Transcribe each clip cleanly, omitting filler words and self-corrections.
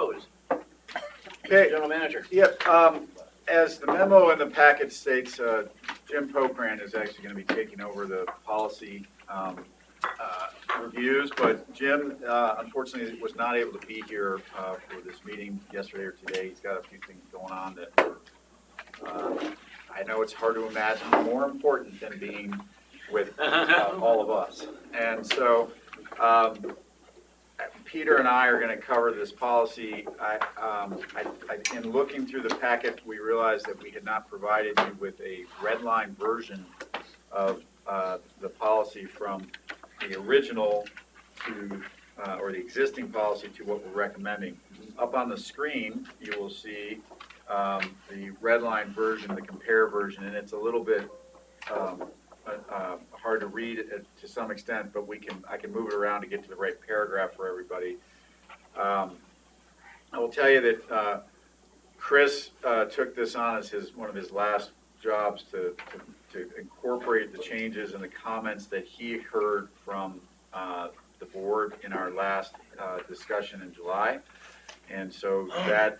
propose? Okay. General Manager. Yep, as the memo in the packet states, Jim Pokrant is actually going to be taking over the policy reviews, but Jim, unfortunately, was not able to be here for this meeting yesterday or today. He's got a few things going on that I know it's hard to imagine more important than being with all of us. And so Peter and I are going to cover this policy. In looking through the packet, we realized that we had not provided you with a red line version of the policy from the original to, or the existing policy to what we're recommending. Up on the screen, you will see the red line version, the compare version, and it's a little bit hard to read to some extent, but I can move it around to get to the right paragraph for everybody. I will tell you that Chris took this on as one of his last jobs to incorporate the changes and the comments that he heard from the board in our last discussion in July. And so that,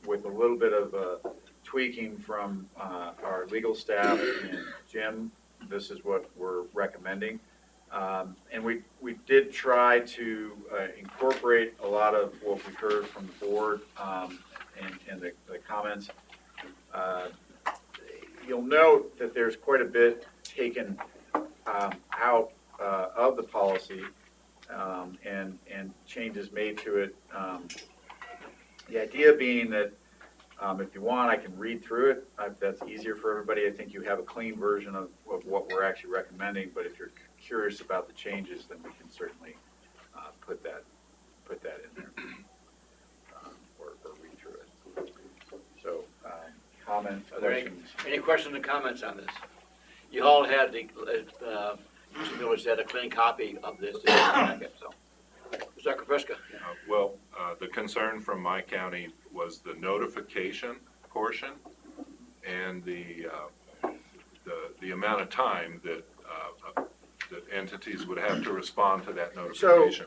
with a little bit of tweaking from our legal staff and Jim, this is what we're recommending. And we did try to incorporate a lot of what we heard from the board and the comments. You'll note that there's quite a bit taken out of the policy and changes made to it. The idea being that if you want, I can read through it. That's easier for everybody. I think you have a clean version of what we're actually recommending, but if you're curious about the changes, then we can certainly put that in there or read through it. So, comments, questions? Any questions or comments on this? You all had the, Mr. Miller said, a clean copy of this in the packet, so. Mr. Zakrzewski. Well, the concern from my county was the notification portion and the amount of time that that entities would have to respond to that notification.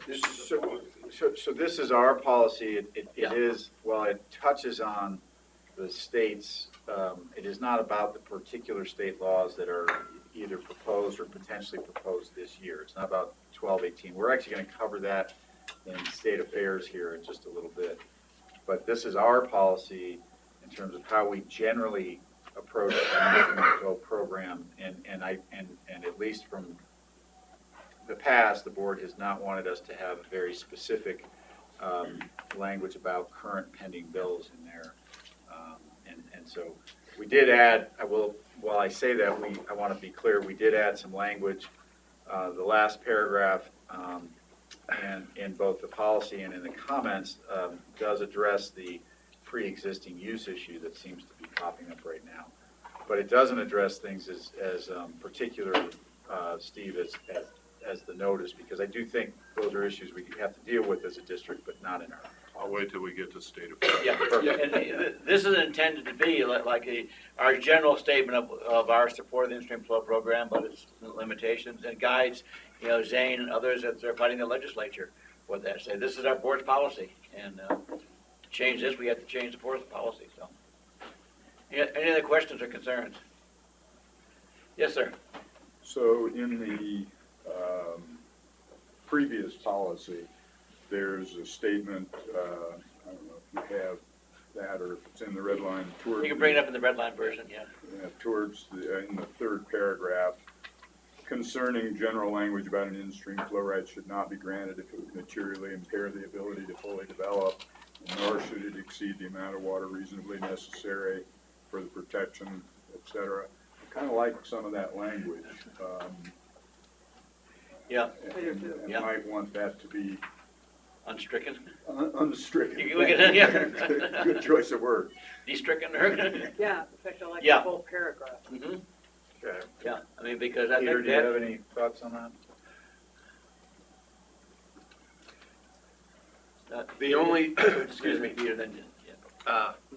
So this is our policy. It is, while it touches on the states, it is not about the particular state laws that are either proposed or potentially proposed this year. It's not about 1218. We're actually going to cover that in state affairs here in just a little bit. But this is our policy in terms of how we generally approach the program, and at least from the past, the board has not wanted us to have a very specific language about current pending bills in there. And so we did add, while I say that, I want to be clear, we did add some language. The last paragraph, and in both the policy and in the comments, does address the pre-existing use issue that seems to be popping up right now. But it doesn't address things as particularly, Steve, as the notice, because I do think those are issues we have to deal with as a district, but not in our. I'll wait till we get to state affairs. Yeah, and this is intended to be like our general statement of our support of the in-stream flow program, but its limitations and guides, Zane and others that they're fighting the legislature for that. Say this is our board's policy, and to change this, we have to change the board's policy. So, any other questions or concerns? Yes, sir. So in the previous policy, there's a statement, I don't know if you have that or if it's in the red line. You can bring it up in the red line version, yeah. Towards in the third paragraph, concerning general language about an in-stream flow right should not be granted if it would materially impair the ability to fully develop, nor should it exceed the amount of water reasonably necessary for the protection, etc. I kind of like some of that language. Yeah. And might want that to be unstricken. Unstricken. Good choice of word. De-stricken. Yeah, in fact, I like Yeah. the whole paragraph. Mm-hmm. Okay. Yeah, I mean, because I Peter, think do you have any thoughts on that? The only excuse me, Peter. Then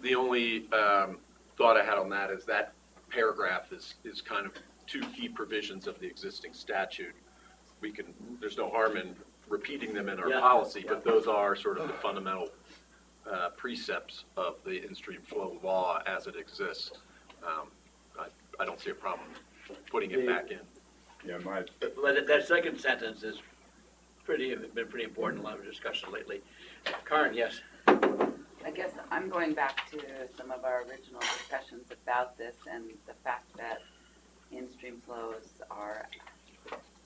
the only thought I had on that is that paragraph is kind of two key provisions of the existing statute. There's no harm in repeating them in our policy, but those are sort of the fundamental precepts of the in-stream flow law as it exists, I don't see a problem putting it back in. Yeah, my, But that second sentence is been pretty important in a lot of discussion lately. Karen, yes? I guess I'm going back to some of our original discussions about this and the fact that in-stream flows are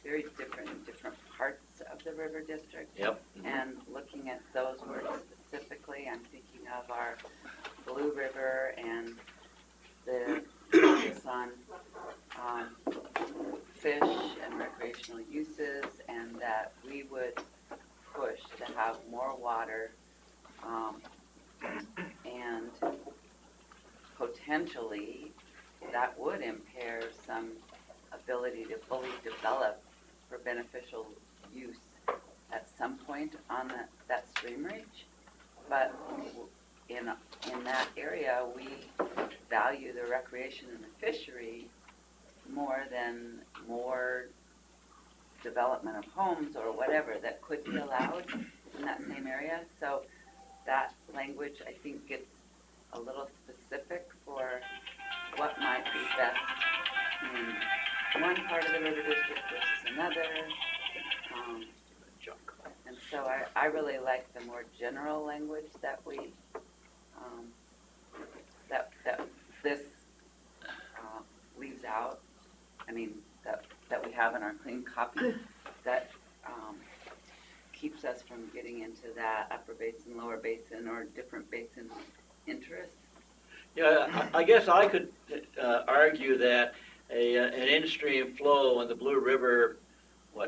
very different in different parts of the river district. Yep. And looking at those words specifically, I'm thinking of our Blue River and the focus on fish and recreational uses, and that we would push to have more water and potentially that would impair some ability to fully develop for beneficial use at some point on that stream reach. But in that area, we value the recreation and the fishery more than more development of homes or whatever that could be allowed in that same area. So that language, I think, gets a little specific for what might be best in one part of the river district versus another. And so I really like the more general language that we, that this leaves out. I mean, that we have in our clean copy that keeps us from getting into that upper basin, lower basin, or different basin interests. Yeah, I guess I could argue that an in-stream flow in the Blue River,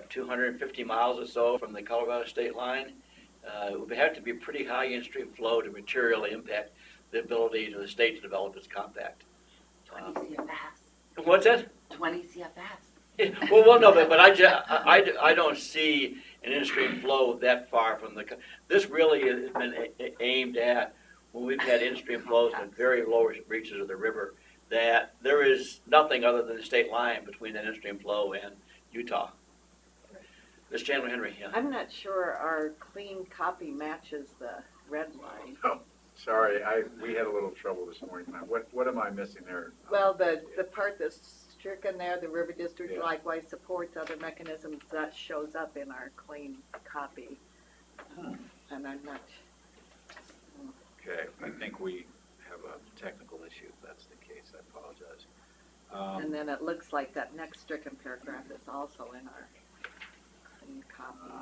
250 miles or so from the Colorado state line, it would have to be pretty high in-stream flow to materially impact the ability of the state to develop its compact. 20 CFS. What's that? 20 CFS. Well, no, but I don't see an in-stream flow that far from the, this really has been aimed at when we've had in-stream flows in very low reaches of the river, that there is nothing other than the state line between that in-stream flow and Utah. Ms. Chandler Henry, yeah. I'm not sure our clean copy matches the red line. Oh, sorry, we had a little trouble this morning. What am I missing there? Well, the part that's stricken there, the river district Yeah. likewise supports other mechanisms, that shows up in our clean copy. And I'm not, Okay, I think we have a technical issue, if that's the case, I apologize. and then it looks like that next stricken paragraph is also in our clean copy.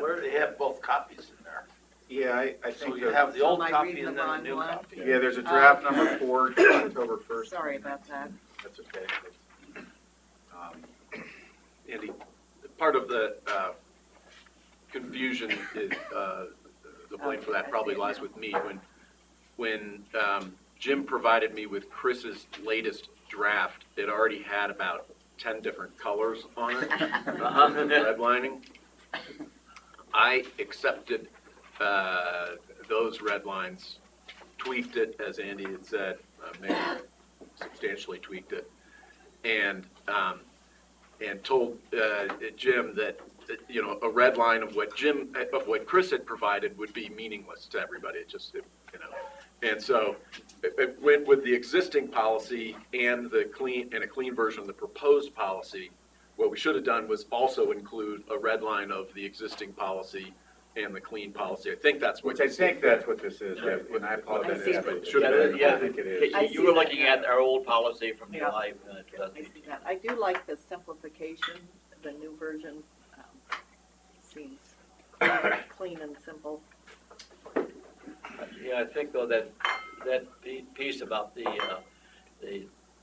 Where they have both copies in there. Yeah, I So think, you have the old Am I copy reading and the then the wrong new one? copy. yeah, there's a draft number 4, October 1st. Sorry about that. That's okay. Andy, part of the confusion is, the blame for that probably lies with me. When Jim provided me with Chris's latest draft, it already had about 10 different colors on it, redlining. I accepted those red lines, tweaked it, as Andy had said, maybe substantially tweaked it, and told Jim that a red line of what Chris had provided would be meaningless to everybody. It just and so it went with the existing policy and a clean version of the proposed policy. What we should have done was also include a red line of the existing policy and the clean policy. I think that's what. Which I think that's what this is, Yeah. and I apologize. I see but that. it should have been, Yeah, I think it is. I You see were that looking now. at our old policy from Yeah. July I 2018. see that. I do like the simplification, the new version, seems clean and simple. Yeah, I think though that piece about the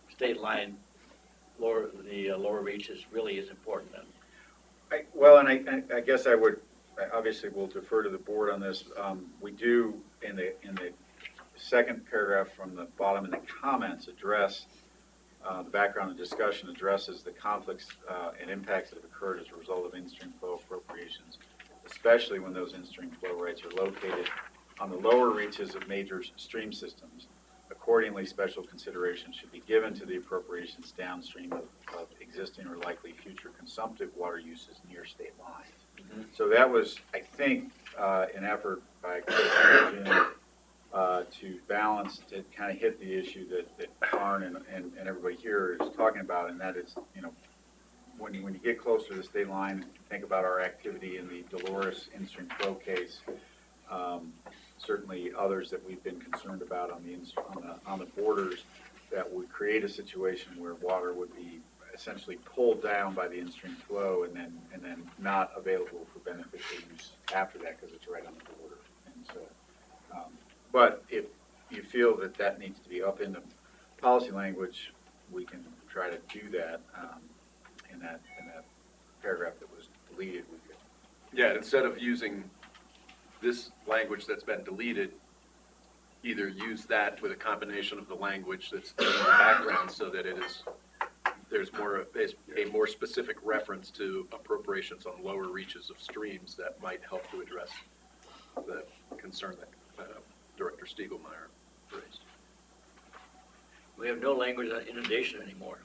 state line lower reaches really is important. Well, and I guess I would, obviously we'll defer to the board on this. We do, in the second paragraph from the bottom in the comments, address the background and discussion addresses the conflicts and impacts that have occurred as a result of in-stream flow appropriations, especially when those in-stream flow rights are located on the lower reaches of major stream systems. Accordingly, special consideration should be given to the appropriations downstream of existing or likely future consumptive water uses near state lines. So that was, I think, an effort by Chris and Jim to balance, to kind of hit the issue that Arn and everybody here is talking about, and that is, you know, when you get closer to the state line, think about our activity in the Dolores in-stream flow case. Certainly others that we've been concerned about on the borders, that would create a situation where water would be essentially pulled down by the in-stream flow and then not available for beneficial use after that because it's right on the border. And so, but if you feel that needs to be up in the policy language, we can try to do that in that paragraph that was deleted. We could. Yeah, instead of using this language that's been deleted, either use that with a combination of the language that's in the background so that there's a more specific reference to appropriations on lower reaches of streams that might help to address the concern that Director Stiegelmeier raised. We have no language on inundation anymore.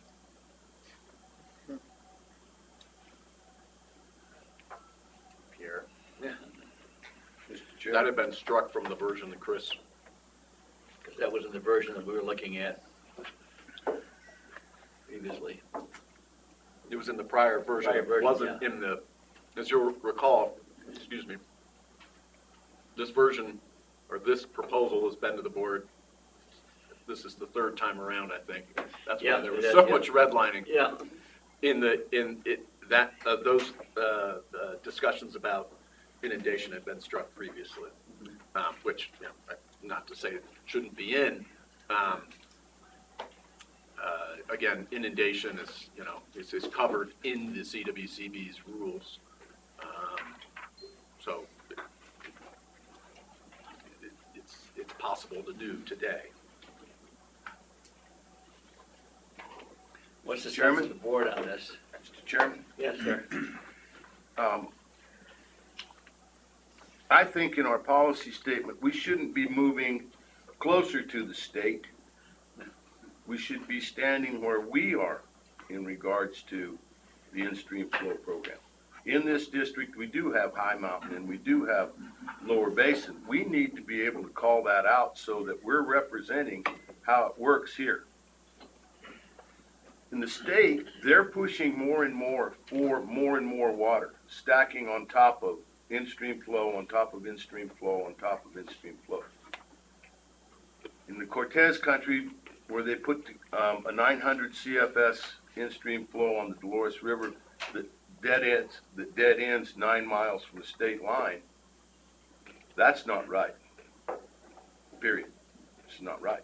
Pierre. Yeah, That had been struck from the version that Chris, because that was in the version that we were looking at previously. it was in the prior version. Prior version, It wasn't in the, as you'll recall, excuse me, this version, or this proposal has been to the board. This is the third time around, I think. That's Yeah, why there was it is, so yeah. much redlining. Yeah, Those discussions about inundation had been struck previously, which, you know, not to say it shouldn't be in. Again, inundation is, you know, is covered in the CWCB's rules. So it's possible to do today. what's the sense Chairman? of the board on this? Mr. Chairman, Yes, sir. I think in our policy statement, we shouldn't be moving closer to the state. We should be standing where we are in regards to the in-stream flow program. In this district, we do have high mountain and we do have lower basin. We need to be able to call that out so that we're representing how it works here. In the state, they're pushing more and more for more and more water, stacking on top of in-stream flow, on top of in-stream flow, on top of in-stream flow. In the Cortez country, where they put a 900 CFS in-stream flow on the Dolores River that dead ends 9 miles from the state line, that's not right. Period. It's not right.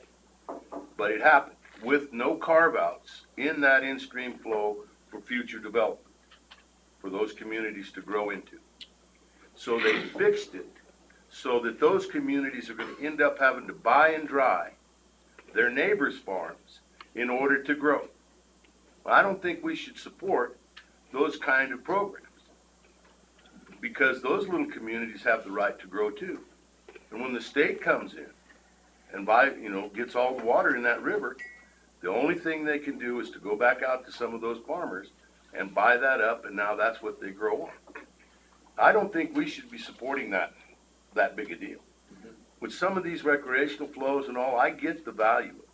But it happened with no carve-outs in that in-stream flow for future development for those communities to grow into. So they fixed it so that those communities are going to end up having to buy and dry their neighbors' farms in order to grow. I don't think we should support those kind of programs because those little communities have the right to grow too. And when the state comes in and gets all the water in that river, the only thing they can do is to go back out to some of those farmers and buy that up, and now that's what they grow on. I don't think we should be supporting that big a deal. With some of these recreational flows and all, I get the value of it.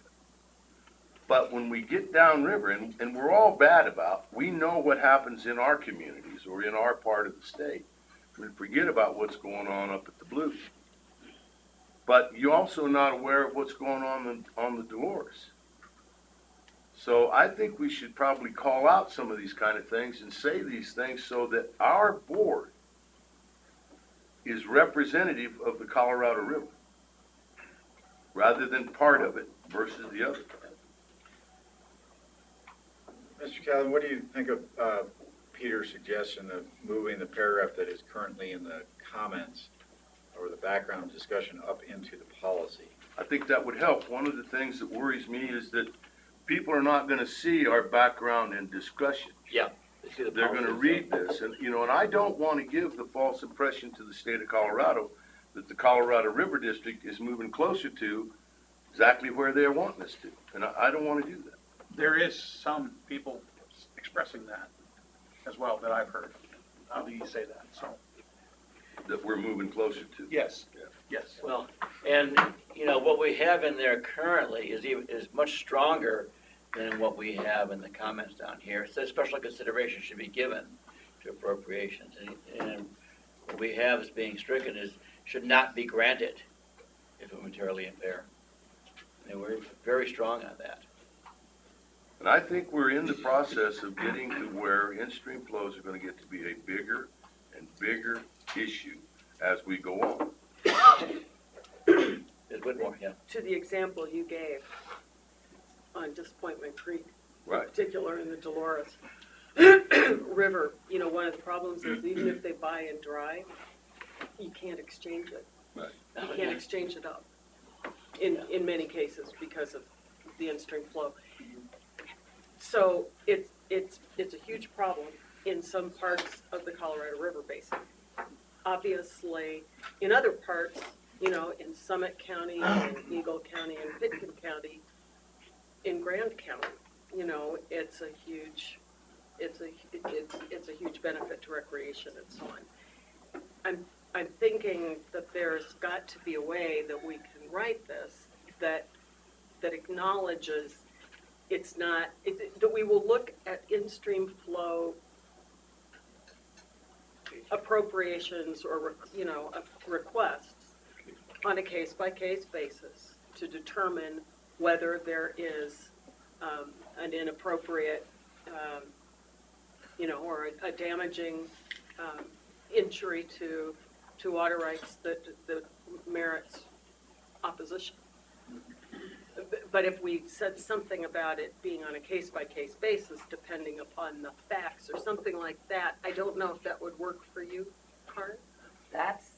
But when we get downriver, and we're all bad about, we know what happens in our communities or in our part of the state. We forget about what's going on up at the Blue. But you're also not aware of what's going on the Dolores. So I think we should probably call out some of these kind of things and say these things so that our board is representative of the Colorado River rather than part of it versus the other. Mr. Calvin, what do you think of Peter's suggestion of moving the paragraph that is currently in the comments or the background discussion up into the policy? I think that would help. One of the things that worries me is that people are not going to see our background and discussion. Yeah. They see the They're going to policy, read this, and I don't want to give the false impression to the state of Colorado that the Colorado River District is moving closer to exactly where they're wanting us to, and I don't want to do that. There is some people expressing that as well that I've heard. how do you say that, so, That we're moving closer to. yes, yes. Well, and, you know, what we have in there currently is much stronger than what we have in the comments down here. It says special consideration should be given to appropriations, and what we have as being stricken is, should not be granted if it materially impair. And we're very strong on that. And I think we're in the process of getting to where in-stream flows are gonna get to be a bigger and bigger issue as we go on. Ms. Whitmore, yeah. To the example you gave on Disappointment Creek, in Right. particular in the Dolores River, you know, one of the problems is even if they buy and dry, you can't exchange it. Right. You can't exchange it up in many cases because of the in-stream flow. So it's a huge problem in some parts of the Colorado River Basin. Obviously, in other parts, you know, in Summit County, in Eagle County, and Pitkin County, in Grand County, you know, it's a huge benefit to recreation and so on. I'm thinking that there's got to be a way that we can write this that acknowledges it's not, that we will look at in-stream flow appropriations or, you know, requests on a case-by-case basis to determine whether there is an inappropriate, you know, or a damaging injury to water rights that merits opposition. But if we said something about it being on a case-by-case basis, depending upon the facts or something like that, I don't know if that would work for you, Karen? That's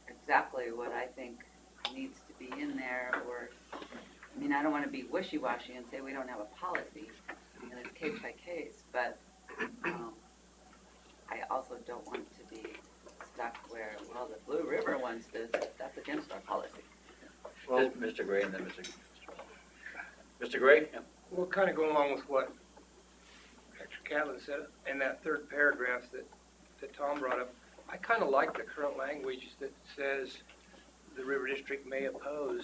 exactly what I think needs to be in there, or, I mean, I don't wanna be wishy-washy and say we don't have a policy, and it's case by case, but, I also don't want to be stuck where, well, the Blue River wants this, that's against our policy. Well, Mr. Gray and then Mr. Gray? Yeah. Well, kind of going along with what Dr. Catlin said in that third paragraph that Tom brought up, I kind of like the current language that says the river district may oppose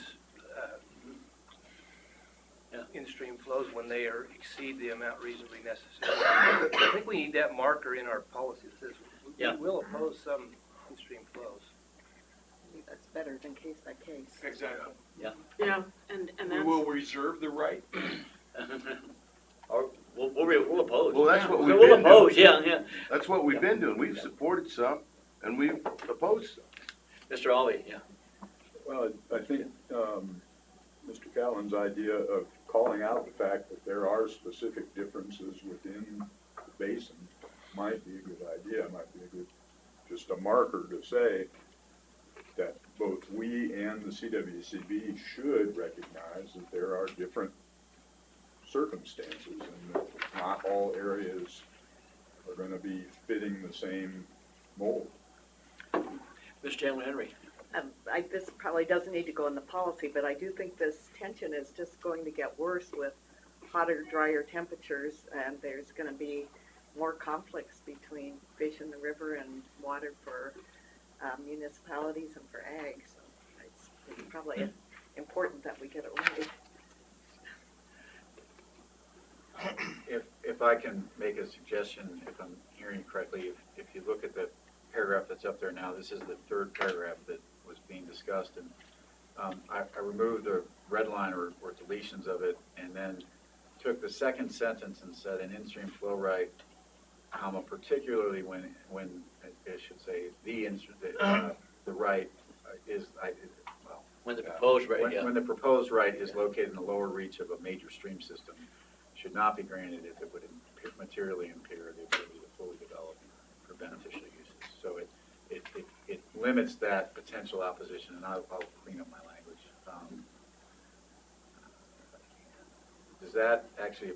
in-stream flows when they exceed the amount reasonably necessary. I think we need that marker in our policy that says we will oppose some in-stream flows. I believe that's better than case by case. Exactly. Yeah, and We that's. will reserve the right. Or we'll oppose. Well, that's what we've We'll been oppose, doing. yeah. That's what we've been doing. We've supported some and we've opposed some. Mr. Alvey, yeah. Well, I think Mr. Callen's idea of calling out the fact that there are specific differences within the basin might be a good idea, might be a good, just a marker to say that both we and the CWCD should recognize that there are different circumstances and that not all areas are going to be fitting the same mold. Ms. Chandler Henry. This probably doesn't need to go in the policy, but I do think this tension is just going to get worse with hotter, drier temperatures, and there's going to be more conflicts between fish in the river and water for municipalities and for ag. So it's probably important that we get it right. If I can make a suggestion, if I'm hearing you correctly, if you look at the paragraph that's up there now, this is the third paragraph that was being discussed, and I removed the red line or deletions of it, and then took the second sentence and said an in-stream flow right, particularly when I should say the right is When the proposed right, yeah. when the proposed right is located in the lower reach of a major stream system, should not be granted if it would materially impair the ability to fully develop for beneficial uses. So it limits that potential opposition, and I'll clean up my language. Does that actually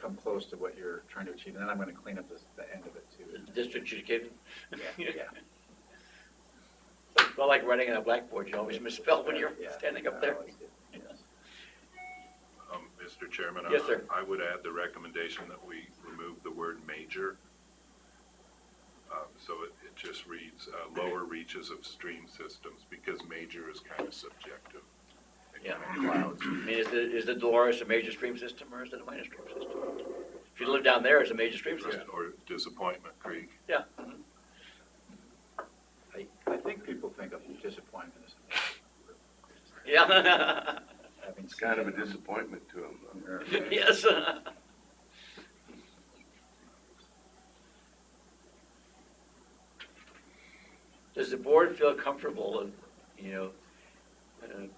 come close to what you're trying to achieve? And then I'm going to clean up the end of it too. The district you're kidding? Yeah. Well, like writing on a blackboard, you always misspell when you're standing up there. Yes. Ms. Mr. Chairman? Yes, sir. I would add the recommendation that we remove the word major. So it just reads lower reaches of stream systems, because major is kind of subjective. It Yeah. kind of clouds. I mean, is the Dolores a major stream system, or is it a minor stream system? If you live down there, it's a major stream system. Or Disappointment Creek. Yeah. I think people think of disappointment as. Yeah. having It's kind of a seen it. disappointment to them, though. Yes. Does the board feel comfortable of,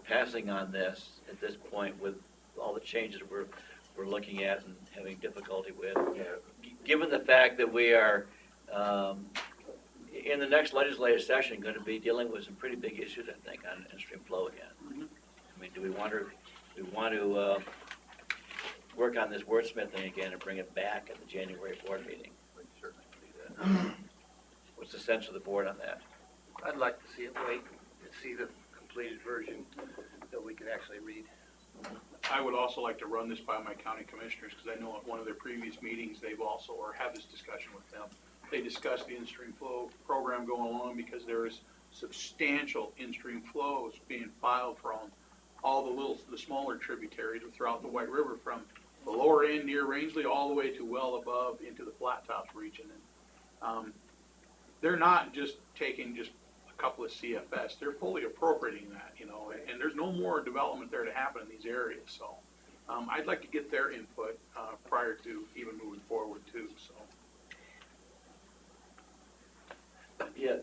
passing on this at this point with all the changes we're looking at and having difficulty with? Given the fact that we are, in the next legislative session, going to be dealing with some pretty big issues, I think, on in-stream flow again. I mean, do we want to work on this wordsmithing again and bring it back at the January board meeting? We can certainly do that. What's the sense of the board on that? I'd like to see it wait and see the completed version that we can actually read. I would also like to run this by my county commissioners, because I know at one of their previous meetings, they've also, or had this discussion with them. They discussed the in-stream flow program going along, because there is substantial in-stream flows being filed from all the smaller tributaries throughout the White River, from the lower end near Rangeley all the way to well above into the Flat Tops region. And they're not just taking just a couple of CFS, they're fully appropriating that, and there's no more development there to happen in these areas. So I'd like to get their input prior to even moving forward too, so. Yeah.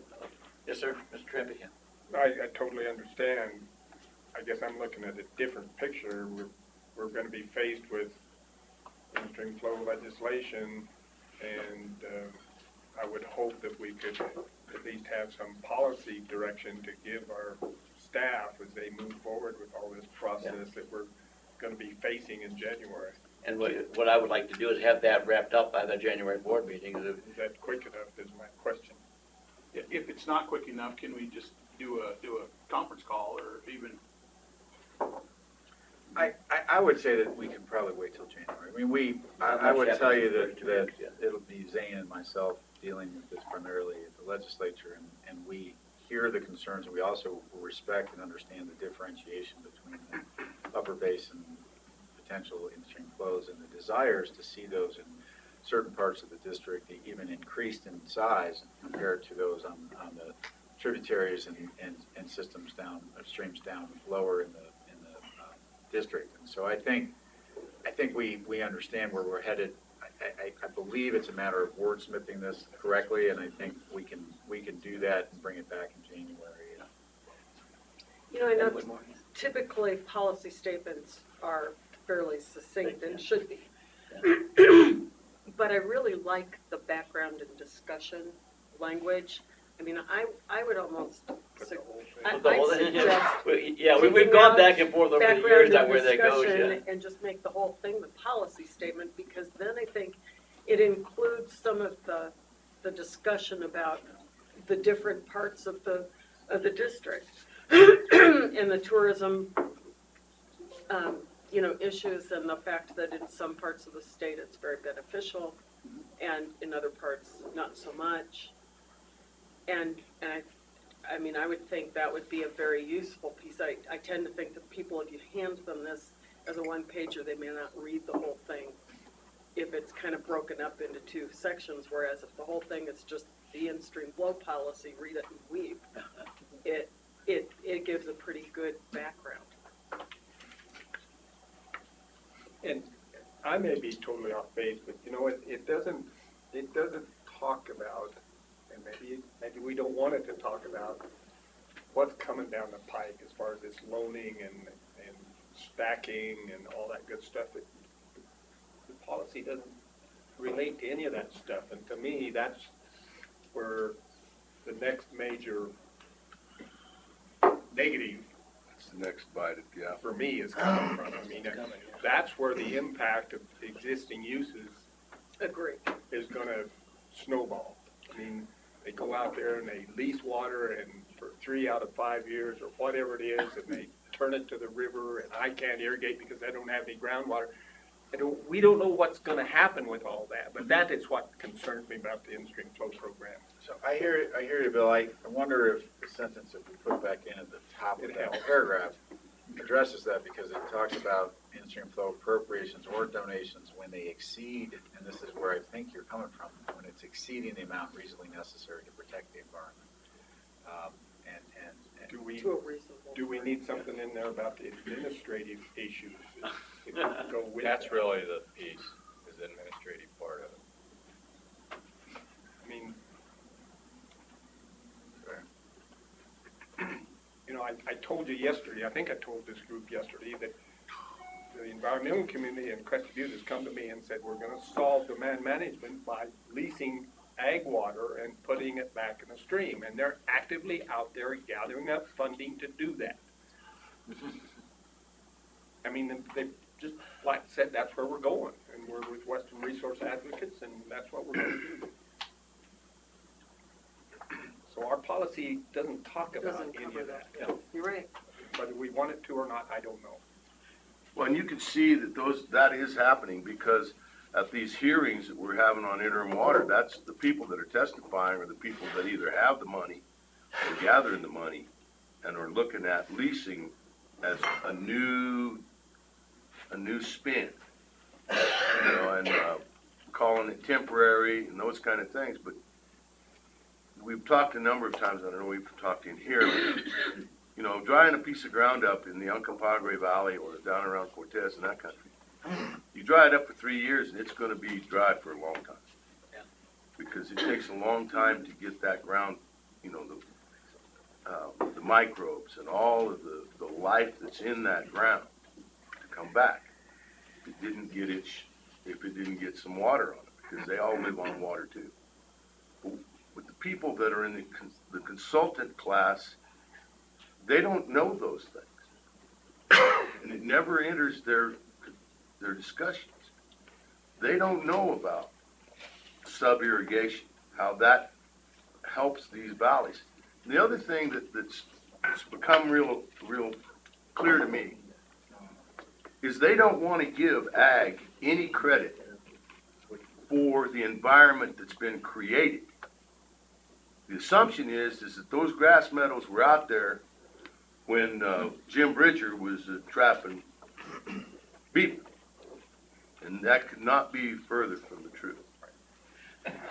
Yes, sir, Mr. Trampian. I totally understand. I guess I'm looking at a different picture. We're going to be faced with in-stream flow legislation, and I would hope that we could at least have some policy direction to give our staff as they move forward with all this process that we're going to be facing in January. And what I would like to do is have that wrapped up by the January board meeting. Is that quick enough is my question. If it's not quick enough, can we just do a conference call, or even? I would say that we can probably wait till January. I mean, I would tell you that it'll be Zane and myself dealing with this primarily at the legislature, and we hear the concerns, and we also respect and understand the differentiation between the upper basin potential in-stream flows and the desires to see those in certain parts of the district even increased in size compared to those on the tributaries and systems down, streams down lower in the district. And so I think we understand where we're headed. I believe it's a matter of wordsmithing this correctly, and I think we can do that and bring it back in January. I know typically policy statements are fairly succinct and should be. But I really like the background and discussion language. I mean, I would almost, I'd suggest Yeah, we've gone back and forth over the years background on and where that goes, yeah. discussion and just make the whole thing the policy statement, because then I think it includes some of the discussion about the different parts of the district and the tourism, issues, and the fact that in some parts of the state it's very beneficial and in other parts not so much. And I mean, I would think that would be a very useful piece. I tend to think that people, if you hand them this as a one-pager, they may not read the whole thing if it's kind of broken up into two sections, whereas if the whole thing is just the in-stream flow policy, read it and weep, it gives a pretty good background. And I may be totally off base, but it doesn't talk about, and maybe we don't want it to talk about what's coming down the pike as far as this loaning and stacking and all that good stuff. The policy doesn't relate to any of that stuff, and to me, that's where the next major negative That's the next bite at the apple. for me is coming from. I mean, that's where the impact of existing uses Agree. is going to snowball. I mean, they go out there and they lease water, and for 3 out of 5 years or whatever it is, and they turn it to the river, and I can't irrigate because I don't have any groundwater. We don't know what's gonna happen with all that, but that is what concerns me about the in-stream flow program. So I hear you, Bill. I wonder if the sentence that we put back in at the top of that paragraph addresses that, because it talks about in-stream flow appropriations or donations when they exceed, and this is where I think you're coming from, when it's exceeding the amount reasonably necessary to protect the environment. Do we, To a reasonable. do we need something in there about the administrative issues? If we go with That's that? really the piece, is the administrative part of it. I mean, you know, I told you yesterday, I think I told this group yesterday, that the environmental community in Crested Butte has come to me and said, we're gonna solve demand management by leasing ag water and putting it back in the stream. And they're actively out there gathering up funding to do that. I mean, they just like said, that's where we're going. And we're with Western Resource Advocates, and that's what we're gonna do. So our policy doesn't talk about Doesn't any cover of that. that. You're right. Whether we want it to or not, I don't know. Well, and you can see that that is happening, because at these hearings that we're having on interim water, that's the people that are testifying are the people that either have the money or gathering the money and are looking at leasing as a new spin, you know, and calling it temporary and those kind of things. But we've talked a number of times, I don't know, we've talked in here, but, you know, drying a piece of ground up in the Uncompahgre Valley or down around Cortez and that country, you dry it up for 3 years and it's gonna be dry for a long time. Yeah. Because it takes a long time to get that ground, you know, the microbes and all of the life that's in that ground to come back. If it didn't get some water on it, because they all live on water too. But the people that are in the consultant class, they don't know those things. And it never enters their discussions. They don't know about sub-irrigation, how that helps these valleys. And the other thing that's become real clear to me is they don't want to give ag any credit for the environment that's been created. The assumption is that those grass meadows were out there when Jim Bridger was trapping beaver. And that could not be further from the truth.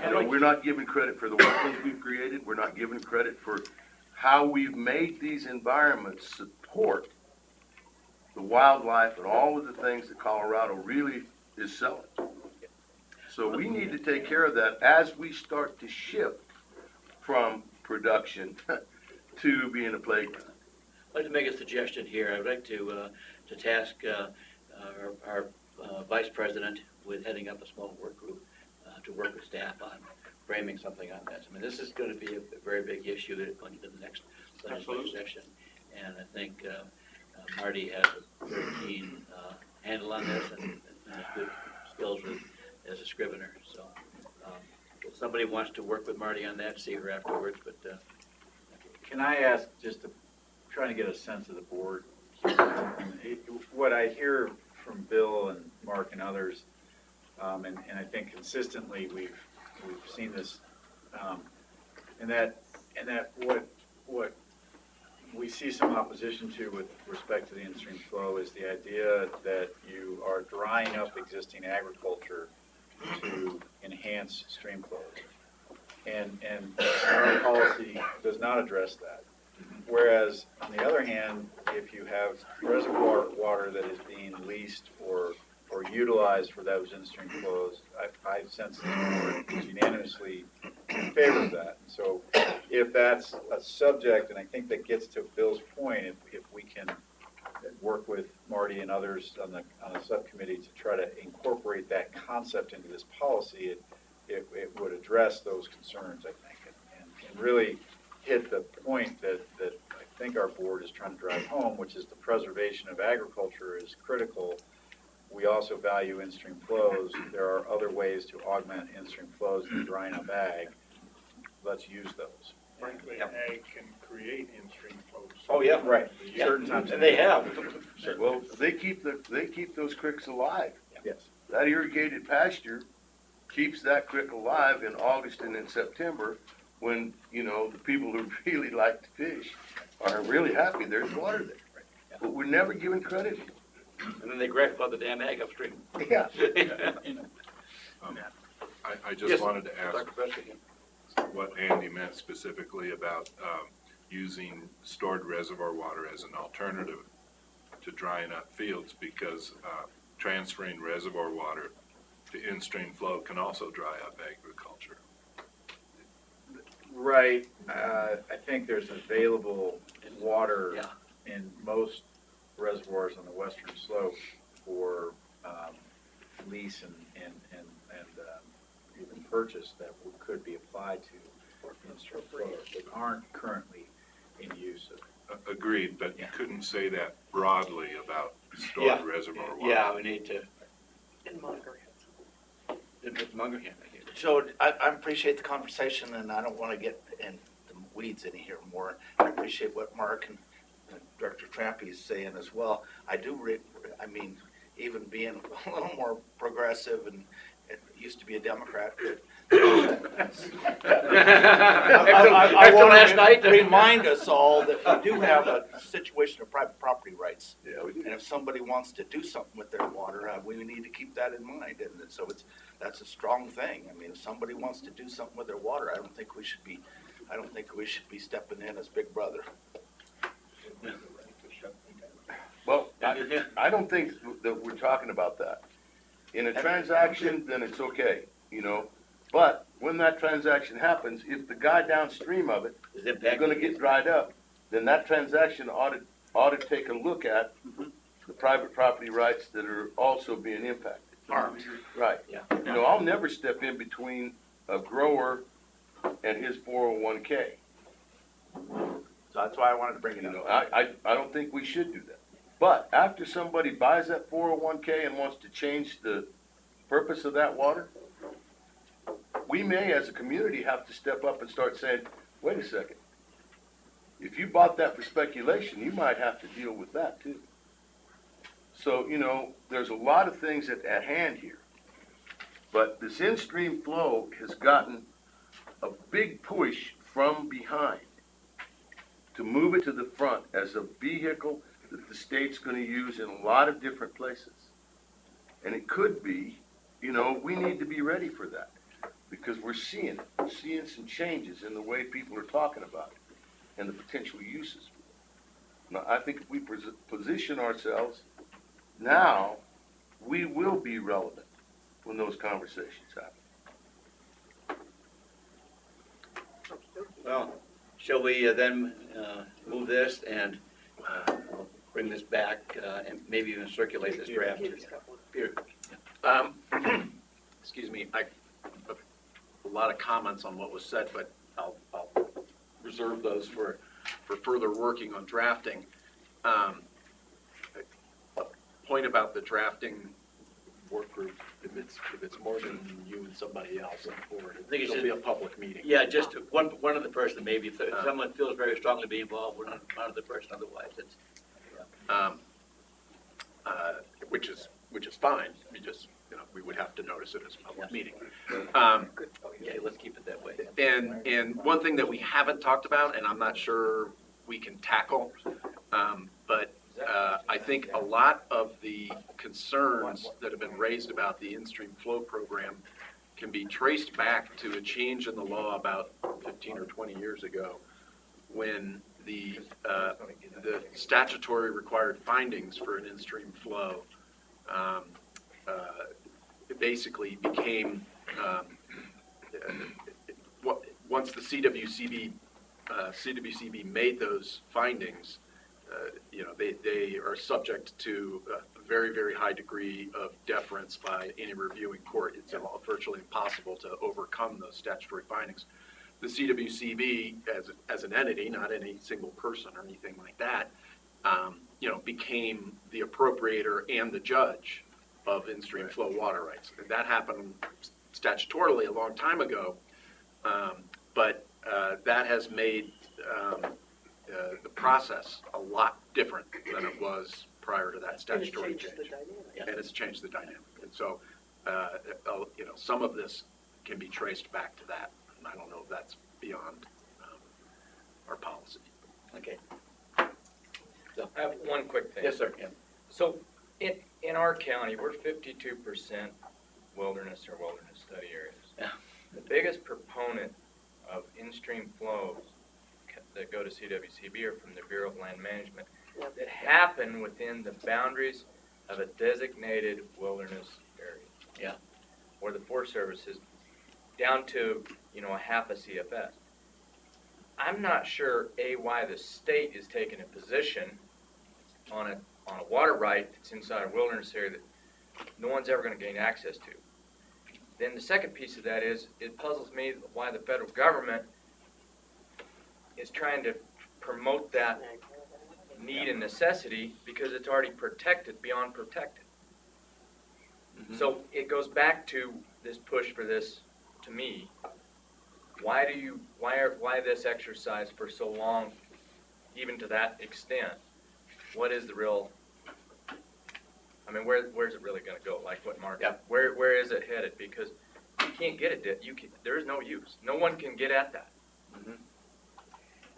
You know, we're not giving credit for the wetlands we've created. We're not giving credit for how we've made these environments support the wildlife and all of the things that Colorado really is selling. So we need to take care of that as we start to shift from production to being a playground. I'd like to make a suggestion here. I'd like to task our vice president with heading up a small work group to work with staff on framing something on this. I mean, this is going to be a very big issue going into the next legislative session. And I think Marty has a very keen handle on this and has good skills as a scrivener. So if somebody wants to work with Marty on that, see her afterwards. But Can I ask, just to try to get a sense of the board, what I hear from Bill and Mark and others, and I think consistently we've seen this, and that what we see some opposition to with respect to the in-stream flow is the idea that you are drying up existing agriculture to enhance stream flows. And our policy does not address that. Whereas, on the other hand, if you have reservoir water that is being leased or utilized for those in-stream flows, I sense the board is unanimously in favor of that. So if that's a subject, and I think that gets to Bill's point, if we can work with Marty and others on a subcommittee to try to incorporate that concept into this policy, it would address those concerns, I think, and really hit the point that I think our board is trying to drive home, which is the preservation of agriculture is critical. We also value in-stream flows. There are other ways to augment in-stream flows than drying up ag. let's use those. Frankly, Yep. ag can create in-stream flows. Oh, yeah. Right, Yeah. certain times. And they have. Well, they keep those creeks alive. Yes. That irrigated pasture keeps that creek alive in August and in September, when, you know, the people who really like to fish are really happy there's water there. But we're never given credit. And then they gripe about the damn ag upstream. Yeah. I Yes, just wanted to ask Dr. Preston. what Andy meant specifically about using stored reservoir water as an alternative to drying up fields, because transferring reservoir water to in-stream flow can also dry up agriculture. Right, I think there's available water Yeah. in most reservoirs on the western slope for lease and even purchase that could be applied to in-stream flows that aren't currently in use. Agreed, but you Yeah. couldn't say that broadly about stored Yeah. reservoir water. Yeah, we need to, In Munger. it's Munger, yeah. So I appreciate the conversation, and I don't want to get in the weeds any here more. I appreciate what Mark and Director Trampy is saying as well. I mean, even being a little more progressive, and it used to be a Democrat. After last night? Remind us all that we do have a situation of private property rights. Yeah, we do. And if somebody wants to do something with their water, we need to keep that in mind. And so that's a strong thing. I mean, if somebody wants to do something with their water, I don't think we should be stepping in as big brother. Well, I don't think that we're talking about that. In a transaction, then it's okay, you know, but when that transaction happens, if the guy downstream of it Is is impact. gonna get dried up, then that transaction ought to take a look at the private property rights that are also being impacted. Harmed. Right. Yeah. You know, I'll never step in between a grower and his 401K. So that's why I wanted to bring it You up. know, I don't think we should do that. But after somebody buys that 401K and wants to change the purpose of that water, we may, as a community, have to step up and start saying, wait a second. If you bought that for speculation, you might have to deal with that too. So, you know, there's a lot of things at hand here. But this in-stream flow has gotten a big push from behind to move it to the front as a vehicle that the state's going to use in a lot of different places. And it could be, you know, we need to be ready for that, because we're seeing it. We're seeing some changes in the way people are talking about it and the potential uses. Now, I think if we position ourselves now, we will be relevant when those conversations happen. Well, shall we then move this and bring this back and maybe even circulate this draft? Peter's got one. Peter? Excuse me, a lot of comments on what was said, but I'll reserve those for further working on drafting. A point about the drafting work group, if it's more than you and somebody else on board, think it it'll should- be a public meeting. Yeah, just one other person, maybe, if someone feels very strongly to be involved, one other person, otherwise it's, Which is fine, we just, you know, we would have to notice it as a public meeting. yeah, let's keep it that way. And one thing that we haven't talked about, and I'm not sure we can tackle, but I think a lot of the concerns that have been raised about the in-stream flow program can be traced back to a change in the law about 15 or 20 years ago, when the statutory required findings for an in-stream flow it basically became, once the CWCD made those findings, you know, they are subject to a very, very high degree of deference by any reviewing court. It's virtually impossible to overcome those statutory findings. The CWCB, as an entity, not any single person or anything like that, you know, became the appropriator and the judge of in-stream flow water rights. And that happened statutorily a long time ago, but that has made the process a lot different than it was prior to that And it's statutory changed change. the dynamic. And it's changed the dynamic. And so, some of this can be traced back to that. And I don't know if that's beyond our policy. Okay. I have one quick thing. Yes, sir. Yeah. So in our county, we're 52% wilderness or wilderness study areas. Yeah. The biggest proponent of in-stream flows that go to CWCB are from the Bureau of Land Management Yep. that happen within the boundaries of a designated wilderness area. Yeah. Or the Forest Service is down to, a half a CFS. I'm not sure, why the state is taking a position on a water right that's inside a wilderness area that no one's ever going to gain access to. Then the second piece of that is, it puzzles me why the federal government is trying to promote that need and necessity because it's already protected beyond protected. So it goes back to this push for this, to me. Why this exercise for so long, even to that extent? What is the real, where's it really gonna go? Like what Mark, Yeah. where is it headed? Because you can't get it, there is no use. No one can get at that.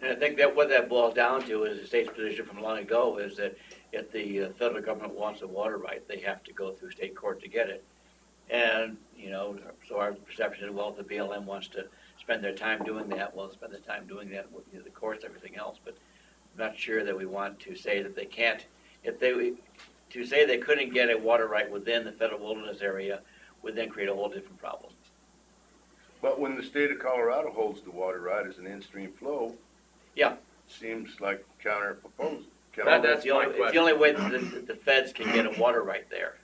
And I think that what that boils down to is the state's position from long ago is that if the federal government wants a water right, they have to go through state court to get it. And, so our perception is, well, if the BLM wants to spend their time doing that, well, spend the time doing that with the courts, everything else. But I'm not sure that we want to say that they can't, to say they couldn't get a water right within the federal wilderness area would then create a whole different problem. But when the state of Colorado holds the water right as an in-stream flow. Yeah. Seems like counter-proposal. It's the only way that the feds can get a water right there.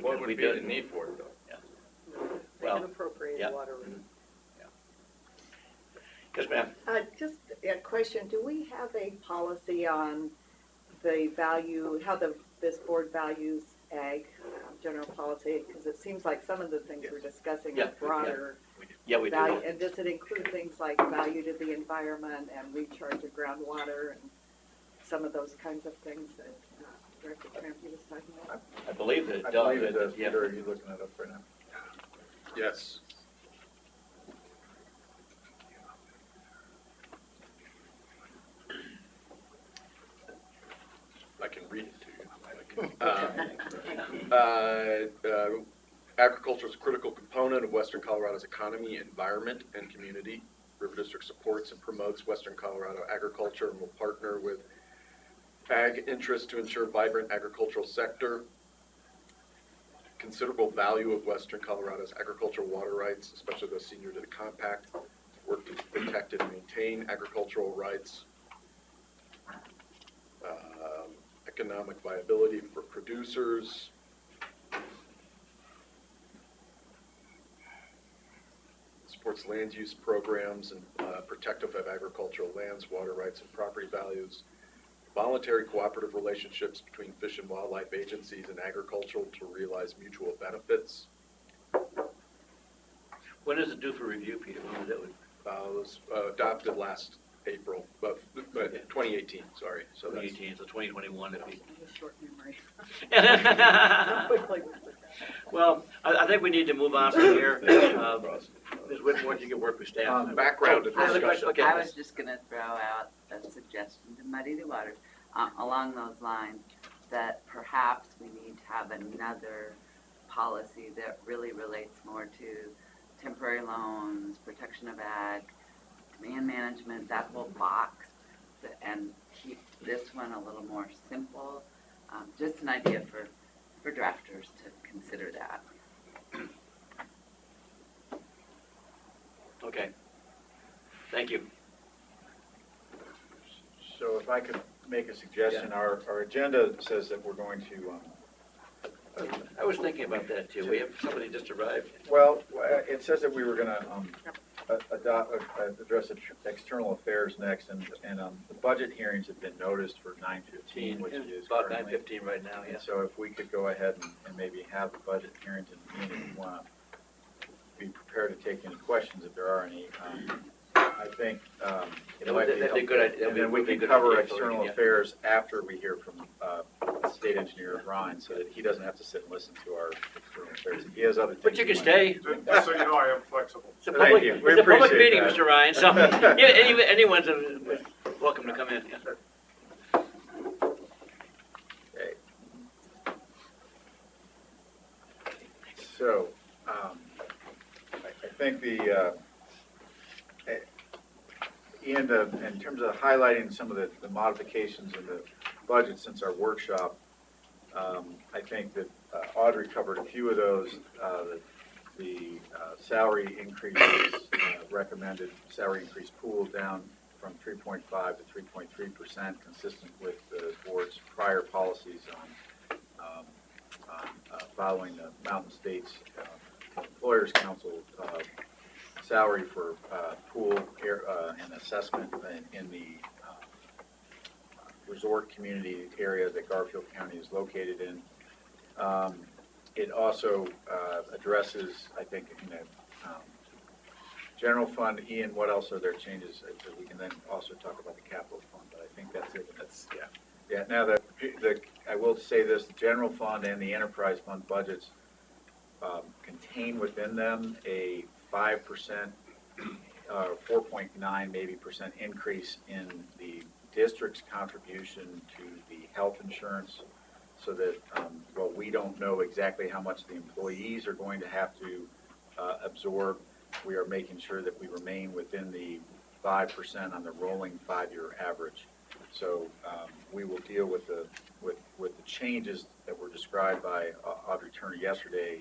What would be the need for it, though? They can appropriate yeah. water. Yes, ma'am. Just a question, do we have a policy on the value, how this board values ag, general policy? Because it seems like some of the things we're discussing Yeah. are broader. Yeah, we do. Value, and does it include things like value to the environment and recharge of groundwater and some of those kinds of things that Director Trampy was talking about? I believe that it I does. believe it does. Yeah. Peter, are you looking it up right now? Yes. I can read it to you. Agriculture is a critical component of Western Colorado's economy, environment, and community. River District supports and promotes Western Colorado agriculture and will partner with ag interests to ensure vibrant agricultural sector. Considerable value of Western Colorado's agricultural water rights, especially those senior to the compact. Work to protect and maintain agricultural rights. Economic viability for producers. Supports land use programs and protective of agricultural lands, water rights, and property values. Voluntary cooperative relationships between fish and wildlife agencies and agricultural to realize mutual benefits. When is it due for review, Peter? When was that? It was adopted last April, but 2018, sorry. So that's 2018, so 2021 would be. I have a short memory. Quickly. Well, I think we need to move on from here. Ms. Whitmore, you can work with staff. background of I was, discussion. Okay. I was just gonna throw out a suggestion to muddy the waters, along those lines, that perhaps we need to have another policy that really relates more to temporary loans, protection of ag, demand management, that whole box, and keep this one a little more simple. Just an idea for drafters to consider that. Okay. Thank you. So if I could make a suggestion, our agenda says that we're going to, I was thinking about that too. We have somebody just arrived. well, it says that we were gonna address external affairs next, and the budget hearings have been noticed for 9:15, which is About currently. 9:15 right now, And yeah. so if we could go ahead and maybe have the budget hearings in June if you want to be prepared to take any questions if there are any. I think it might be That'd be a good helpful. idea. And then we That'd be a can good cover idea, so we external can- affairs after we hear from State Engineer Ryan, so that he doesn't have to sit and listen to our external affairs. If he has other things. But you can he might- stay. Just so you know, I am flexible. It's a Thank public, you. it's We a public appreciate meeting, that. Mr. Ryan, so yeah, anyone's welcome to come in. Yeah. Okay. So, I think Ian, in terms of highlighting some of the modifications in the budget since our workshop, I think that Audrey covered a few of those. The salary increases, recommended salary increase pool down from 3.5 to 3.3%, consistent with the board's prior policies on following the Mountain States Employers Council salary for pool and assessment in the resort community area that Garfield County is located in. It also addresses, I think, in the general fund. Ian, what else are there changes? We can then also talk about the capital fund, but I think that's it. Yeah, now I will say this, the general fund and the enterprise fund budgets contain within them a 5%, 4.9 maybe percent increase in the district's contribution to the health insurance, so that, well, we don't know exactly how much the employees are going to have to absorb. We are making sure that we remain within the 5% on the rolling 5-year average. So we will deal with the changes that were described by Audrey Turner yesterday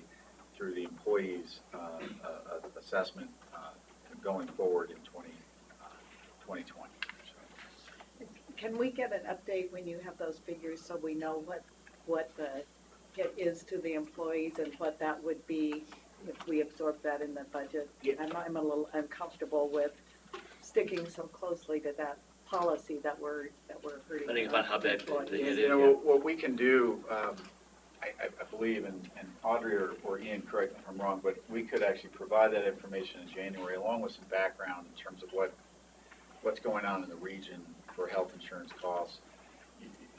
through the employees' assessment going forward in 2020. Can we get an update when you have those figures so we know what the hit is to the employees and what that would be if we absorb that in the budget? Yeah. I'm a little uncomfortable with sticking so closely to that policy that we're hurting. Depending upon how bad the hit is. You know, what we can do, I believe, and Audrey or Ian, correct me if I'm wrong, but we could actually provide that information in January along with some background in terms of what's going on in the region for health insurance costs.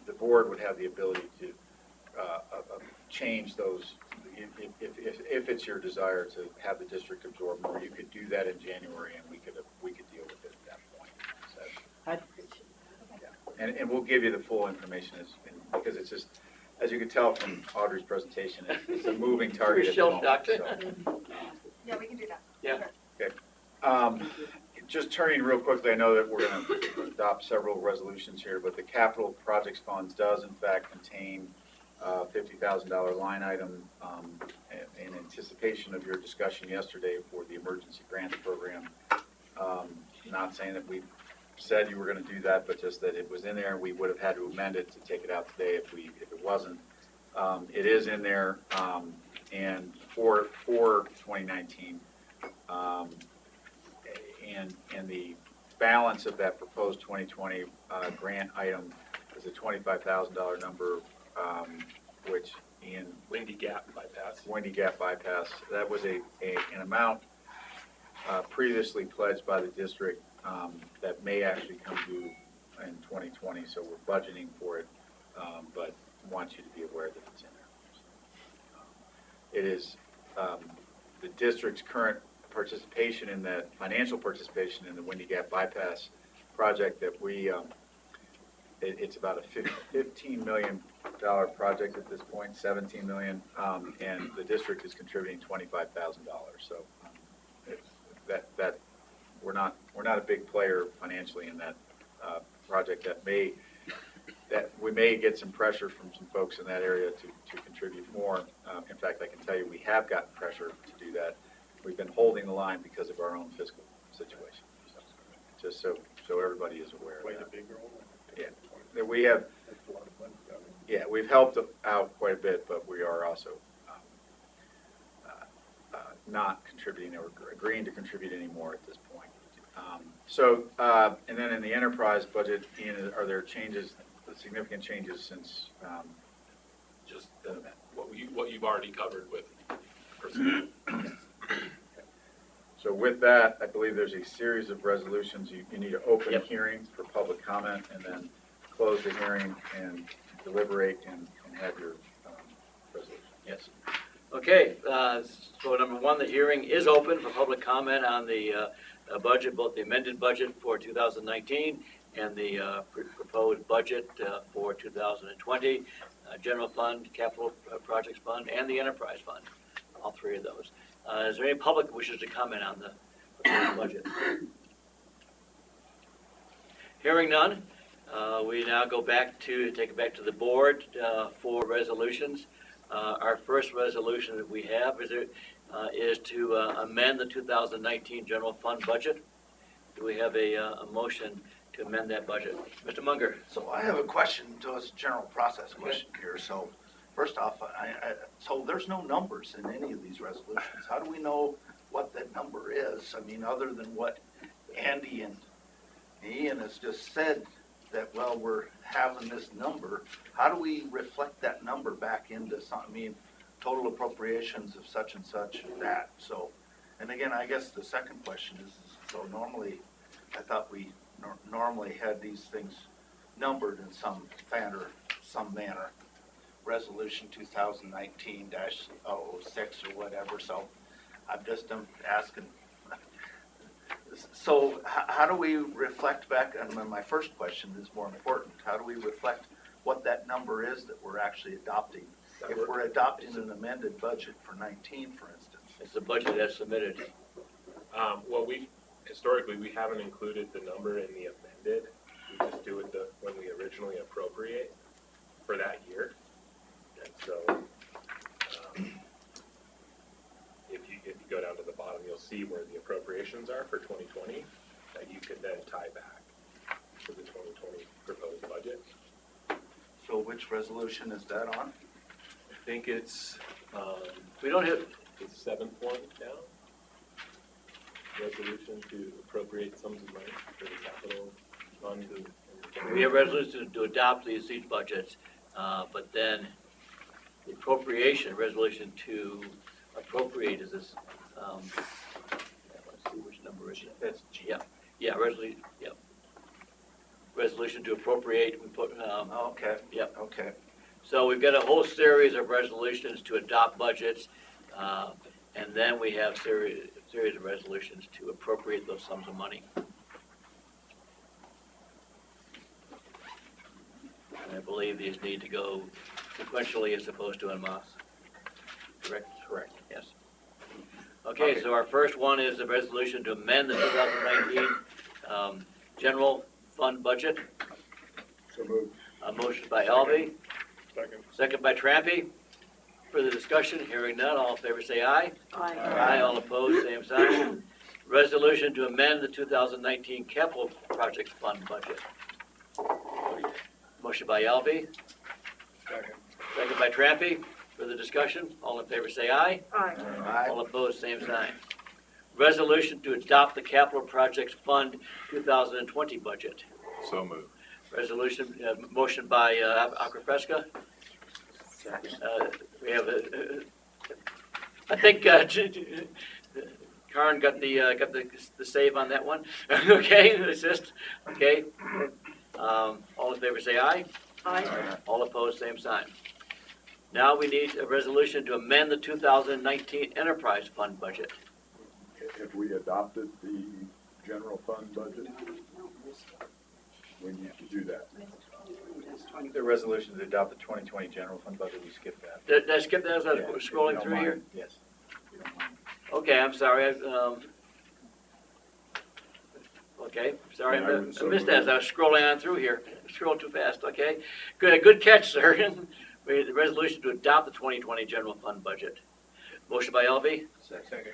The board would have the ability to change those, if it's your desire to have the district absorb more. You could do that in January, and we could deal with it at that point. So, I'd appreciate that. and we'll give you the full information because it's just, as you can tell from Audrey's presentation, it's a moving target at the moment. Shell-shocked. So. Yeah, we can do that. Yeah. Okay. Just turning real quickly, I know that we're going to adopt several resolutions here, but the capital projects funds does in fact contain a $50,000 line item in anticipation of your discussion yesterday for the emergency grants program. Not saying that we said you were going to do that, but just that it was in there, and we would have had to amend it to take it out today if it wasn't. It is in there, and for 2019. And the balance of that proposed 2020 grant item is a $25,000 number, which in Windy Gap bypass. Windy Gap bypass, that was an amount previously pledged by the district that may actually come due in 2020, so we're budgeting for it, but want you to be aware that it's in there. It is the district's current participation in that, financial participation in the Windy Gap bypass project that we, it's about a $15 million project at this point, 17 million, and the district is contributing $25,000. So that we're not a big player financially in that project. That we may get some pressure from some folks in that area to contribute more. In fact, I can tell you we have gotten pressure to do that. We've been holding the line because of our own fiscal situation. So, just so everybody is aware of that. Yeah, we have. Yeah, we've helped out quite a bit, but we are also not contributing or agreeing to contribute anymore at this point. And then in the enterprise budget, Ian, are there changes, significant changes since? Just what you've already covered with personnel. So with that, I believe there's a series of resolutions. You need to open a Yep. hearing for public comment and then close the hearing and deliberate and have your resolution. Yes. Okay, so number one, the hearing is open for public comment on the budget, both the amended budget for 2019 and the proposed budget for 2020, general fund, capital projects fund, and the enterprise fund, all three of those. Is there any public that wishes to comment on the proposed budget? Hearing none, we now take it back to the board for resolutions. Our first resolution that we have is to amend the 2019 general fund budget. Do we have a motion to amend that budget? Mr. Munger? So I have a question, so it's a general process question here. So first off, so there's no numbers in any of these resolutions. How do we know what that number is? I mean, other than what Andy and Ian has just said, that, well, we're having this number, how do we reflect that number back into some, I mean, total appropriations of such and such, that, so, and again, I guess the second question is, so normally, I thought we normally had these things numbered in some manner, resolution 2019-06 or whatever, so I'm asking, so how do we reflect back, and then my first question is more important, how do we reflect what that number is that we're actually adopting? If we're adopting an amended budget for 19, for instance. It's the budget as submitted. Well, historically, we haven't included the number in the amended. We just do it when we originally appropriate for that year. And so, if you go down to the bottom, you'll see where the appropriations are for 2020 that you could then tie back to the 2020 proposed budget. So which resolution is that on? I think it's We don't have, the seventh one down. Resolution to appropriate sums of money for the capital fund. we have resolutions to adopt these budgets, but then the appropriation resolution to appropriate is this, let's see which number is it? That's G. Yeah, resolution, yep. Resolution to appropriate, we put, Okay. Yep. Okay. so we've got a whole series of resolutions to adopt budgets, and then we have series of resolutions to appropriate those sums of money. And I believe these need to go sequentially as opposed to en masse. Correct? Correct, yes. Okay, so our first one is a resolution to amend the 2019 general fund budget. So moved. A motion by Alvey, Second. second by Trampy. Further discussion, hearing none, all in favor say aye. Aye, all opposed, same sign. Resolution to amend the 2019 capital projects fund budget. Motion by Alvey, Second. second by Trampy. Further discussion, all in favor say aye. Aye. All opposed, same sign. Resolution to adopt the capital projects fund 2020 budget. So moved. Resolution, motion by Acrofresca. We have I think Karen got the save on that one. Okay, assist. Okay. All in favor say aye. Aye. All opposed, same sign. Now we need a resolution to amend the 2019 enterprise fund budget. Have we adopted the general fund budget? We need to do that. The resolution to adopt the 2020 general fund budget, we skipped that. Did I skip that as I was Yeah, if you scrolling don't through mind. here? Yes. If you don't mind. Okay, I'm sorry. Okay, sorry, Yeah, I I would so missed that as move. I was scrolling on through here. Scrolled too fast, okay? Good catch, sir. We need the resolution to adopt the 2020 general fund budget. Motion by Elvey, Second.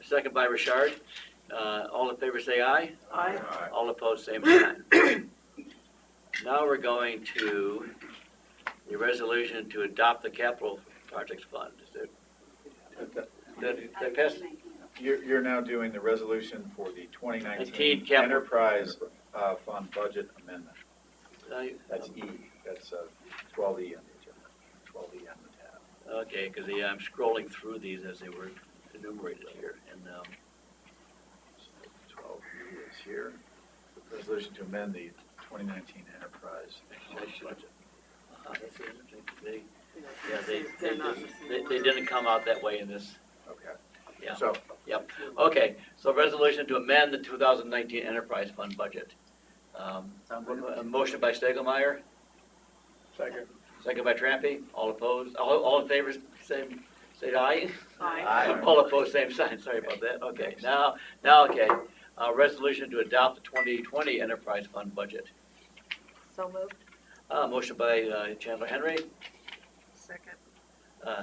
second by Richard. All in favor say aye. Aye. All opposed, same sign. Now we're going to the resolution to adopt the capital projects fund. Is that pass? You're now doing the resolution for the 2019 19 capital- enterprise fund budget amendment. That's E, that's 12E on the agenda, 12E on the tab. Okay, because I'm scrolling through these as they were enumerated here, and, 12B is here. Resolution to amend the 2019 enterprise budget. that's interesting. They, You know, yeah, they're not in the same they order. didn't come out that way in this. Okay. Yeah. So, Okay, so resolution to amend the 2019 enterprise fund budget. A motion by Stegelmeyer, Second. second by Trampy, all opposed, all in favor, say aye. Aye. All opposed, same sign, sorry about that, okay, now, okay. Resolution to adopt the 2020 enterprise fund budget. So moved. Motion by Chandler Henry, Second.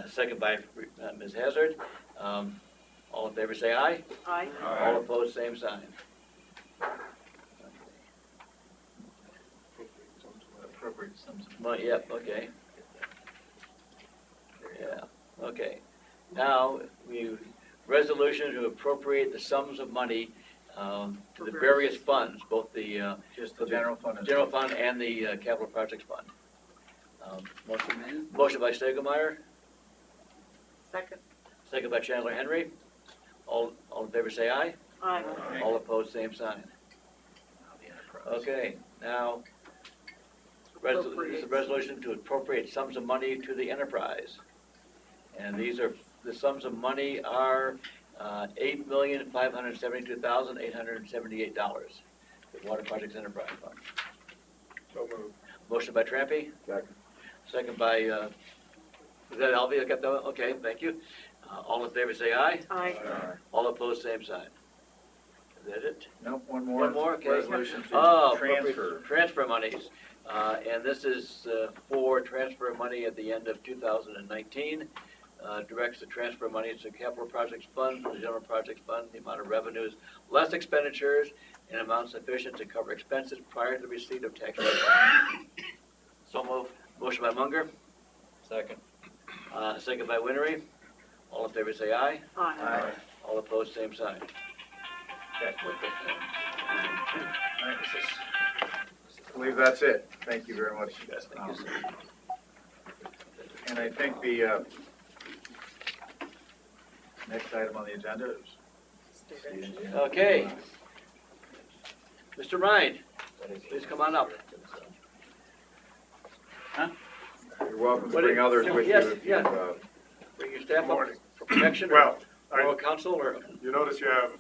second by Ms. Hazard. All in favor, say aye. Aye. All opposed, same sign. appropriate sums of Well, yep, okay. Yeah, okay. Now, resolution to appropriate the sums of money to the various funds, both the just the general fund. and- general fund and the capital projects fund. Motion by Stegelmeyer, Second. second by Chandler Henry. All in favor, say aye. Aye. All opposed, same sign. Now the enterprise. Okay, now, this is a resolution to appropriate sums of money to the enterprise. And these are, the sums of money are $8,572,878. The Water Projects Enterprise Fund. So moved. Motion by Trampy, Second. second by, is that Alvy, I got that, okay, thank you. All in favor, say aye. Aye. All opposed, same sign. Is that it? Nope, one more. One more, okay. Resolution to Appropriate transfer. transfer monies. And this is for transfer money at the end of 2019. Directs the transfer monies to capital projects fund, the general projects fund, the amount of revenues, less expenditures, and amount sufficient to cover expenses prior to the receipt of tax refund. So move. Motion by Munger, Second. second by Winery. All in favor, say aye. Aye. All opposed, same sign. Okay. All right, I believe that's it. Thank you very much. Thank you, sir. And I think the next item on the agenda is. Okay. Mr. Ryan, please come on up. You're welcome to What bring is- others with you yes, if you, yeah. Bring your staff up Morning. for protection or Well, moral counsel or? you notice you have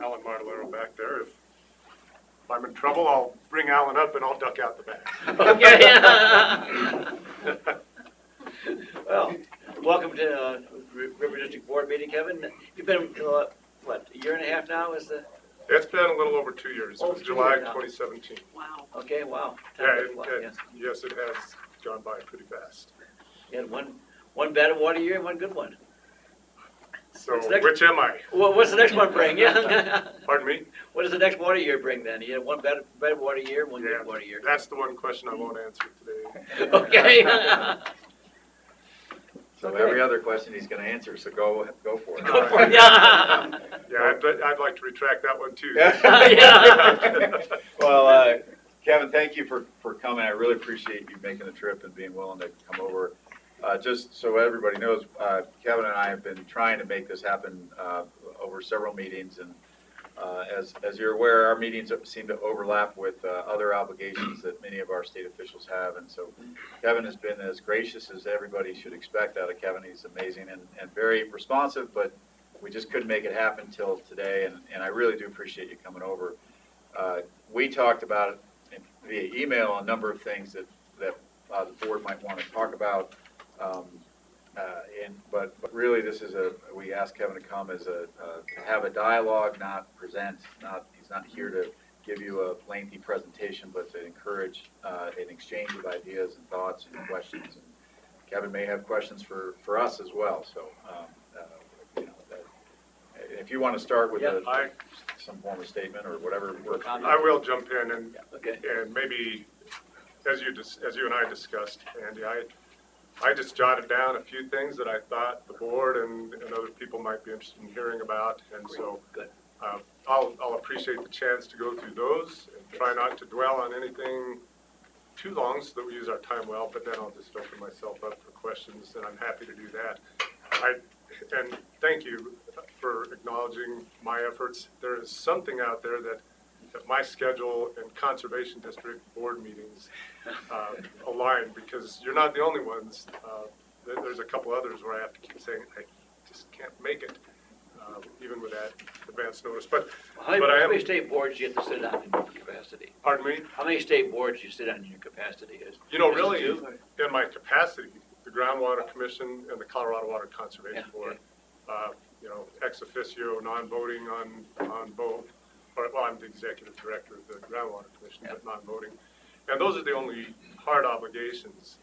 Alan Martellero back there. If I'm in trouble, I'll bring Alan up and I'll duck out the back. Okay. Well, welcome to River District Board meeting, Kevin. You've been, what, a year and a half now is the, It's been a little over 2 years. It Oh, was 2 July years now. 2017. Wow. okay, wow. Time Yeah, goes by, yeah. yes, it has gone by pretty fast. You had one bad water year and one good one. So What's next? which am I? Well, what's the next one bring? Yeah. Pardon me? What does the next water year bring then? You had one bad water year, one Yeah, good water year. that's the one question I won't answer today. Okay. So Okay. every other question he's going to answer, so go for it. Go for it, yeah. Yeah, I'd like to retract that one too. Yeah. Well, Kevin, thank you for coming. I really appreciate you making the trip and being willing to come over. Just so everybody knows, Kevin and I have been trying to make this happen over several meetings, and as you're aware, our meetings seem to overlap with other obligations that many of our state officials have, and so Kevin has been as gracious as everybody should expect out of Kevin. He's amazing and very responsive, but we just couldn't make it happen till today, and I really do appreciate you coming over. We talked about it via email a number of things that the board might want to talk about. But really, this is we asked Kevin to come as to have a dialogue, not present. He's not here to give you a lengthy presentation, but to encourage an exchange of ideas and thoughts and questions. And Kevin may have questions for us as well. So, if you want to start with some form of statement or whatever works. I will jump in and Okay. and maybe as you and I discussed, Andy, I just jotted down a few things that I thought the board and other people might be interested in hearing about, and so Good. I'll appreciate the chance to go through those and try not to dwell on anything too long so that we use our time well, but then I'll just open myself up for questions, and I'm happy to do that. And thank you, for acknowledging my efforts. There is something out there that my schedule and Conservation District board meetings align, because you're not the only ones. There's a couple others where I have to keep saying, I just can't make it, even with that advance notice. But How many state boards do you have to sit on in your capacity? pardon me? How many state boards do you sit on in your capacity? You know, Is it really, two? in my capacity, the Groundwater Commission and the Colorado Water Conservation Yeah, Board, you know, ex officio, non-voting on both. Well, I'm the executive director of the Groundwater Commission, but non-voting. And those are the only hard obligations.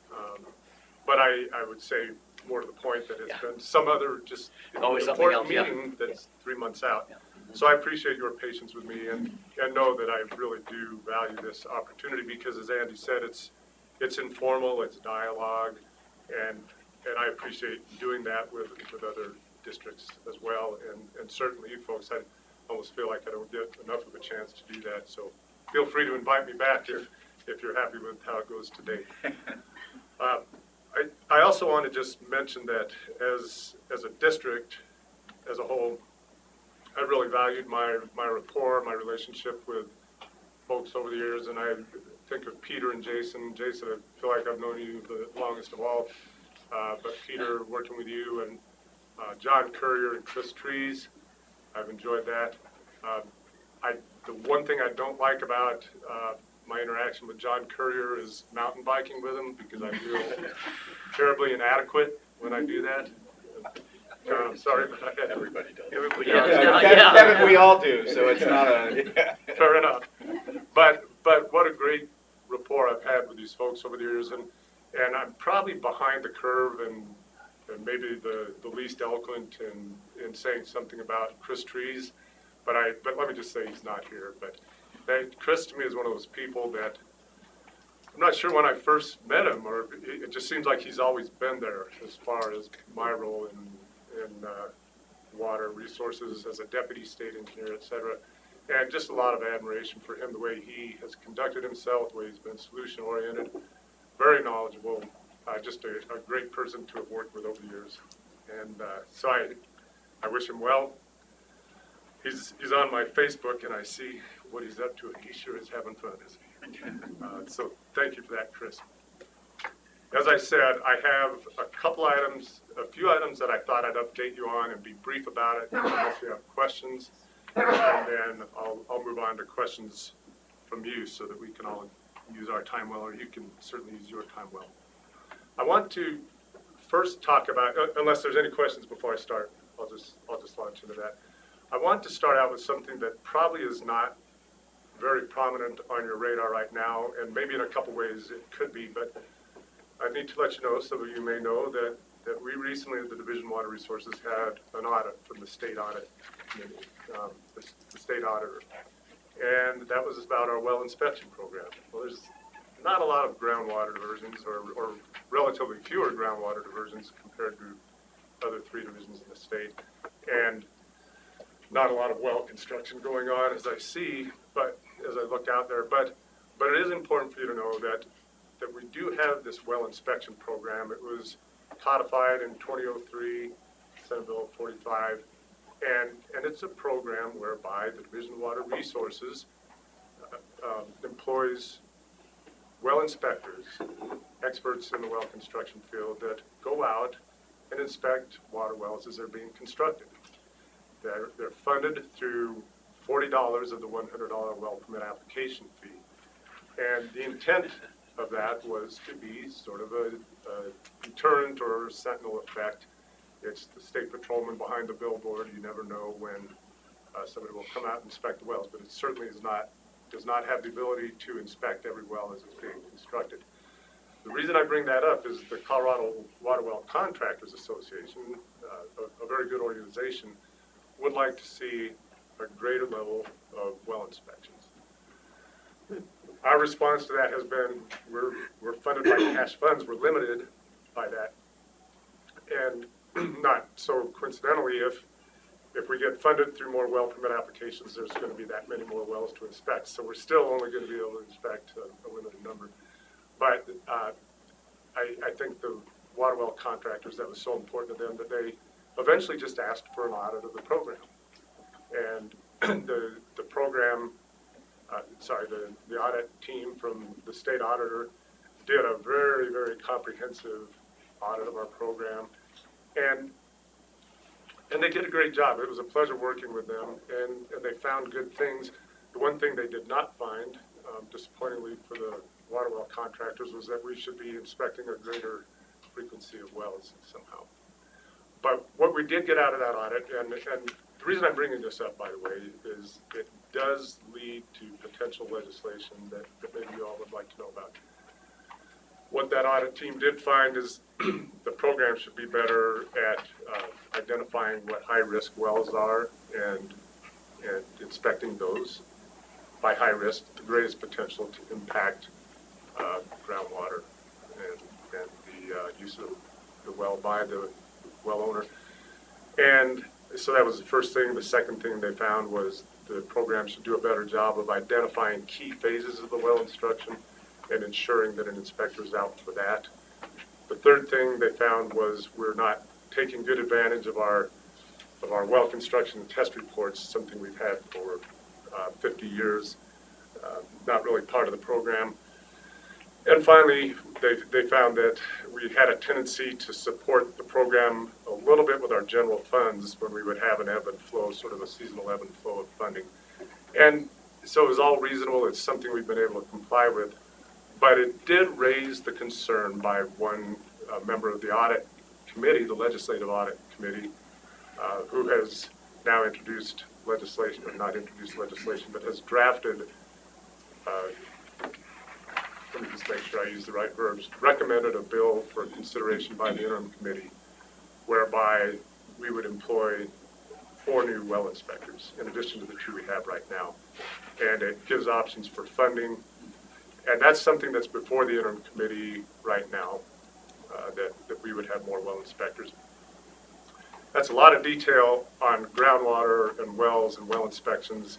But I would say, more to the point, that it's been some other just Always something important else, yeah. meeting that's 3 months out. Yeah. So I appreciate your patience with me, and know that I really do value this opportunity, because as Andy said, it's informal, it's dialogue, and I appreciate doing that with other districts as well, and certainly you folks. I almost feel like I don't get enough of a chance to do that, so feel free to invite me back if you're happy with how it goes today. I also want to just mention that as a district, as a whole, I really valued my rapport, my relationship with folks over the years, and I think of Peter and Jason. Jason, I feel like I've known you the longest of all, but Peter, working with you, and John Courier and Chris Trees, I've enjoyed that. The one thing I don't like about my interaction with John Courier is mountain biking with him, because I feel terribly inadequate when I do that. John, I'm sorry, but Everybody does. Everybody Yeah, else, Kevin, we all do, so it's not a. fair enough. But what a great rapport I've had with these folks over the years, and I'm probably behind the curve and maybe the least eloquent in saying something about Chris Trees, but let me just say he's not here. But Chris to me is one of those people that I'm not sure when I first met him, or it just seems like he's always been there as far as my role in water resources as a deputy state engineer, et cetera. And just a lot of admiration for him, the way he has conducted himself, the way he's been solution-oriented, very knowledgeable, just a great person to have worked with over the years. And so I wish him well. He's on my Facebook, and I see what he's up to, and he sure is having fun, isn't he? So thank you for that, Chris. As I said, I have a few items that I thought I'd update you on and be brief about it, unless you have questions. And then I'll move on to questions from you, so that we can all use our time well, or you can certainly use your time well. I want to first talk about, unless there's any questions before I start, I'll just launch into that. I want to start out with something that probably is not very prominent on your radar right now, and maybe in a couple ways it could be, but I need to let you know, some of you may know, that we recently at the Division of Water Resources had an audit from the State Audit Committee, the State Auditor, and that was about our well inspection program. Well, there's not a lot of groundwater diversions, or relatively fewer groundwater diversions compared to other 3 divisions in the state, and not a lot of well construction going on as I see, but as I look out there, but it is important for you to know that we do have this well inspection program. It was codified in 2003, Senate Bill 45, and it's a program whereby the Division of Water Resources employs well inspectors, experts in the well construction field, that go out and inspect water wells as they're being constructed. They're funded through $40 of the $100 well permit application fee. And the intent of that was to be sort of a deterrent or sentinel effect. It's the state patrolman behind the billboard. You never know when somebody will come out and inspect the wells, but it certainly does not have the ability to inspect every well as it's being constructed. The reason I bring that up is the Colorado Water Well Contractors Association, a very good organization, would like to see a greater level of well inspections. Our response to that has been, we're funded by cash funds, we're limited by that. And not so coincidentally, if we get funded through more well permit applications, there's going to be that many more wells to inspect. So we're still only going to be able to inspect a limited number. But I think the water well contractors, that was so important to them that eventually just asked for an audit of the program. And the program, the audit team from the state auditor did a very, very comprehensive audit of our program. And they did a great job. It was a pleasure working with them, and they found good things. The one thing they did not find, disappointingly for the water well contractors, was that we should be inspecting a greater frequency of wells somehow. But what we did get out of that audit, and the reason I'm bringing this up, by the way, is it does lead to potential legislation that maybe you all would like to know about. What that audit team did find is the program should be better at identifying what high-risk wells are and inspecting those. By high risk, the greatest potential to impact groundwater and the use of the well by the well owner. And so that was the first thing. The second thing they found was the program should do a better job of identifying key phases of the well instruction and ensuring that an inspector is out for that. The third thing they found was we're not taking good advantage of our well construction and test reports, something we've had for 50 years, not really part of the program. And finally, they found that we had a tendency to support the program a little bit with our general funds when we would have an ebb and flow, sort of a seasonal ebb and flow of funding. And so it was all reasonable. It's something we've been able to comply with. But it did raise the concern by one member of the audit committee, the legislative audit committee, who has now introduced legislation, or not introduced legislation, but has drafted, let me just make sure I use the right verbs, recommended a bill for consideration by the interim committee, whereby we would employ 4 new well inspectors, in addition to the 2 we have right now. And it gives options for funding. And that's something that's before the interim committee right now, that we would have more well inspectors. That's a lot of detail on groundwater and wells and well inspections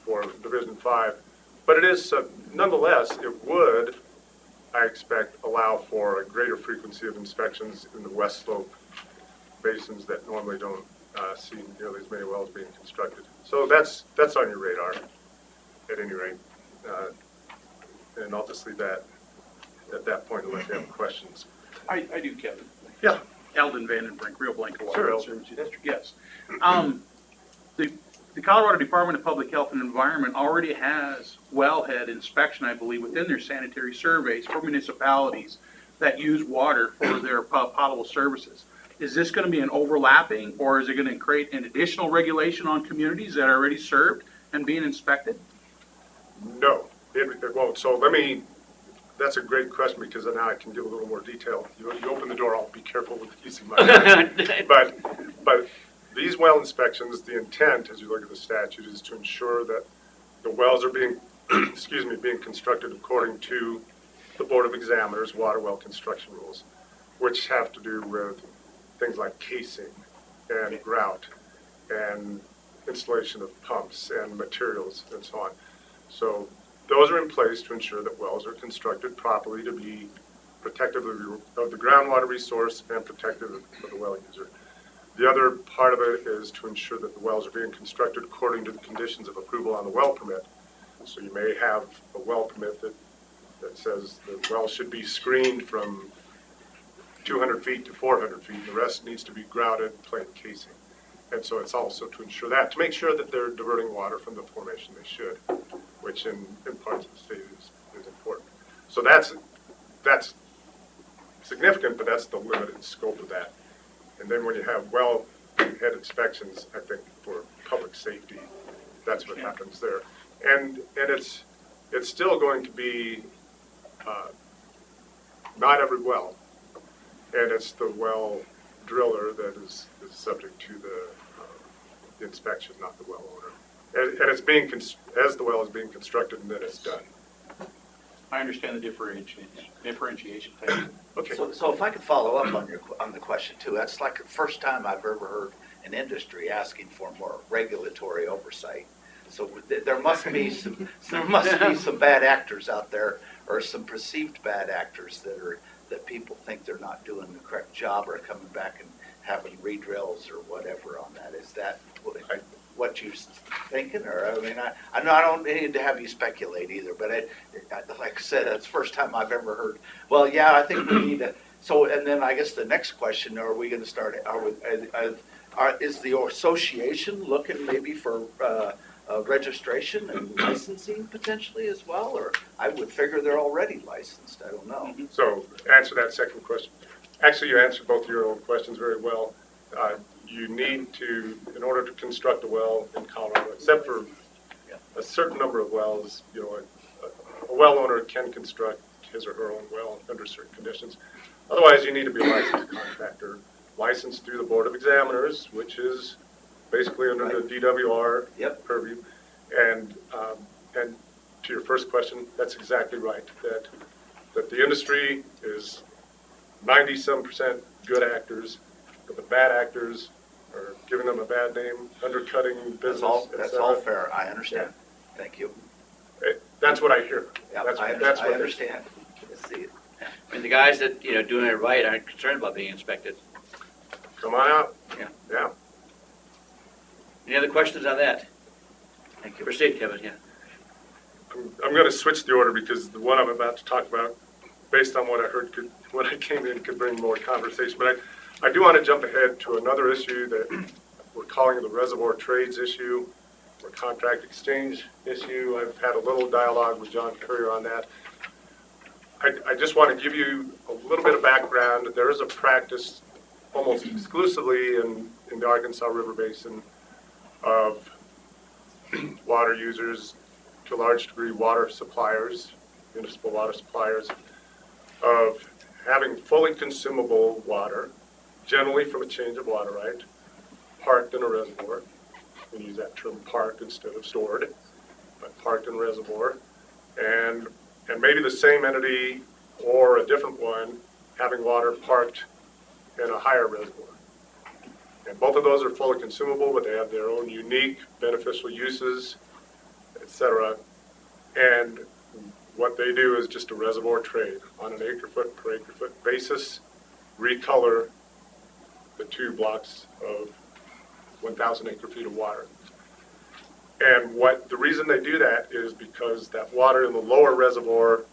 for Division 5. But it is, nonetheless, it would, I expect, allow for a greater frequency of inspections in the West Slope basins that normally don't see nearly as many wells being constructed. So that's on your radar, at any rate. And I'll just leave that at that point and let you have questions. I do, Kevin. Yeah. Eldon Vandenbrink, Rio Blanco Water Sure, Conservancy District, yes. The Colorado Department of Public Health and Environment already has wellhead inspection, I believe, within their sanitary surveys for municipalities that use water for their potable services. Is this going to be an overlapping, or is it going to create an additional regulation on communities that are already served and being inspected? No, it won't. So that's a great question, because now I can give a little more detail. You open the door, I'll be careful with using my mouth. But these well inspections, the intent, as you look at the statute, is to ensure that the wells are being, being constructed according to the Board of Examiners water well construction rules, which have to do with things like casing and grout and installation of pumps and materials and so on. So those are in place to ensure that wells are constructed properly to be protective of the groundwater resource and protective of the well user. The other part of it is to ensure that the wells are being constructed according to the conditions of approval on the well permit. So you may have a well permit that says the well should be screened from 200 feet to 400 feet. The rest needs to be grouted, plain casing. And so it's also to ensure that, to make sure that they're diverting water from the formation they should, which in parts of the state is important. So that's significant, but that's the limited scope of that. And then when you have wellhead inspections, I think for public safety, that's what happens there. And it's still going to be not every well, and it's the well driller that is subject to the inspection, not the well owner. And it's being as the well is being constructed, and then it's done. I understand the differentiation. Thank you. Okay. So if I could follow up on the question too, that's like the first time I've ever heard an industry asking for more regulatory oversight. So there must be some bad actors out there, or some perceived bad actors that people think they're not doing the correct job, or coming back having redrills or whatever on that. Is that what you're thinking, or, I mean, I know I don't need to have you speculate either, but like I said, it's the first time I've ever heard, well, yeah, I think we need to, so, and then I guess the next question, are we gonna start, is the association looking maybe for, registration and licensing potentially as well, or I would figure they're already licensed, I don't know. So answer that second question. Actually, you answered both your own questions very well. You need to, in order to construct a well in Colorado, except for a certain number of wells, you know, a well owner can construct his or her own well under certain conditions. Otherwise, you need to be a licensed contractor, licensed through the Board of Examiners, which is basically under the DWR purview. And to your first question, that's exactly right, that the industry is 90-some% good actors, but the bad actors are giving them a bad name, undercutting business, That's all fair, I understand. Thank you. That's what I hear. Yeah, That's I what understand. Let's see. And the guys that, you know, doing it right aren't concerned about being inspected. Come on out. Yeah. Any other questions on that? Thank you. Proceed, Kevin, yeah. I'm going to switch the order because the one I'm about to talk about, based on what I heard when I came in, could bring more conversation. But I do want to jump ahead to another issue that we're calling the reservoir trades issue or contract exchange issue. I've had a little dialogue with John Courier on that. I just want to give you a little bit of background. There is a practice almost exclusively in the Arkansas River Basin of water users, to a large degree water suppliers, municipal water suppliers, of having fully consumable water, generally from a change of water right, parked in a reservoir. We use that term parked instead of stored, but parked in a reservoir. And maybe the same entity or a different one having water parked in a higher reservoir. And both of those are fully consumable, but they have their own unique beneficial uses, etc. And what they do is just a reservoir trade on an acre-foot per acre-foot basis, recolor the 2 blocks of 1,000 acre-feet of water. And the reason they do that is because that water in the lower reservoir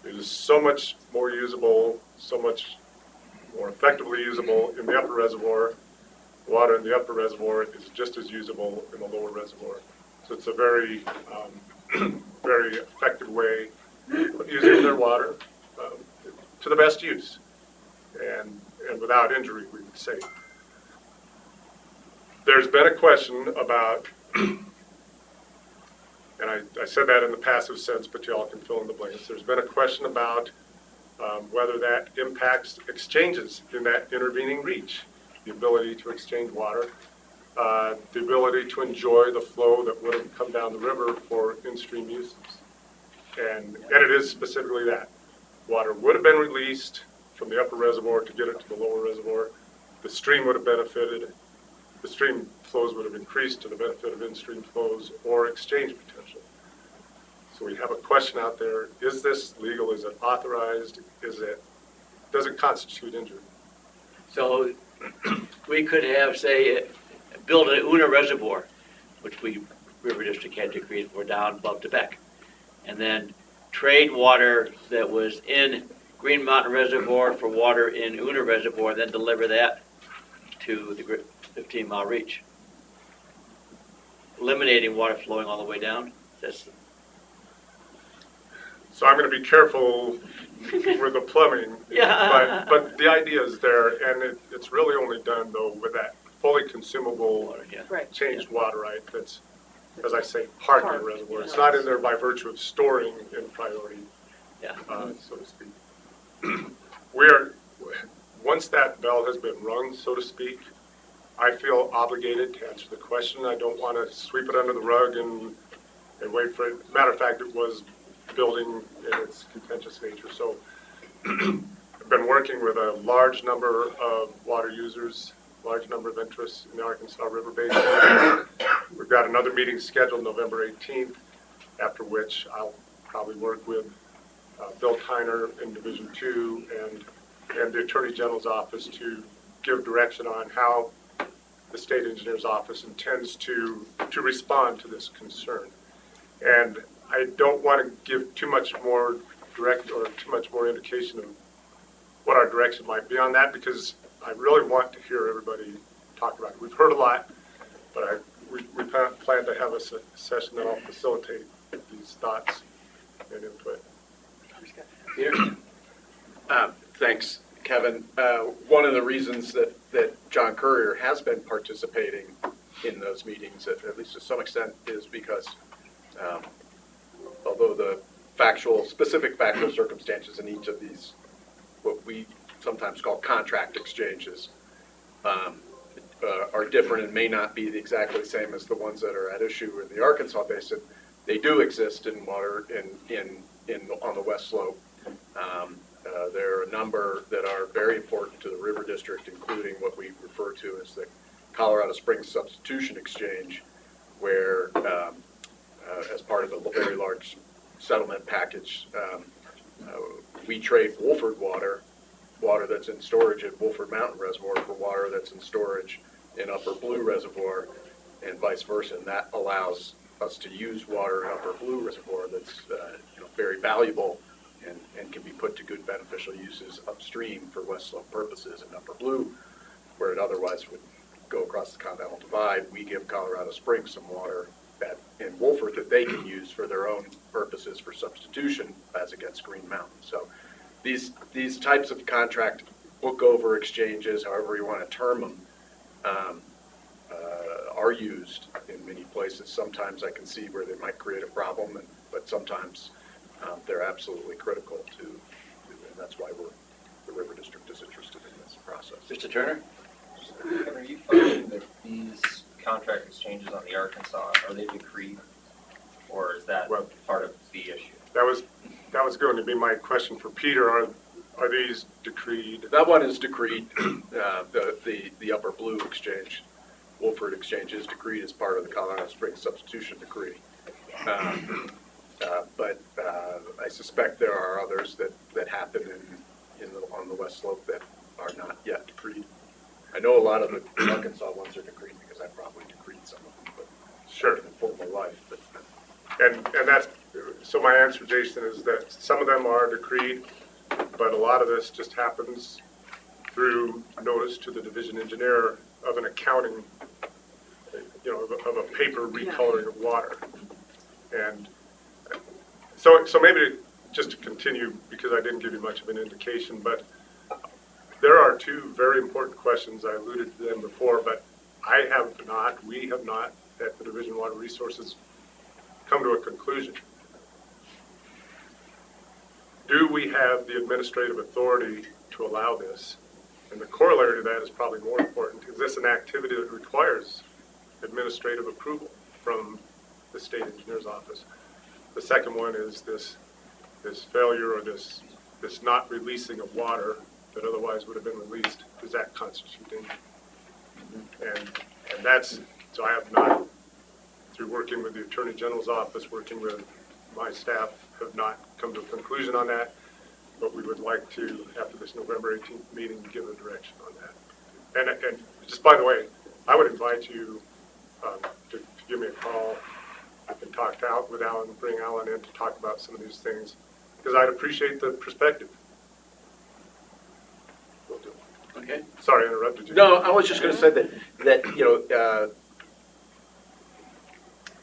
is so much more usable, so much more effectively usable in the upper reservoir. Water in the upper reservoir is just as usable in the lower reservoir. So it's a very, very effective way of using their water to the best use and without injury, we would say. There's been a question about, and I said that in the passive sense, but y'all can fill in the blanks. There's been a question about whether that impacts exchanges in that intervening reach, the ability to exchange water, the ability to enjoy the flow that would have come down the river for in-stream uses. And it is specifically that. Water would have been released from the upper reservoir to get it to the lower reservoir. The stream would have benefited. The stream flows would have increased to the benefit of in-stream flows or exchange potential. So we have a question out there, is this legal? Is it authorized? Does it constitute injury? So we could have, say, build an Una reservoir, which we, River District had to create for down above Quebec, and then trade water that was in Green Mountain Reservoir for water in Una Reservoir, then deliver that to the 15-mile reach, eliminating water flowing all the way down. So I'm going to be careful with the plumbing, but the idea is there, and it's really only done, though, with that fully consumable water, changed water right that's, as I say, parked in the reservoir. It's not in there by virtue of storing in priority, so to speak. Once that bell has been rung, so to speak, I feel obligated to answer the question. I don't want to sweep it under the rug and wait for it. Matter of fact, it was building in its contentious nature. So I've been working with a large number of water users, large number of interests in the Arkansas River Basin. We've got another meeting scheduled November 18th, after which I'll probably work with Bill Tyner in Division 2 and the Attorney General's office to give direction on how the state engineer's office intends to respond to this concern. And I don't want to give too much more direct or too much more indication of what our direction might be on that, because I really want to hear everybody talk about it. We've heard a lot, but we plan to have a session that will facilitate these thoughts and input. Peter? Thanks, Kevin. One of the reasons that John Courier has been participating in those meetings, at least to some extent, is because although the specific factual circumstances in each of these, what we sometimes call contract exchanges, are different and may not be exactly the same as the ones that are at issue in the Arkansas Basin, they do exist in water on the West Slope. There are a number that are very important to the River District, including what we refer to as the Colorado Springs Substitution Exchange, where as part of a very large settlement package, we trade Wolford water that's in storage at Wolford Mountain Reservoir for water that's in storage in Upper Blue Reservoir, and vice versa. And that allows us to use water in Upper Blue Reservoir that's very valuable and can be put to good beneficial uses upstream for West Slope purposes. In Upper Blue, where it otherwise would go across the Continental Divide, we give Colorado Springs some water in Wolford that they can use for their own purposes for substitution as against Green Mountain. So these types of contract book over exchanges, however you want to term them, are used in many places. Sometimes I can see where they might create a problem, but sometimes they're absolutely critical to, and that's why the River District is interested in this process. Mr. Turner? Kevin, are you finding that these contract exchanges on the Arkansas, are they decreed, or is that part of the issue? That was going to be my question for Peter. Are these decreed? That one is decreed. The Upper Blue Exchange, Wolford Exchange, is decreed as part of the Colorado Springs Substitution Decree. But I suspect there are others that happen on the West Slope that are not yet decreed. I know a lot of the Arkansas ones are decreed because I probably decreed some of them, but Sure. in formal life. But And that's, so my answer, Jason, is that some of them are decreed, but a lot of this just happens through notice to the division engineer of an accounting, of a paper recoloring of water. And so maybe just to continue, because I didn't give you much of an indication, but there are two very important questions. I alluded to them before, but we have not, at the Division of Water Resources, come to a conclusion. Do we have the administrative authority to allow this? And the corollary to that is probably more important. Is this an activity that requires administrative approval from the state engineer's office? The second one is this failure or this not releasing of water that otherwise would have been released. Does that constitute injury? And that's, so I have not, through working with the Attorney General's office, working with my staff, have not come to a conclusion on that, but we would like to, after this November 18th meeting, give a direction on that. And just by the way, I would invite you to give me a call. I can talk with Alan, bring Alan in to talk about some of these things, because I'd appreciate the perspective. Will do. Okay. Sorry, I interrupted you. no, I was just going to say that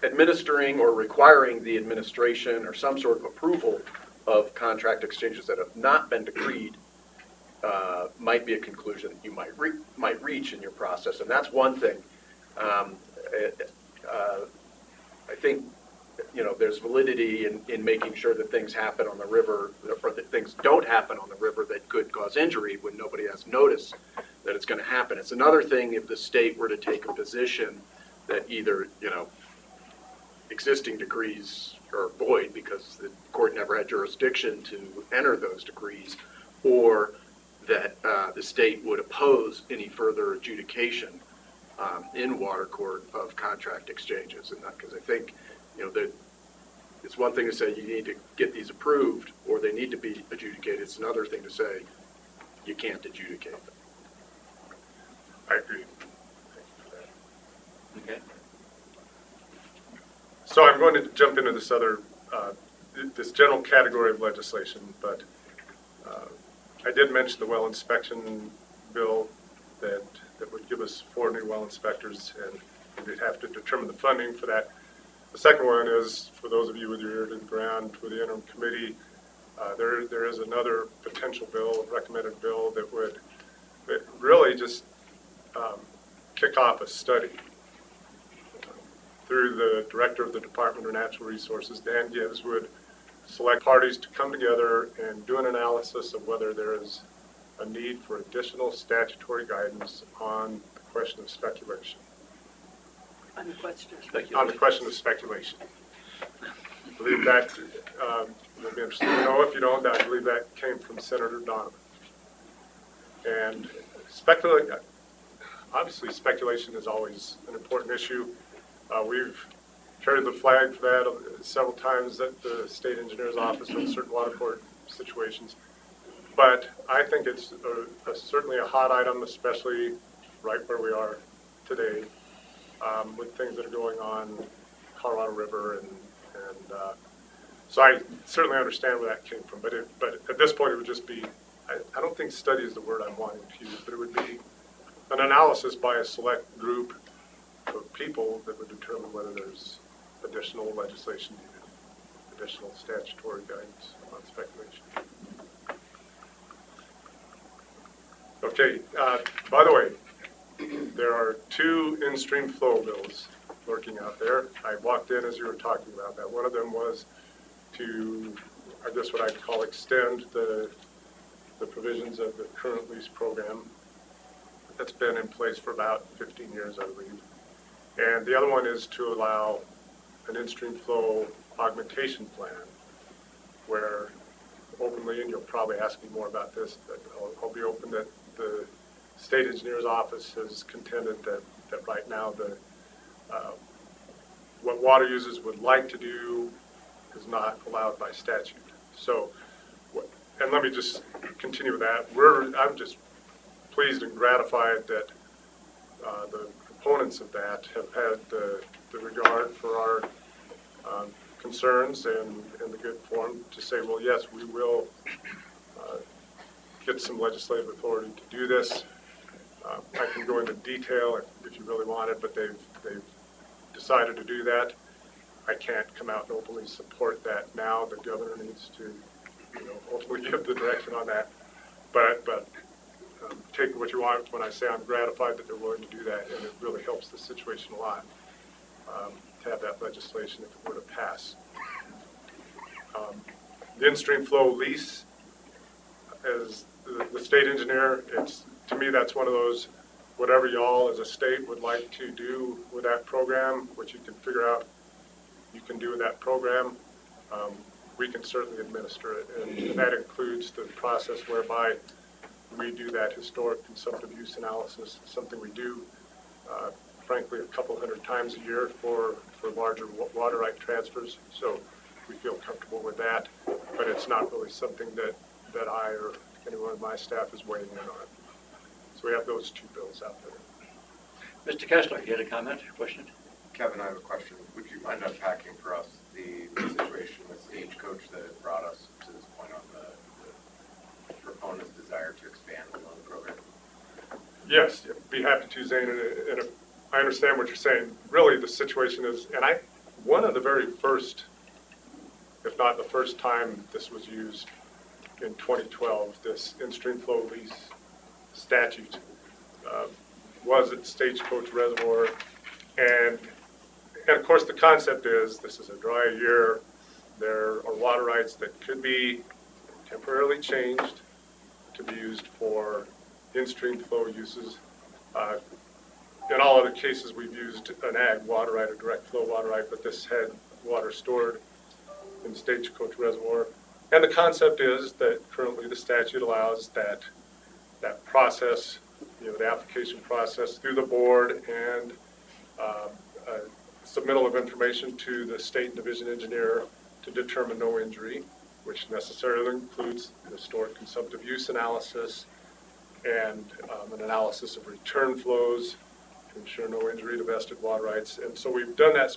administering or requiring the administration or some sort of approval of contract exchanges that have not been decreed might be a conclusion that you might reach in your process, and that's one thing. I think there's validity in making sure that things happen on the river, or that things don't happen on the river that could cause injury when nobody has notice that it's going to happen. It's another thing if the state were to take a position that either existing decrees are void because the court never had jurisdiction to enter those decrees, or that the state would oppose any further adjudication in water court of contract exchanges. And because I think that it's one thing to say you need to get these approved or they need to be adjudicated. It's another thing to say you can't adjudicate them. I agree. Okay. So I'm going to jump into this other, this general category of legislation, but I did mention the well inspection bill that would give us 4 new well inspectors, and we'd have to determine the funding for that. The second one is, for those of you with your ear to the ground with the interim committee, there is another potential bill, recommended bill, that would really just kick off a study through the director of the Department of Natural Resources, Dan Gibbs, would select parties to come together and do an analysis of whether there is a need for additional statutory guidance on the question of speculation. On the question. On the question of speculation. I believe that, you'll be interested to know, if you don't, I believe that came from Senator Donovan. And obviously speculation is always an important issue. We've carried the flag for that several times at the state engineer's office in certain water court situations. But I think it's certainly a hot item, especially right where we are today, with things that are going on Colorado River, and so I certainly understand where that came from. But at this point, it would just be, I don't think study is the word I'm wanting to use, but it would be an analysis by a select group of people that would determine whether there's additional legislation needed, additional statutory guidance on speculation. Okay, by the way, there are 2 in-stream flow bills lurking out there. I walked in as you were talking about that. One of them was to, I guess what I'd call, extend the provisions of the current lease program that's been in place for about 15 years, I believe. And the other one is to allow an in-stream flow augmentation plan, where openly, and you'll probably ask me more about this, but I'll be open, that the state engineer's office has contended that right now what water users would like to do is not allowed by statute. So, and let me just continue with that. I'm just pleased and gratified that the proponents of that have had the regard for our concerns and the good form to say, well, yes, we will get some legislative authority to do this. I can go into detail if you really wanted, but they've decided to do that. I can't come out and openly support that now. The governor needs to, ultimately give the direction on that. But take what you want when I say I'm gratified that they're willing to do that, and it really helps the situation a lot to have that legislation if it were to pass. The in-stream flow lease, as the state engineer, to me, that's one of those, whatever y'all as a state would like to do with that program, what you can figure out you can do with that program, we can certainly administer it. And that includes the process whereby we do that historic consumptive use analysis, something we do, frankly, a couple hundred times a year for larger water right transfers. So we feel comfortable with that, but it's not really something that I or anyone of my staff is weighing in on. So we have those 2 bills out there. Mr. Kessler, you had a comment or question? Kevin, I have a question. Would you mind unpacking for us the situation with Stagecoach that brought us to this point on the proponent's desire to expand the loan program? Yes, be happy to, Zane. And I understand what you're saying. Really, the situation is, and one of the very first, if not the first time this was used in 2012, this in-stream flow lease statute was at Stagecoach Reservoir. And of course, the concept is this is a dry year. There are water rights that could be temporarily changed to be used for in-stream flow uses. In all other cases, we've used an ag water right, a direct flow water right, but this had water stored in Stagecoach Reservoir. And the concept is that currently the statute allows that process, the application process through the board and submittal of information to the state division engineer to determine no injury, which necessarily includes historic consumptive use analysis and an analysis of return flows to ensure no injury to vested water rights. And so we've done that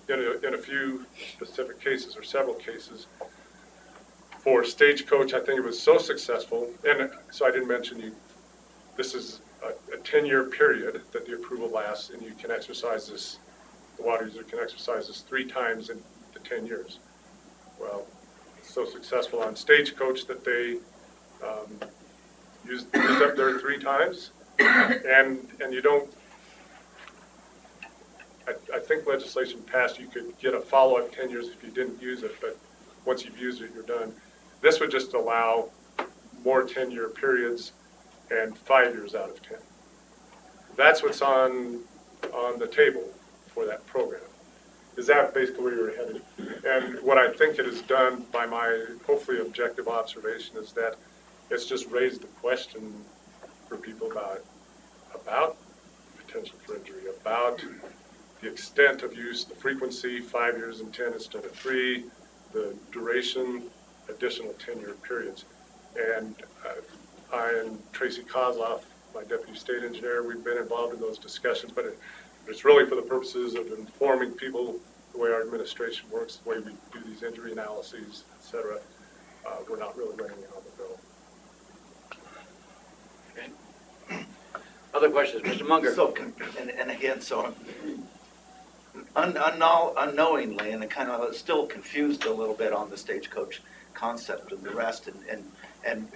in a few specific cases, or several cases. For Stagecoach, I think it was so successful, and so I didn't mention you, this is a 10-year period that the approval lasts, and you can exercise this, the water user can exercise this 3 times in the 10 years. Well, it's so successful on Stagecoach that they used up there 3 times, and you don't, I think legislation passed, you could get a follow-up 10 years if you didn't use it, but once you've used it, you're done. This would just allow more 10-year periods and 5 years out of 10. That's what's on the table for that program. Is that basically where you're headed? And what I think it has done by my hopefully objective observation is that it's just raised the question for people about potential for injury, about the extent of use, the frequency, 5 years and 10 instead of 3, the duration, additional 10-year periods. And I and Tracy Kozloff, my deputy state engineer, we've been involved in those discussions, but it's really for the purposes of informing people the way our administration works, the way we do these injury analyses, et cetera. We're not really running it on the bill. Okay. Other questions, Mr. Munger? So, and again, so unknowingly, and kind of still confused a little bit on the Stagecoach concept and the rest, and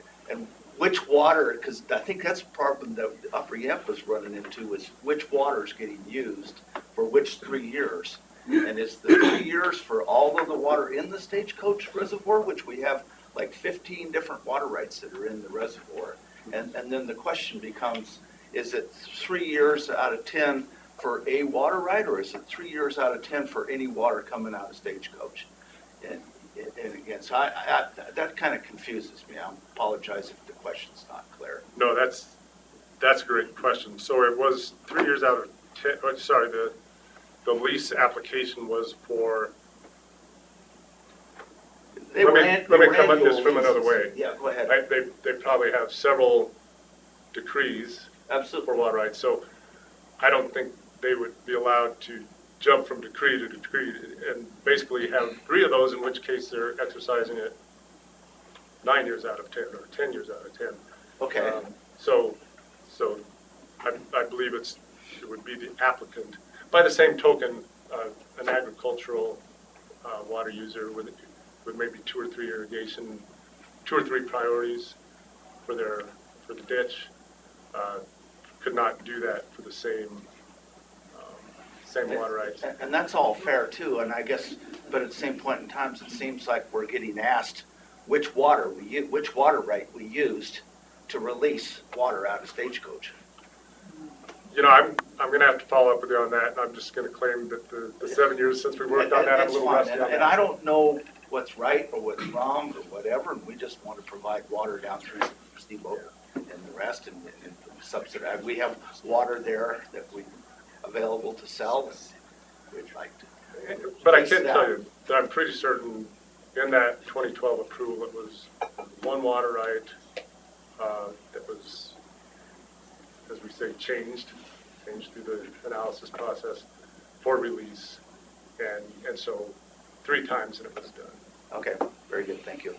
which water, because I think that's the problem that Upper Yep was running into, is which water is getting used for which 3 years. And it's the 3 years for all of the water in the Stagecoach reservoir, which we have like 15 different water rights that are in the reservoir. And then the question becomes, is it 3 years out of 10 for a water right, or is it 3 years out of 10 for any water coming out of Stagecoach? And again, so that kind of confuses me. I apologize if the question's not clear. No, that's a great question. So it was 3 years out of 10, oh, sorry, the lease application was for, let me come at this from another way. Yeah, go ahead. They probably have several decrees Absolutely. for water rights, so I don't think they would be allowed to jump from decree to decree and basically have 3 of those, in which case they're exercising it 9 years out of 10 or 10 years out of 10. Okay. So I believe it would be the applicant. By the same token, an agricultural water user with maybe 2 or 3 irrigation, 2 or 3 priorities for the ditch could not do that for the same water rights. And that's all fair too, and I guess, but at the same point in time, it seems like we're getting asked which water right we used to release water out of Stagecoach. You know, I'm going to have to follow up with you on that, and I'm just going to claim that the 7 years since we worked on that, I'm a little rusty on that. And I don't know what's right or what's wrong or whatever, and we just want to provide water down through Steamboat and the rest, and subsidize. We have water there that we available to sell, and we'd like to. But I can tell you that I'm pretty certain in that 2012 approval, it was one water right that was, as we say, changed through the analysis process for release, and so 3 times that it was done. Okay, very good, thank you.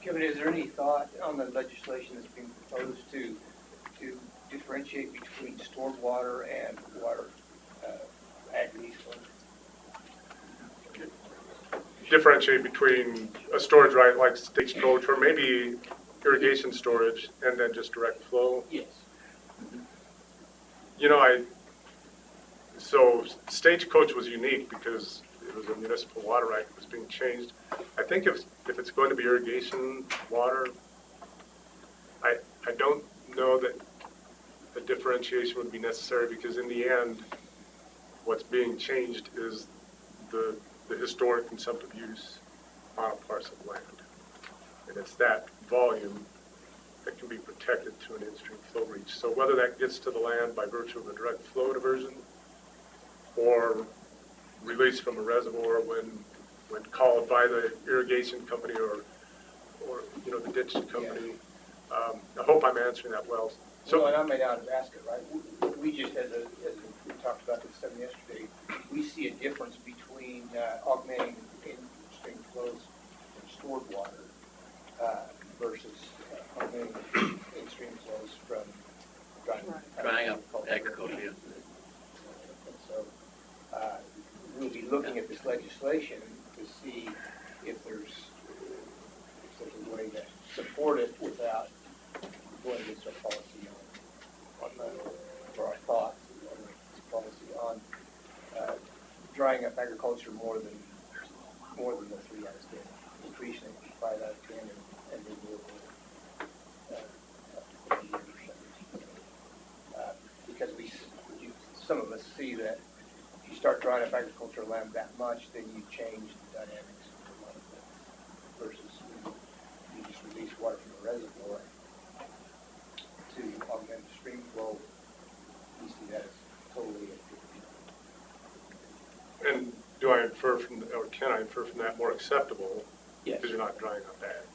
Kevin, is there any thought on the legislation that's being proposed to differentiate between stored water and water ag lease? Differentiate between a storage right like Stagecoach or maybe irrigation storage and then just direct flow? Yes. You know, so Stagecoach was unique because it was a municipal water right that was being changed. I think if it's going to be irrigation water, I don't know that a differentiation would be necessary, because in the end, what's being changed is the historic consumptive use on a parcel of land. And it's that volume that can be protected to an in-stream flow reach. So whether that gets to the land by virtue of a direct flow diversion or release from a reservoir when called by the irrigation company or, you know, the ditch company. I hope I'm answering that well. So, and I may not have asked it right, we just, as we talked about this stuff yesterday, we see a difference between augmenting in-stream flows from stored water versus augmenting in-stream flows from Drying up agriculture. And so, we'll be looking at this legislation to see if there's a way to support it without going against our policy on or our thoughts on this policy on drying up agriculture more than the 3 out of 10, increasing it 5 out of 10 and renewable because some of us see that if you start drying up agricultural land that much, then you change the dynamics of a lot of things versus you just release water from the reservoir to augment the stream flow. We see that as totally And do I infer from, or can I infer from that more acceptable? Yes. Because you're not drying up ag.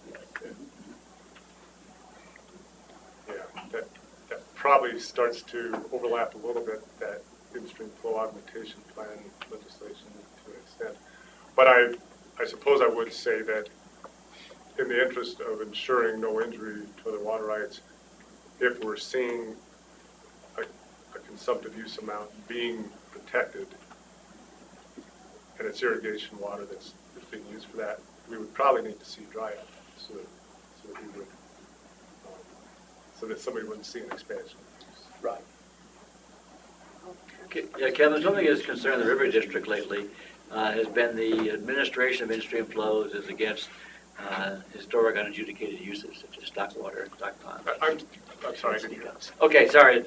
Yeah, that probably starts to overlap a little bit, that in-stream flow augmentation plan legislation to an extent. But I suppose I would say that in the interest of ensuring no injury to other water rights, if we're seeing a consumptive use amount being protected, and it's irrigation water that's being used for that, we would probably need to see dry up so that we would, so that somebody wouldn't see an expansion. right. Yeah, Kevin, something that's concerned the River District lately has been the administration of in-stream flows is against historic unadjudicated uses such as stock water and stock ponds. I'm sorry, I didn't hear. Okay, sorry.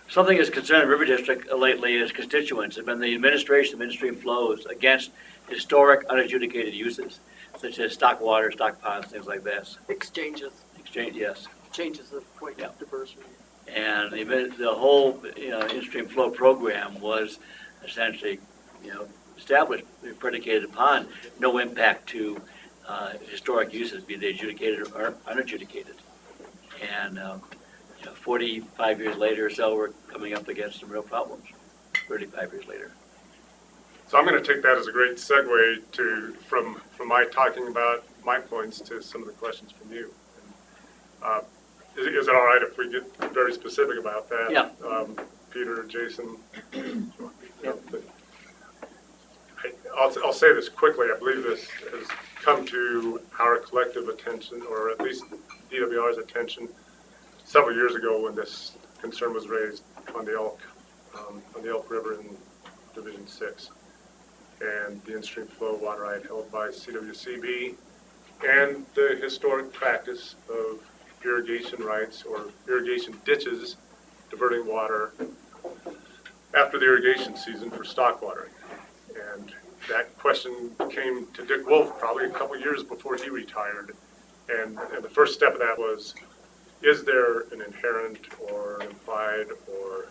Something that's concerned the River District lately is constituents have been the administration of in-stream flows against historic unadjudicated uses such as stock water, stock ponds, things like this. Exchanges, Exchange, yes. changes of quite Yeah. diversity. And the whole, in-stream flow program was essentially, established, predicated upon no impact to historic uses, be they adjudicated or unadjudicated. And 45 years later or so, we're coming up against some real problems, 35 years later. So I'm going to take that as a great segue from my talking about my points to some of the questions from you. Is it all right if we get very specific about that? Yeah. Peter, Jason? I'll say this quickly. I believe this has come to our collective attention, or at least DWR's attention, several years ago when this concern was raised on the Elk River in Division 6, and the in-stream flow water right held by CRWCD, and the historic practice of irrigation rights or irrigation ditches diverting water after the irrigation season for stock watering. And that question came to Dick Wolf probably a couple years before he retired. And the first step of that was, is there an inherent or implied or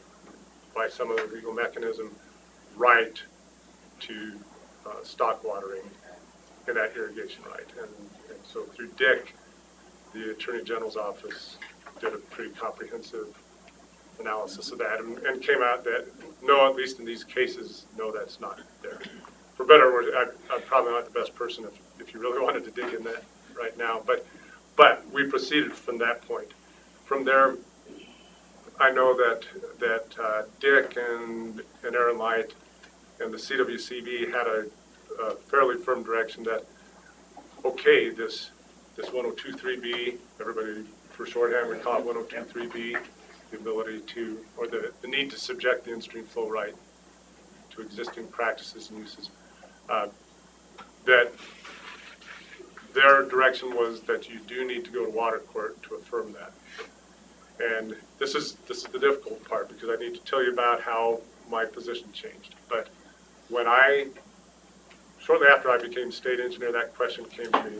by some other legal mechanism right to stock watering in that irrigation right? And so through Dick, the Attorney General's office did a pretty comprehensive analysis of that and came out that no, at least in these cases, no, that's not there. For better or worse, I'm probably not the best person if you really wanted to dig in that right now, but we proceeded from that point. From there, I know that Dick and Aaron Light and the CWCB had a fairly firm direction that, okay, this 1023B, everybody for shorthand we call it 1023B, the ability to, or the need to subject the in-stream flow right to existing practices and uses, that their direction was that you do need to go to water court to affirm that. And this is the difficult part, because I need to tell you about how my position changed. But when shortly after I became state engineer, that question came to me,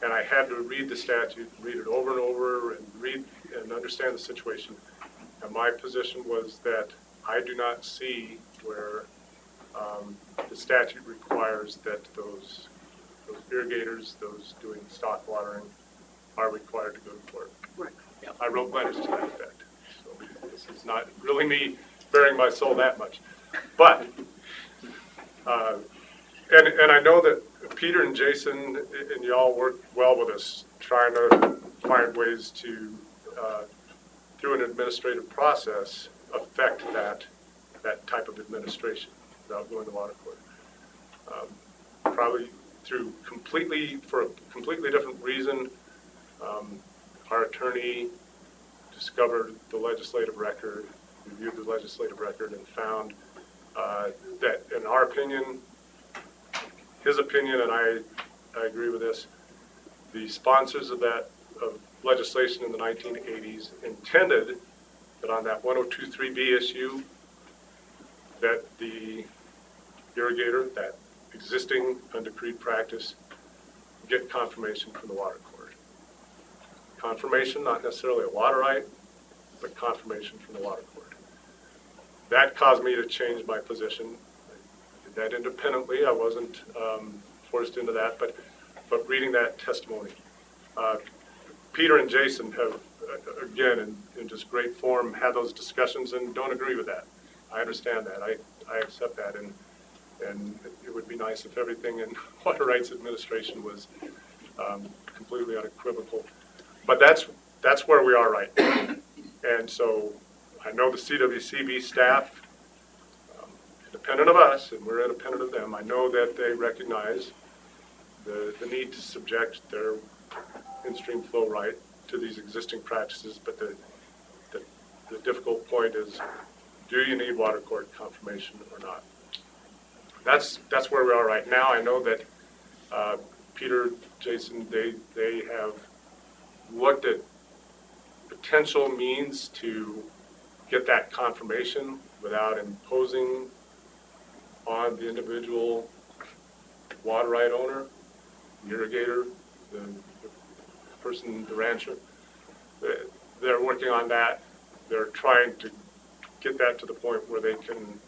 and I had to read the statute, read it over and over, and read and understand the situation. And my position was that I do not see where the statute requires that those irrigators, those doing stock watering, are required to go to court. Right. I wrote letters to that effect. So this is not really me bearing my soul that much. But, and I know that Peter and Jason and y'all work well with us, trying to find ways to, through an administrative process, affect that type of administration without going to water court. Probably for a completely different reason. Our attorney discovered the legislative record, reviewed the legislative record, and found that, in our opinion, his opinion, and I agree with this, the sponsors of legislation in the 1980s intended that on that 102.3b issue, that the irrigator, that existing undecreed practice, get confirmation from the water court. Confirmation, not necessarily a water right, but confirmation from the water court. That caused me to change my position. I did that independently. I wasn't forced into that, but reading that testimony. Peter and Jason have, again, in just great form, had those discussions and don't agree with that. I understand that. I accept that, and it would be nice if everything in water rights administration was completely unequivocal. But that's where we are right now. And so I know the CRWCD staff, independent of us, and we're independent of them, I know that they recognize the need to subject their in-stream flow right to these existing practices, but the difficult point is, do you need water court confirmation or not? That's where we are right now. I know that Peter, Jason, they have looked at potential means to get that confirmation without imposing on the individual water right owner, the irrigator, the person, the rancher. They're working on that. They're trying to get that to the point where they can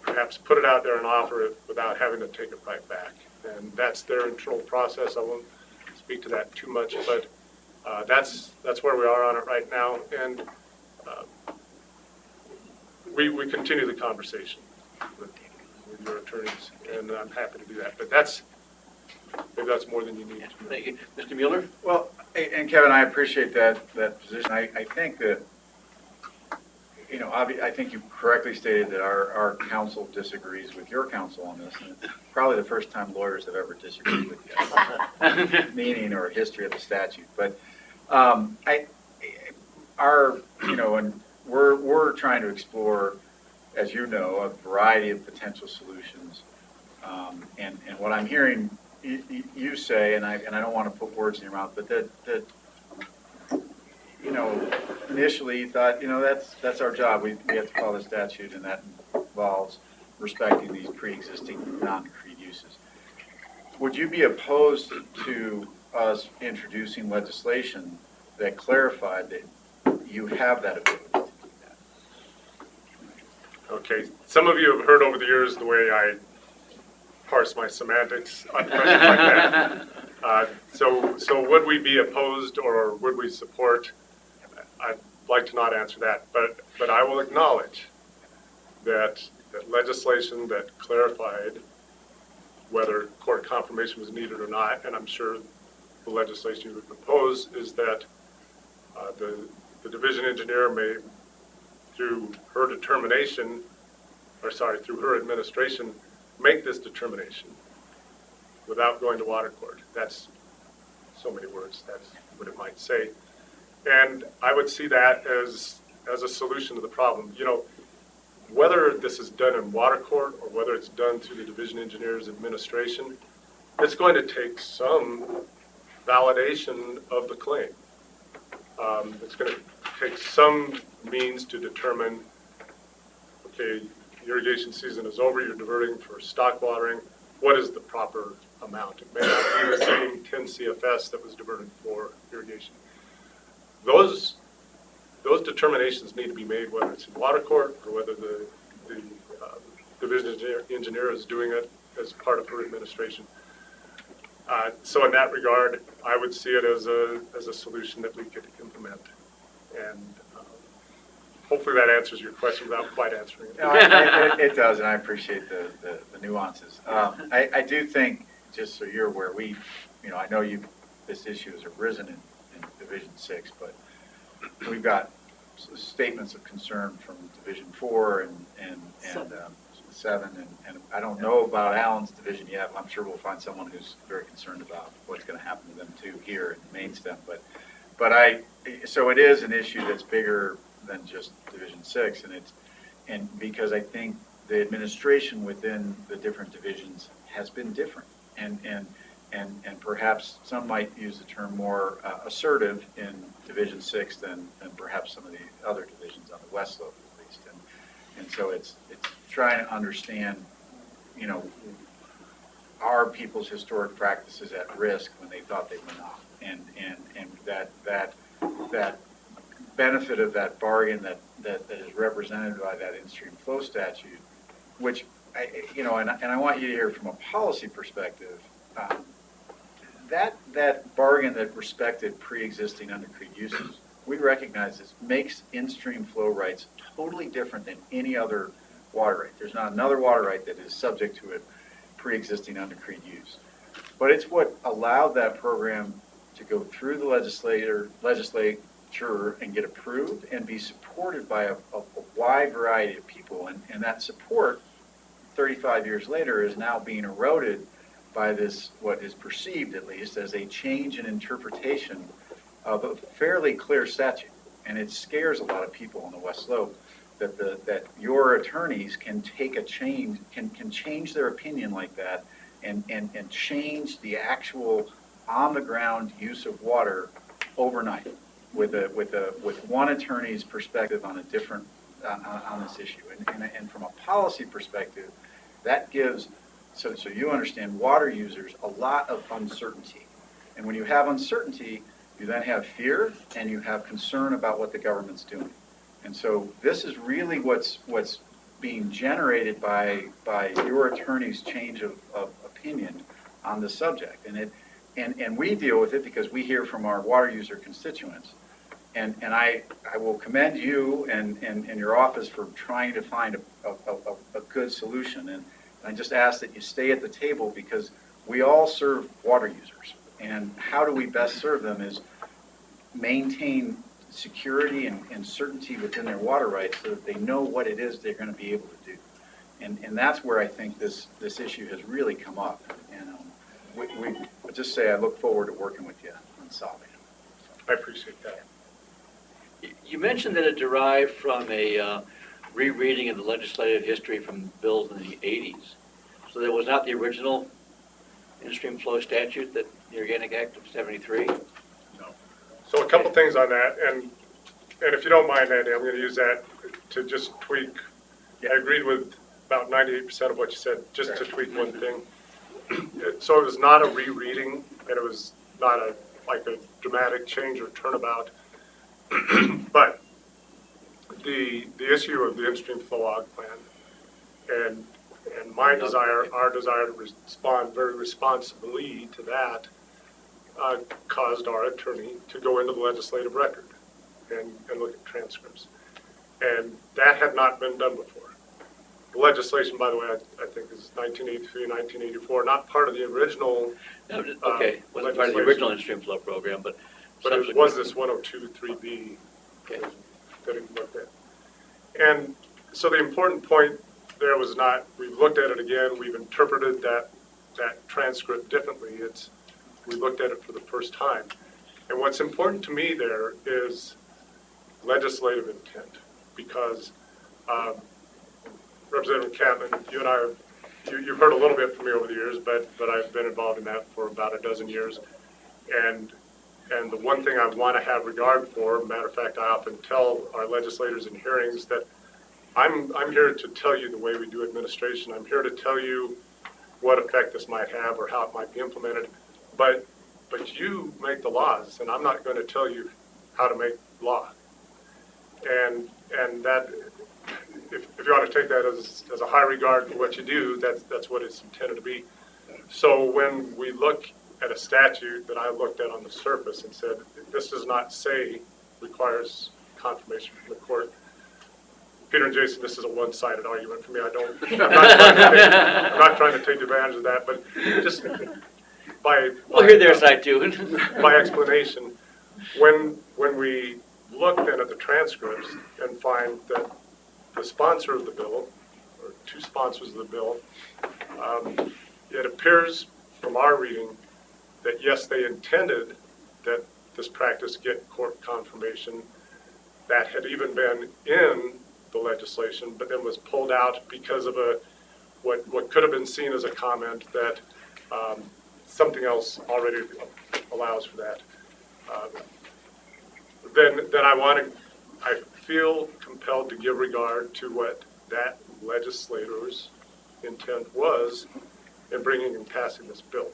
perhaps put it out there and offer it without having to take it right back. And that's their internal process. I won't speak to that too much, but that's where we are on it right now. And we continue the conversation with your attorneys, and I'm happy to do that. But maybe that's more than you need to know. Thank you. Mr. Mueller? Well, and Kevin, I appreciate that position. I think that, I think you correctly stated that our counsel disagrees with your counsel on this. And it's probably the first time lawyers have ever disagreed with the meaning or history of the statute. But and we're trying to explore, as you know, a variety of potential solutions. And what I'm hearing you say, and I don't want to put words in your mouth, but that initially you thought, that's our job. We have to follow the statute, and that involves respecting these pre-existing non-decreed uses. Would you be opposed to us introducing legislation that clarified that you have that ability to do that? Okay, some of you have heard over the years the way I parse my semantics on questions like that. So would we be opposed or would we support? I'd like to not answer that, but I will acknowledge that legislation that clarified whether court confirmation was needed or not, and I'm sure the legislation you would propose is that the division engineer may, through her administration, make this determination without going to water court. That's so many words, that's what it might say. And I would see that as a solution to the problem. Whether this is done in water court or whether it's done through the division engineer's administration, it's going to take some validation of the claim. It's going to take some means to determine, okay, irrigation season is over, you're diverting for stock watering, what is the proper amount? It may not be the same 10 CFS that was diverted for irrigation. Those determinations need to be made whether it's in water court or whether the division engineer is doing it as part of her administration. So in that regard, I would see it as a solution that we could implement. And hopefully that answers your question without quite answering it. No, it does, and I appreciate the nuances. I do think, just so you're aware, I know this issue has arisen in Division 6, but we've got statements of concern from Division 4 and 7, and I don't know about Allen's division yet. I'm sure we'll find someone who's very concerned about what's going to happen to them too here in Main Stem. So it is an issue that's bigger than just Division 6, and because I think the administration within the different divisions has been different, and perhaps some might use the term more assertive in Division 6 than perhaps some of the other divisions on the West Slope at least, and so it's trying to understand, are people's historic practices at risk when they thought they were not, and that benefit of that bargain that is represented by that in-stream flow statute, which I want you to hear from a policy perspective, that bargain that respected pre-existing undercrete uses, we recognize this makes in-stream flow rights totally different than any other water right. There's not another water right that is subject to a pre-existing undercrete use. But it's what allowed that program to go through the legislature and get approved and be supported by a wide variety of people. And that support, 35 years later, is now being eroded by this, what is perceived at least, as a change in interpretation of a fairly clear statute. And it scares a lot of people on the West Slope that your attorneys can take a change, can change their opinion like that and change the actual on-the-ground use of water overnight with one attorney's perspective on a different on this issue. And from a policy perspective, that gives, so you understand, water users a lot of uncertainty. And when you have uncertainty, you then have fear and you have concern about what the government's doing. And so this is really what's being generated by your attorney's change of opinion on the subject. And we deal with it because we hear from our water user constituents. And I will commend you and your office for trying to find a good solution. And I just ask that you stay at the table because we all serve water users. And how do we best serve them is maintain security and certainty within their water rights so that they know what it is they're going to be able to do. And that's where I think this issue has really come up. And we just say I look forward to working with you on solving it. I appreciate that. You mentioned that it derived from a rereading of the legislative history from bills in the 80s. So that was not the original in-stream flow statute, that the Organic Act of 73? No. So a couple things on that, and if you don't mind, Andy, I'm going to use that to just tweak. I agreed with about 98% of what you said, just to tweak one thing. So it was not a rereading, and it was not like a dramatic change or turnabout. But the issue of the in-stream flow og plan and my desire, our desire to respond very responsibly to that caused our attorney to go into the legislative record and look at transcripts. And that had not been done before. The legislation, by the way, I think is 1983, 1984, not part of the original. Okay, wasn't part of the original in-stream flow program, but it was this 102.3b that it looked at. And so the important point there was not, we've looked at it again, we've interpreted that transcript differently. We looked at it for the first time. And what's important to me there is legislative intent, because Representative Catlin, you and I you've heard a little bit from me over the years, but I've been involved in that for about a dozen years. And the one thing I want to have regard for, matter of fact, I often tell our legislators in hearings that I'm here to tell you the way we do administration. I'm here to tell you what effect this might have or how it might be implemented. But you make the laws, and I'm not going to tell you how to make law. And that, if you want to take that as a high regard for what you do, that's what it's intended to be. So when we look at a statute that I looked at on the surface and said, this does not say requires confirmation from the court. Peter and Jason, this is a one-sided argument for me. I'm not trying to take advantage of that, but just We'll hear their side too. by explanation, when we look then at the transcripts and find that the sponsor of the bill, or two sponsors of the bill, it appears from our reading that yes, they intended that this practice get court confirmation. That had even been in the legislation, but then was pulled out because of what could have been seen as a comment that something else already allows for that. Then I feel compelled to give regard to what that legislator's intent was in bringing and passing this bill.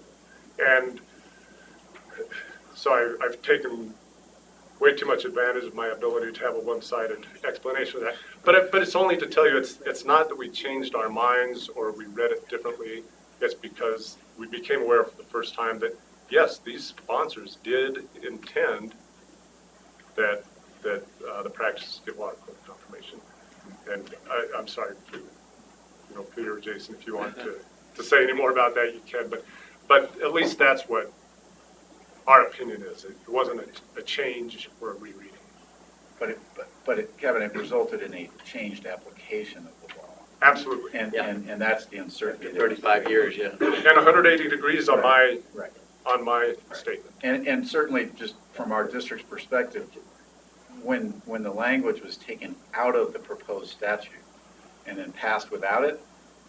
And so I've taken way too much advantage of my ability to have a one-sided explanation of that. But it's only to tell you it's not that we changed our minds or we read it differently. It's because we became aware for the first time that, yes, these sponsors did intend that the practices get water quality confirmation. And I'm sorry, Peter or Jason, if you want to say any more about that, you can. But at least that's what our opinion is. It wasn't a change or a rereading. But Kevin, it resulted in a changed application of the law. Absolutely. And that's the uncertainty. 35 years, yeah. And 180 degrees on Right. on my statement. And certainly, just from our district's perspective, when the language was taken out of the proposed statute and then passed without it,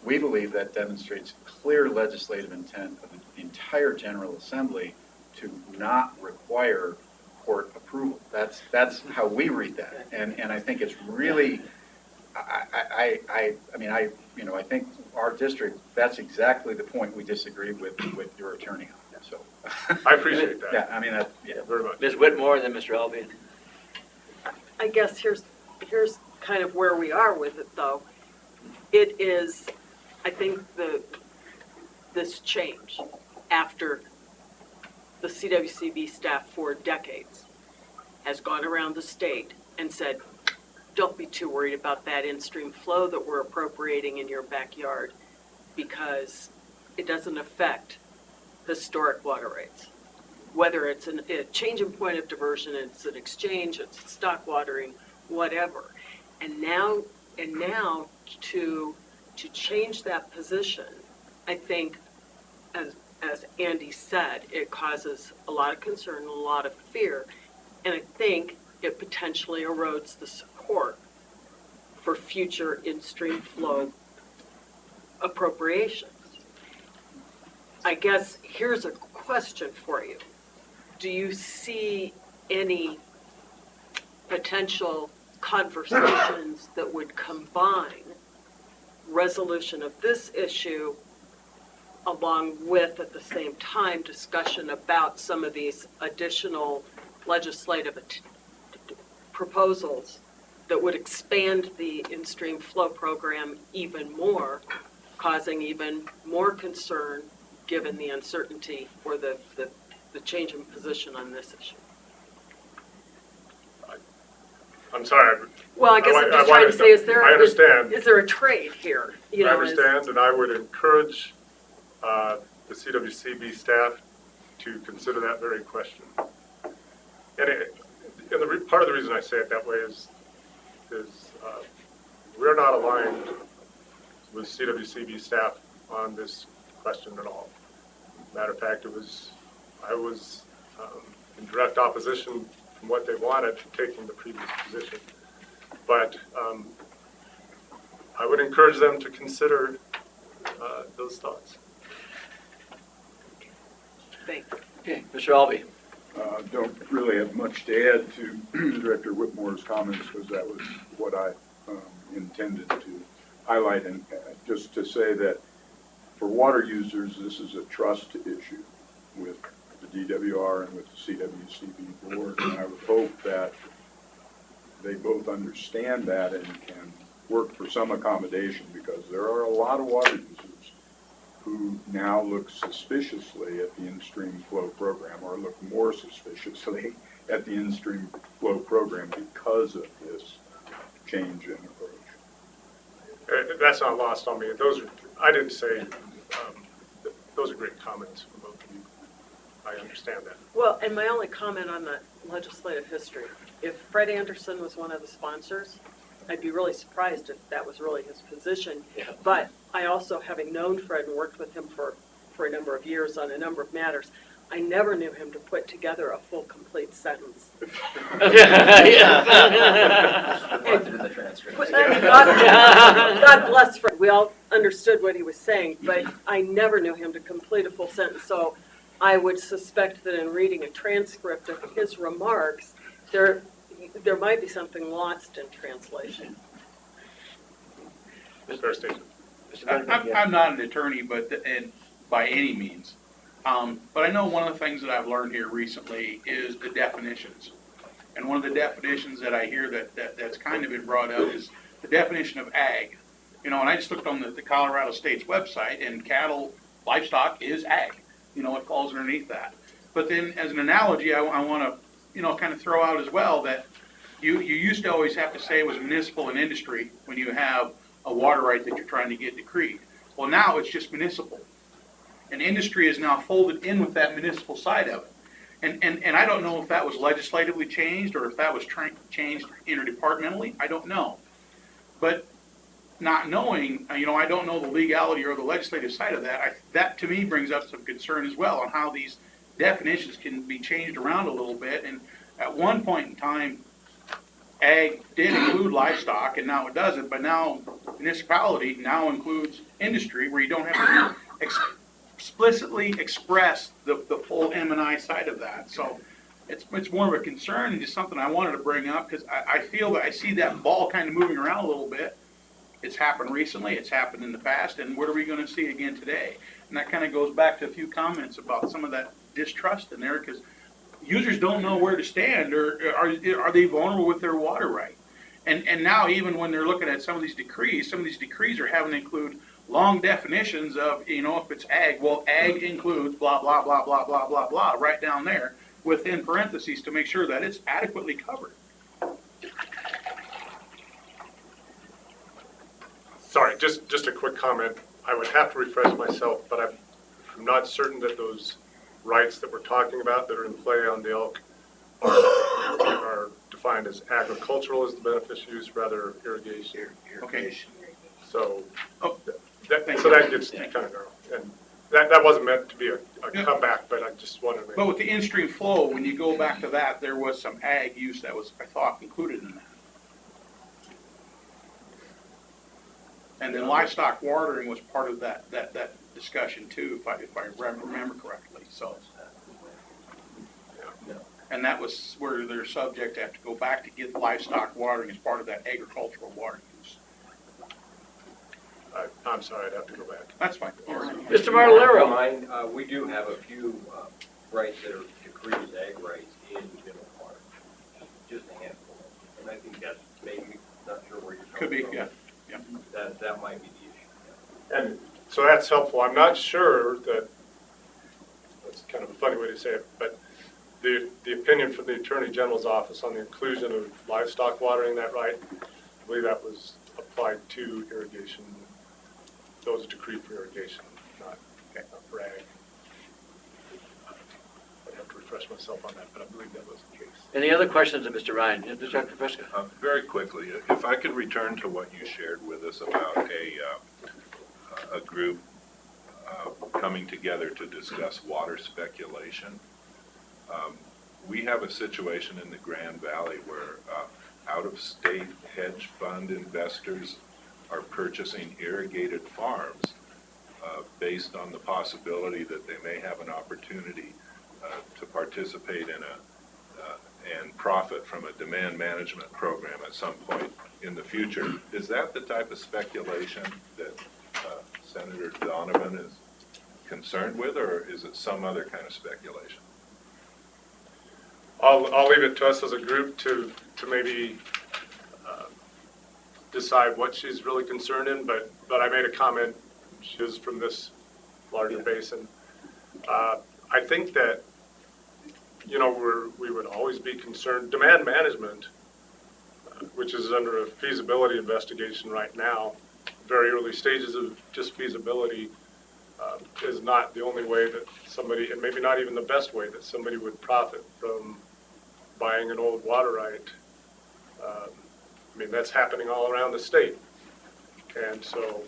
we believe that demonstrates clear legislative intent of the entire General Assembly to not require court approval. That's how we read that. And I think it's really, I think our district, that's exactly the point we disagree with your attorney on. So I appreciate that. Yeah, I mean, very much. Ms. Whitmore and then Mr. Albion. I guess here's kind of where we are with it, though. It is, I think, this change after the CWCB staff for decades has gone around the state and said, don't be too worried about that in-stream flow that we're appropriating in your backyard because it doesn't affect historic water rates. Whether it's a change in point of diversion, it's an exchange, it's stock watering, whatever. And now to change that position, I think, as Andy said, it causes a lot of concern, a lot of fear, and I think it potentially erodes the support for future in-stream flow appropriations. I guess here's a question for you. Do you see any potential conversations that would combine resolution of this issue along with, at the same time, discussion about some of these additional legislative proposals that would expand the in-stream flow program even more, causing even more concern given the uncertainty or the change in position on this issue? I'm sorry. Well, I guess I'm just trying to say, I understand. is there a trade here? I understand, and I would encourage the CWCB staff to consider that very question. And part of the reason I say it that way is we're not aligned with CWCB staff on this question at all. Matter of fact, I was in direct opposition from what they wanted to taking the previous position. But I would encourage them to consider those thoughts. Thanks. Okay, Mr. Albee. Don't really have much to add to Director Whitmore's comments because that was what I intended to highlight. And just to say that for water users, this is a trust issue with the DWR and with the CWCB board. And I would hope that they both understand that and can work for some accommodation because there are a lot of water users who now look suspiciously at the in-stream flow program, or look more suspiciously at the in-stream flow program because of this change in approach. That's not lost on me. I didn't say, those are great comments from both of you. I understand that. Well, and my only comment on the legislative history, if Fred Anderson was one of the sponsors, I'd be really surprised if that was really his position. Yeah. But I also, having known Fred and worked with him for a number of years on a number of matters, I never knew him to put together a full, complete sentence. Reflected in the transcript. God bless Fred. We all understood what he was saying, but I never knew him to complete a full sentence. So I would suspect that in reading a transcript of his remarks, there might be something lost in translation. Fair statement. I'm not an attorney, and by any means. But I know one of the things that I've learned here recently is the definitions. And one of the definitions that I hear that's kind of been brought up is the definition of ag. And I just looked on the Colorado State's website, and cattle, livestock is ag. It falls underneath that. But then as an analogy, I want to, kind of throw out as well that you used to always have to say it was municipal and industry when you have a water right that you're trying to get decreed. Well, now it's just municipal. And industry is now folded in with that municipal side of it. And I don't know if that was legislatively changed or if that was changed interdepartmentally. I don't know. But not knowing, I don't know the legality or the legislative side of that. That to me brings up some concern as well on how these definitions can be changed around a little bit. And at one point in time, ag did include livestock, and now it doesn't. But now municipality now includes industry, where you don't have to explicitly express the full M&I side of that. So it's more of a concern and just something I wanted to bring up, because I feel that I see that ball kind of moving around a little bit. It's happened recently, it's happened in the past, and what are we going to see again today? And that kind of goes back to a few comments about some of that distrust in there, because users don't know where to stand, or are they vulnerable with their water right? And now even when they're looking at some of these decrees are having to include long definitions of, if it's ag, well, ag includes blah, blah, blah, blah, blah, blah, blah, right down there within parentheses to make sure that it's adequately covered. Sorry, just a quick comment. I would have to refresh myself, but I'm not certain that those rights that we're talking about that are in play on the elk are defined as agricultural as the beneficial use, rather irrigation. Okay. So, That gets kind of narrow. And that wasn't meant to be a comeback, but I just wanted to. But with the in-stream flow, when you go back to that, there was some ag use that was, I thought, included in that. And then livestock watering was part of that discussion too, if I remember correctly. So, and that was where they're subject to have to go back to get livestock watering as part of that agricultural water use. I'm sorry, I'd have to go back. That's fine. Mr. Martellero. We do have a few rights that are decreed as ag rights in general water, just a handful. And I think that's maybe, not sure where you're coming from. Could be, yeah. That might be the issue. And so that's helpful. I'm not sure that's kind of a funny way to say it, but the opinion from the Attorney General's office on the inclusion of livestock watering that right, I believe that was applied to irrigation. Those decreed for irrigation, not for ag. I'd have to refresh myself on that, but I believe that was the case. Any other questions of Mr. Ryan? Dr. Fresca? Very quickly, if I could return to what you shared with us about a group coming together to discuss water speculation. We have a situation in the Grand Valley where out-of-state hedge fund investors are purchasing irrigated farms based on the possibility that they may have an opportunity to participate in and profit from a demand management program at some point in the future. Is that the type of speculation that Senator Donovan is concerned with, or is it some other kind of speculation? I'll leave it to us as a group to maybe decide what she's really concerned in, but I made a comment, she was from this larger basin. I think that, we would always be concerned, demand management, which is under a feasibility investigation right now, very early stages of just feasibility, is not the only way that somebody, and maybe not even the best way that somebody would profit from buying an old water right. That's happening all around the state. And so,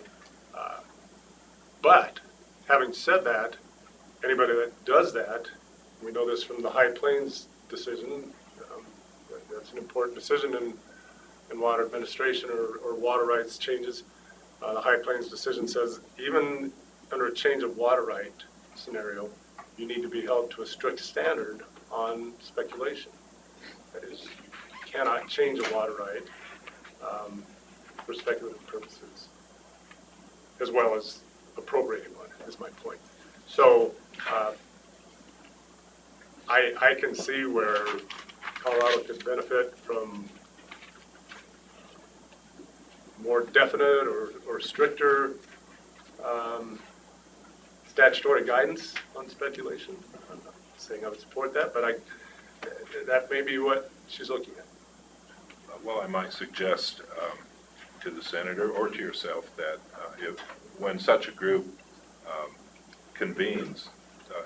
but having said that, anybody that does that, we know this from the High Plains decision, that's an important decision in water administration or water rights changes. The High Plains decision says even under a change of water right scenario, you need to be held to a strict standard on speculation. That is, you cannot change a water right for speculative purposes, as well as appropriating one, is my point. So I can see where Colorado could benefit from more definite or stricter statutory guidance on speculation. I'm not saying I would support that, but that may be what she's looking at. Well, I might suggest to the senator or to yourself that when such a group convenes,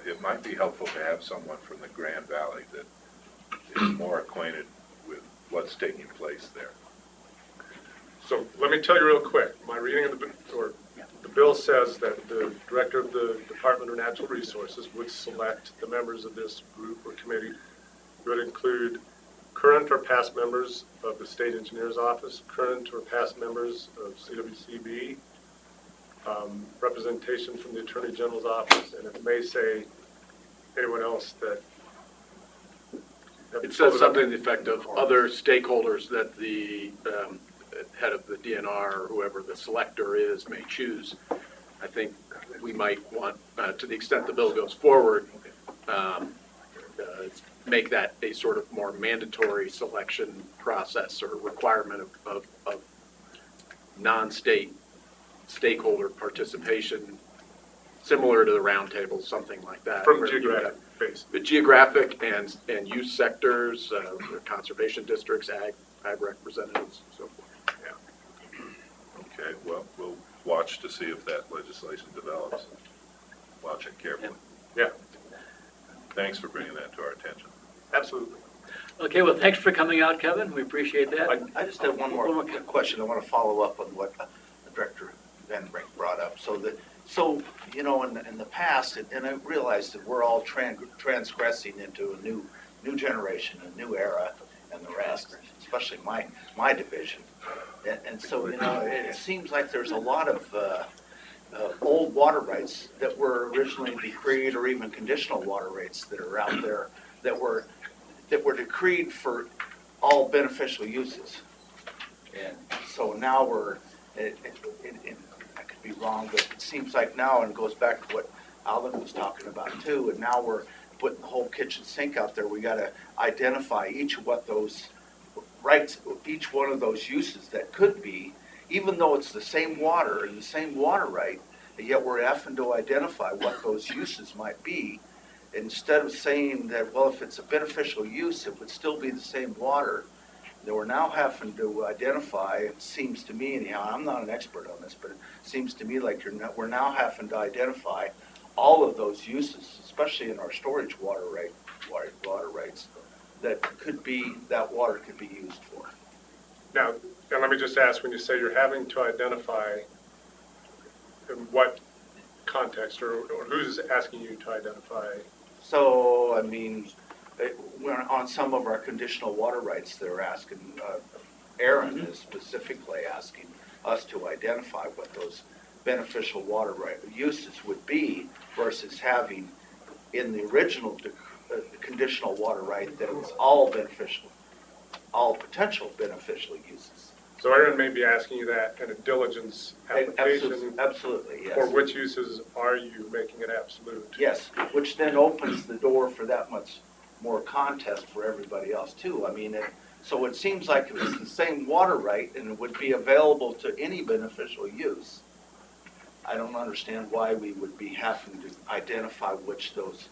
it might be helpful to have someone from the Grand Valley that is more acquainted with what's taking place there. So let me tell you real quick, my reading of the bill says that the director of the Department of Natural Resources would select the members of this group or committee. It would include current or past members of the State Engineer's Office, current or past members of CRWCD, representation from the Attorney General's Office, and it may say anyone else that. It says something to the effect of other stakeholders that the head of the DNR or whoever the selector is may choose. I think we might want, to the extent the bill goes forward, make that a sort of more mandatory selection process or requirement of non-state stakeholder participation, similar to the roundtable, something like that. From geographic base. The geographic and use sectors, conservation districts, ag representatives, and so forth. Okay, well, we'll watch to see if that legislation develops. Watch it carefully. Yeah. Thanks for bringing that to our attention. Absolutely. Okay, well, thanks for coming out, Kevin. We appreciate that. I just have one more question. I want to follow up on what Director Van Brink brought up. So in the past, and I realize that we're all transgressing into a new generation, a new era, and the rest, especially my division. And so, it seems like there's a lot of old water rights that were originally decreed, or even conditional water rights that are out there that were decreed for all beneficial uses. And so now I could be wrong, but it seems like now, and it goes back to what Alan was talking about too, and now we're putting the whole kitchen sink out there. We got to identify each of what those rights, each one of those uses that could be, even though it's the same water and the same water right, and yet we're having to identify what those uses might be. Instead of saying that, well, if it's a beneficial use, it would still be the same water, that we're now having to identify, it seems to me anyhow, I'm not an expert on this, but it seems to me like we're now having to identify all of those uses, especially in our storage water rights, that water could be used for. Now, and let me just ask, when you say you're having to identify, in what context, or who's asking you to identify? So, we're on some of our conditional water rights, they're asking, Aaron is specifically asking us to identify what those beneficial water right uses would be versus having in the original conditional water right that it was all potential beneficial uses. So Aaron may be asking you that in a diligence application. Absolutely, yes. For which uses are you making it absolute? Yes, which then opens the door for that much more contest for everybody else too. So it seems like it's the same water right and it would be available to any beneficial use. I don't understand why we would be having to identify which those,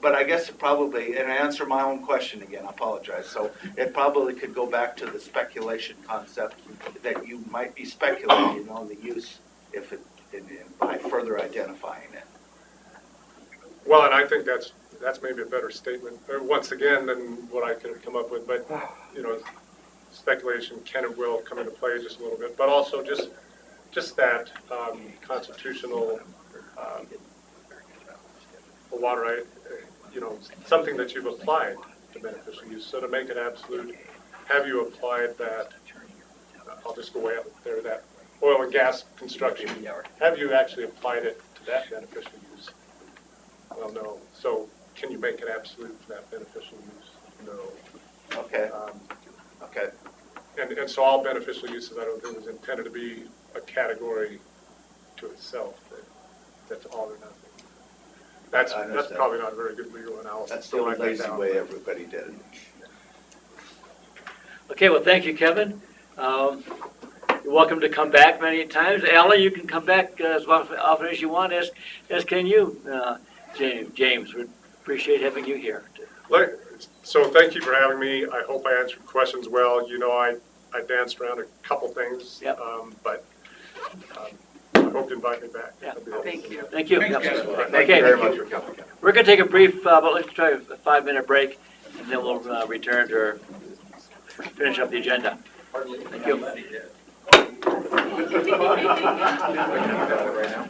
but I guess it probably, and I answer my own question again, I apologize. So it probably could go back to the speculation concept that you might be speculating on the use if it, by further identifying it. Well, and I think that's maybe a better statement, once again, than what I could have come up with, but, you know, speculation can and will come into play just a little bit, but also just that constitutional water right, you know, something that you've applied to beneficial use. So to make it absolute, have you applied that, I'll just go way up there, that oil and gas construction, have you actually applied it to that beneficial use? Well, no. So can you make it absolute for that beneficial use? No. Okay. Okay. And so all beneficial uses, I don't think was intended to be a category to itself, that's all or nothing. That's probably not a very good legal analysis. That's the old lazy way everybody did it. Okay, well, thank you, Kevin. You're welcome to come back many times. Alan, you can come back as often as you want, as can you, James. We appreciate having you here. So thank you for having me. I hope I answered questions well. You know, I danced around a couple things, Yep. But I hope to invite me back. Yeah. Thank you. Thank you. Thanks, Yep. guys. Thank you Okay. very much for coming. We're going to take a brief, but let's try a 5-minute break, and then we'll return to finish up the agenda. Thank you. Right now?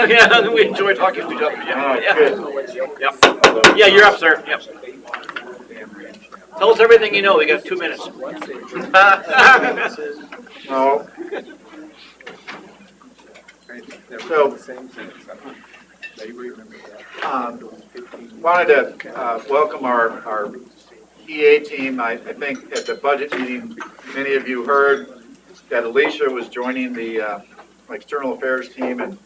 Yeah, we enjoy talking to each other, yeah. Yeah, you're up, sir, yep. Tell us everything you know, we got 2 minutes. No. So, wanted to welcome our EA team. I think at the budget meeting, many of you heard that Alicia was joining the external affairs team, and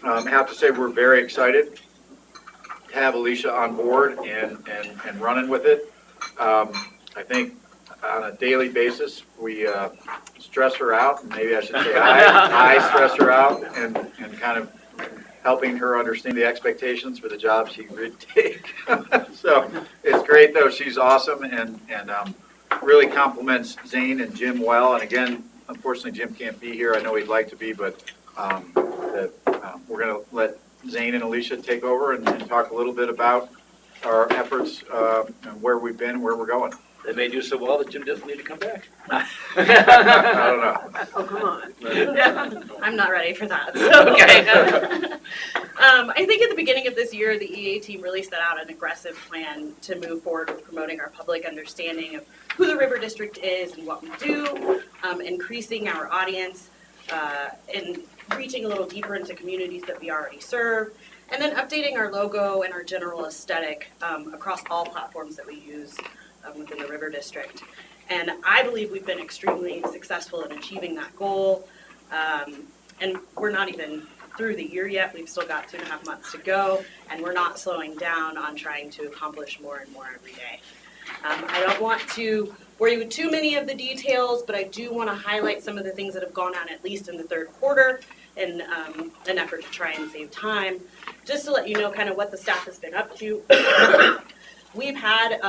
I have to say we're very excited to have Alicia on board and running with it. I think on a daily basis, we stress her out, and maybe I should say I stress her out, and kind of helping her understand the expectations for the job she would take. So it's great, though. She's awesome, and really compliments Zane and Jim well. And again, unfortunately, Jim can't be here. I know he'd like to be, but we're going to let Zane and Alicia take over and talk a little bit about our efforts and where we've been, where we're going. They may do so well that Jim doesn't need to come back. I don't know. Oh, come on. I'm not ready for that. So, okay. I think at the beginning of this year, the EA team really set out an aggressive plan to move forward with promoting our public understanding of who the River District is and what we do, increasing our audience, and reaching a little deeper into communities that we already serve, and then updating our logo and our general aesthetic across all platforms that we use within the River District. And I believe we've been extremely successful in achieving that goal. And we're not even through the year yet. We've still got 2.5 months to go, and we're not slowing down on trying to accomplish more and more every day. I don't want to bore you with too many of the details, but I do want to highlight some of the things that have gone on at least in the third quarter in an effort to try and save time. Just to let you know kind of what the staff has been up to. We've had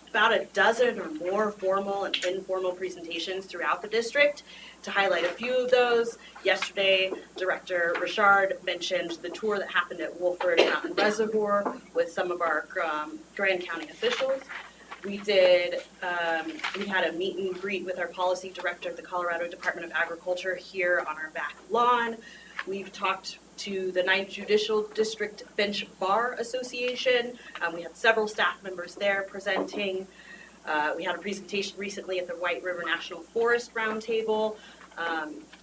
about a dozen or more formal and informal presentations throughout the district. To highlight a few of those, yesterday, Director Richard mentioned the tour that happened at Wolford Mountain Reservoir with some of our Grand County officials. We did, we had a meet and greet with our policy director at the Colorado Department of Agriculture here on our back lawn. We've talked to the 9th Judicial District Bench Bar Association. We had several staff members there presenting. We had a presentation recently at the White River National Forest Roundtable.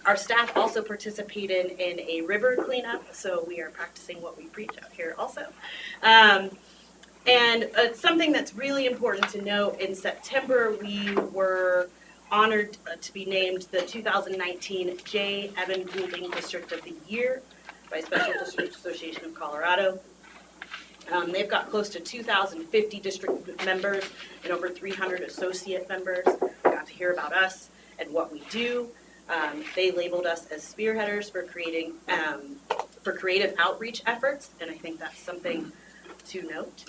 Our staff also participated in a river cleanup, so we are practicing what we preach out here also. And something that's really important to note, in September we were honored to be named the 2019 J. Evan Goulding District of the Year by Special District Association of Colorado. They've got close to 2,050 district members and over 300 associate members. We got to hear about us and what we do. They labeled us as spearheaders for creating for creative outreach efforts, and I think that's something to note.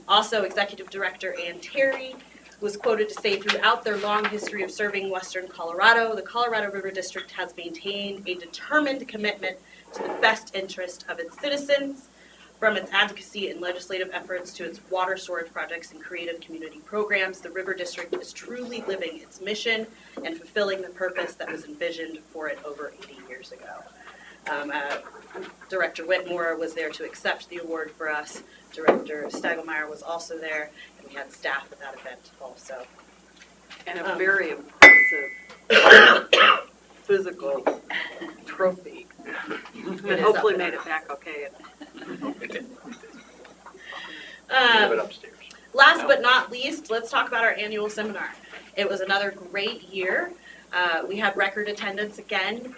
Also, Executive Director Ann Terry was quoted to say, throughout their long history of serving Western Colorado, the Colorado River District has maintained a determined commitment to the best interest of its citizens. From its advocacy and legislative efforts to its water storage projects and creative community programs, the River District is truly living its mission and fulfilling the purpose that was envisioned for it over 80 years ago. Director Whitmore was there to accept the award for us. Director Stagelmeyer was also there, and we had staff at that event also. And a very impressive physical trophy. And hopefully made it back okay. Last but not least, let's talk about our annual seminar. It was another great year. We had record attendance again,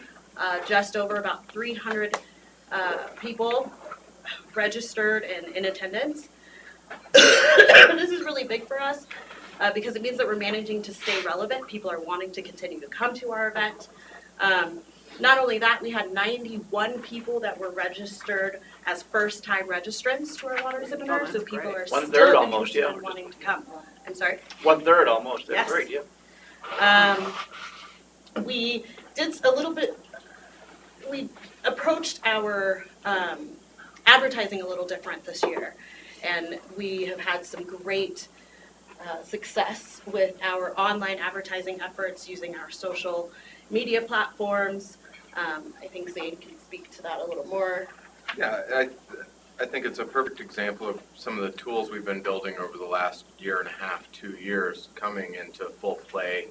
just over about 300 people registered and in attendance. This is really big for us because it means that we're managing to stay relevant. People are wanting to continue to come to our event. Not only that, we had 91 people that were registered as first-time registrants to our water seminar, so people are still interested in wanting to come. I'm sorry? 1/3 almost, that's Yes. great, yeah. We did a little bit, we approached our advertising a little different this year, and we have had some great success with our online advertising efforts using our social media platforms. I think Zane can speak to that a little more. Yeah, I think it's a perfect example of some of the tools we've been building over the last year and a half, 2 years, coming into full play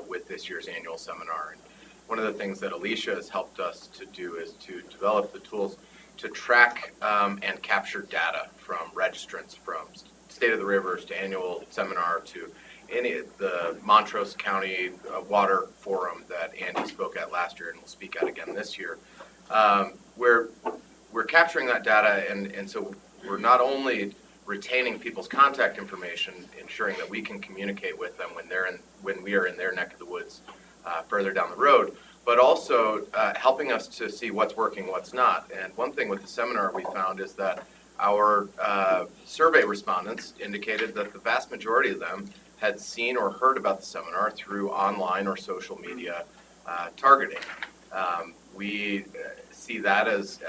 with this year's annual seminar. And one of the things that Alicia has helped us to do is to develop the tools to track and capture data from registrants, from State of the Rivers to annual seminar to any of the Montrose County Water Forum that Andy spoke at last year and will speak at again this year. We're capturing that data, and so we're not only retaining people's contact information, ensuring that we can communicate with them when we are in their neck of the woods further down the road, but also helping us to see what's working, what's not. And one thing with the seminar we found is that our survey respondents indicated that the vast majority of them had seen or heard about the seminar through online or social media targeting. We see that as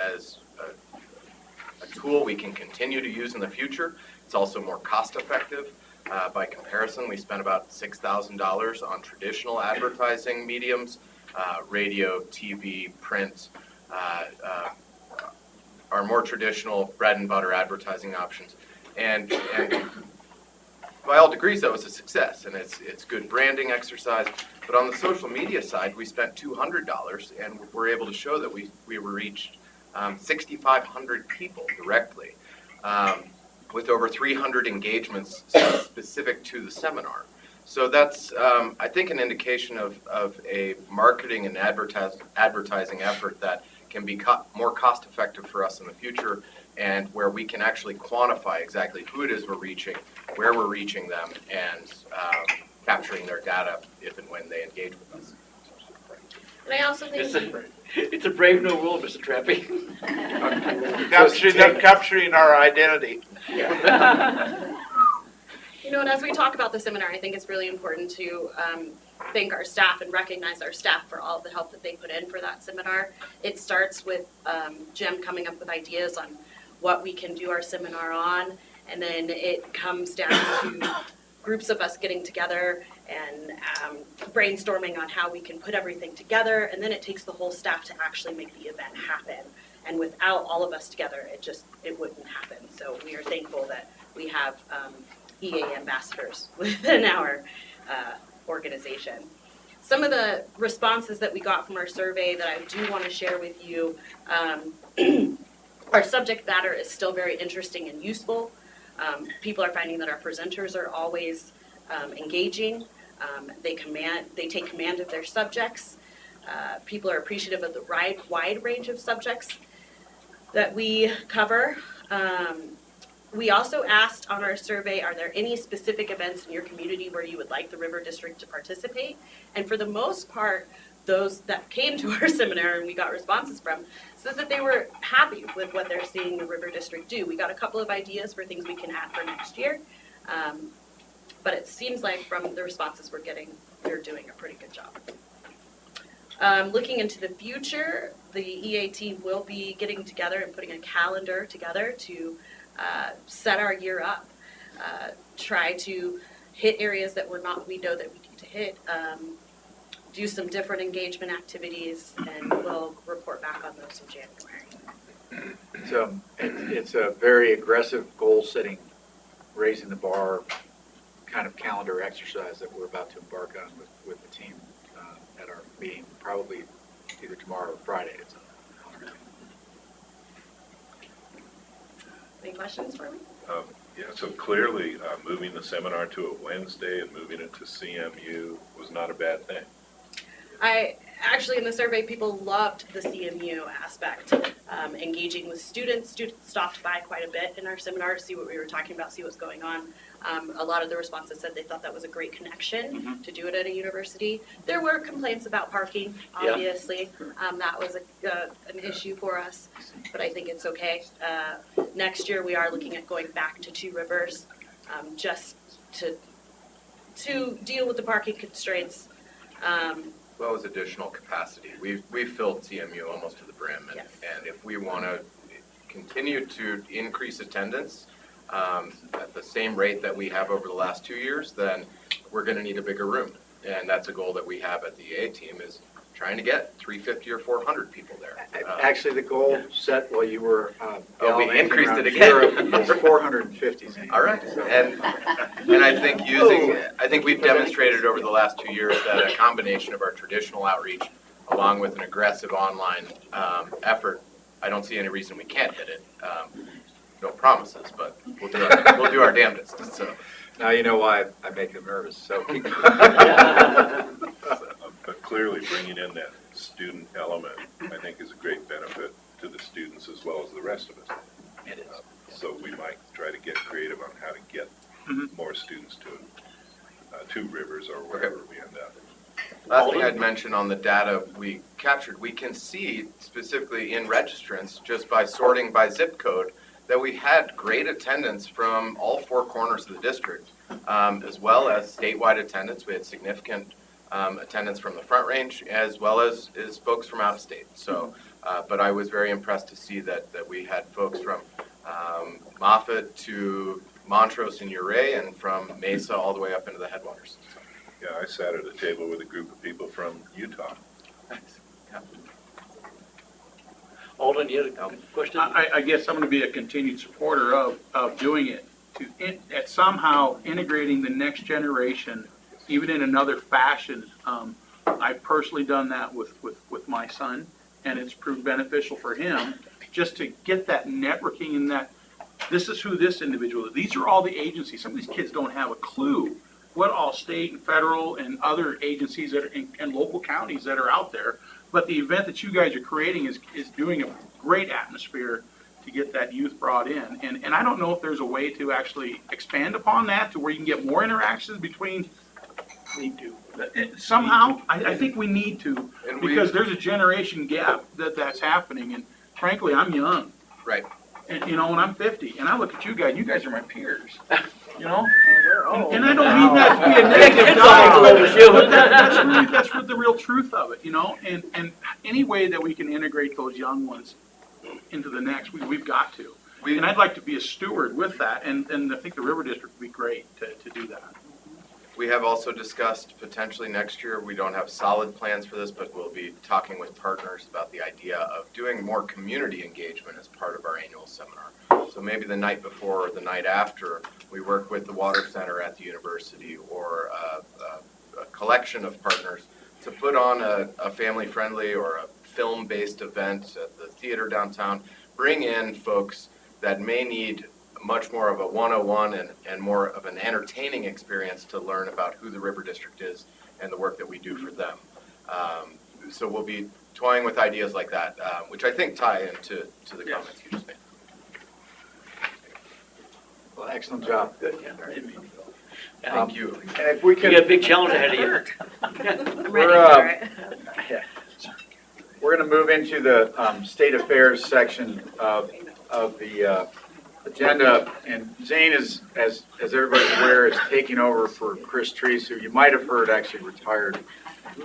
a tool we can continue to use in the future. It's also more cost effective. By comparison, we spent about $6,000 on traditional advertising mediums, radio, TV, print, our more traditional bread and butter advertising options. And by all degrees, that was a success, and it's good branding exercise. But on the social media side, we spent $200, and we're able to show that we reached 6,500 people directly, with over 300 engagements specific to the seminar. So that's, I think, an indication of a marketing and advertising effort that can be more cost effective for us in the future, and where we can actually quantify exactly who it is we're reaching, where we're reaching them, and capturing their data if and when they engage with us. And I also think It's a brave new world, Mr. Trappy. Capturing our identity. You know, and as we talk about the seminar, I think it's really important to thank our staff and recognize our staff for all of the help that they put in for that seminar. It starts with Jim coming up with ideas on what we can do our seminar on, and then it comes down to groups of us getting together and brainstorming on how we can put everything together, and then it takes the whole staff to actually make the event happen. And without all of us together, it wouldn't happen. So we are thankful that we have EA ambassadors within our organization. Some of the responses that we got from our survey that I do want to share with you, our subject matter is still very interesting and useful. People are finding that our presenters are always engaging. They take command of their subjects. People are appreciative of the wide range of subjects that we cover. We also asked on our survey, are there any specific events in your community where you would like the River District to participate? And for the most part, those that came to our seminar and we got responses from said that they were happy with what they're seeing the River District do. We got a couple of ideas for things we can add for next year. But it seems like from the responses we're getting, they're doing a pretty good job. Looking into the future, the EA team will be getting together and putting a calendar together to set our year up, try to hit areas that we know that we need to hit, do some different engagement activities, and we'll report back on those in January. So it's a very aggressive goal-setting, raising the bar kind of calendar exercise that we're about to embark on with the team at our meeting, probably either tomorrow or Friday. Any questions for me? Yeah, so clearly moving the seminar to a Wednesday and moving it to CMU was not a bad thing. Actually, in the survey, people loved the CMU aspect, engaging with students. Students stopped by quite a bit in our seminar to see what we were talking about, see what's going on. A lot of the responses said they thought that was a great connection to do it at a university. There were complaints about parking, obviously. That was an issue for us, but I think it's okay. Next year, we are looking at going back to Two Rivers, just to deal with the parking constraints. As well as additional capacity. We've filled CMU almost to the brim, and if we want to continue to increase attendance, at the same rate that we have over the last 2 years, then we're going to need a bigger room. And that's a goal that we have at the EA team, is trying to get 350 or 400 people there. Actually, the goal set while you were. Oh, we gallivanting increased around it again. Europe is 450. All right, and I think I think we've demonstrated over the last 2 years that a combination of our traditional outreach along with an aggressive online effort, I don't see any reason we can't hit it. No promises, but we'll do our damnedest. So. Now you know why I make him nervous, so. But clearly bringing in that student element, I think, is a great benefit to the students as well as the rest of us. It is. So we might try to get creative on how to get more students to Rivers or wherever we end up. Last thing I'd mention on the data we captured, we can see specifically in registrants, just by sorting by zip code, that we had great attendance from all 4 corners of the district, as well as statewide attendance. We had significant attendance from the Front Range, as well as folks from out of state. So, but I was very impressed to see that we had folks from Moffett to Montrose and Ouray, and from Mesa all the way up into the headwaters. So. Yeah, I sat at a table with a group of people from Utah. Thanks. Yeah. Alden, you had a question? I guess I'm going to be a continued supporter of doing it, at somehow integrating the next generation, even in another fashion. I've personally done that with my son, and it's proved beneficial for him, just to get that networking and that this is who this individual is. These are all the agencies. Some of these kids don't have a clue what all state and federal and other agencies that are and local counties that are out there. But the event that you guys are creating is doing a great atmosphere to get that youth brought in. And I don't know if there's a way to actually expand upon that to where you can get more interactions between. Need to. Somehow, I think we need to, because there's a generation gap that's happening. And frankly, I'm young. Right. And, you know, when I'm 50, and I look at you guys are my peers. You know? We're old. And I don't mean that to be a negative but that's really the real truth of it, you know? And any way that we can integrate those young ones into the next, we've got to. And I'd like to be a steward with that, and I think the River District would be great to do that. We have also discussed potentially next year, we don't have solid plans for this, but we'll be talking with partners about the idea of doing more community engagement as part of our annual seminar. So maybe the night before or the night after, we work with the Water Center at the university or a collection of partners to put on a family-friendly or a film-based event at the theater downtown, bring in folks that may need much more of a 101 and more of an entertaining experience to learn about who the River District is and the work that we do for them. So we'll be toying with ideas like that, which I think tie into the comments you just made. Well, excellent job. Good. Thank you. And if we You could. got a big challenge ahead of you. We're going to move into the state affairs section of the agenda, and Zane is, as everybody's aware, is taking over for Chris Treese, who you might have heard actually retired. You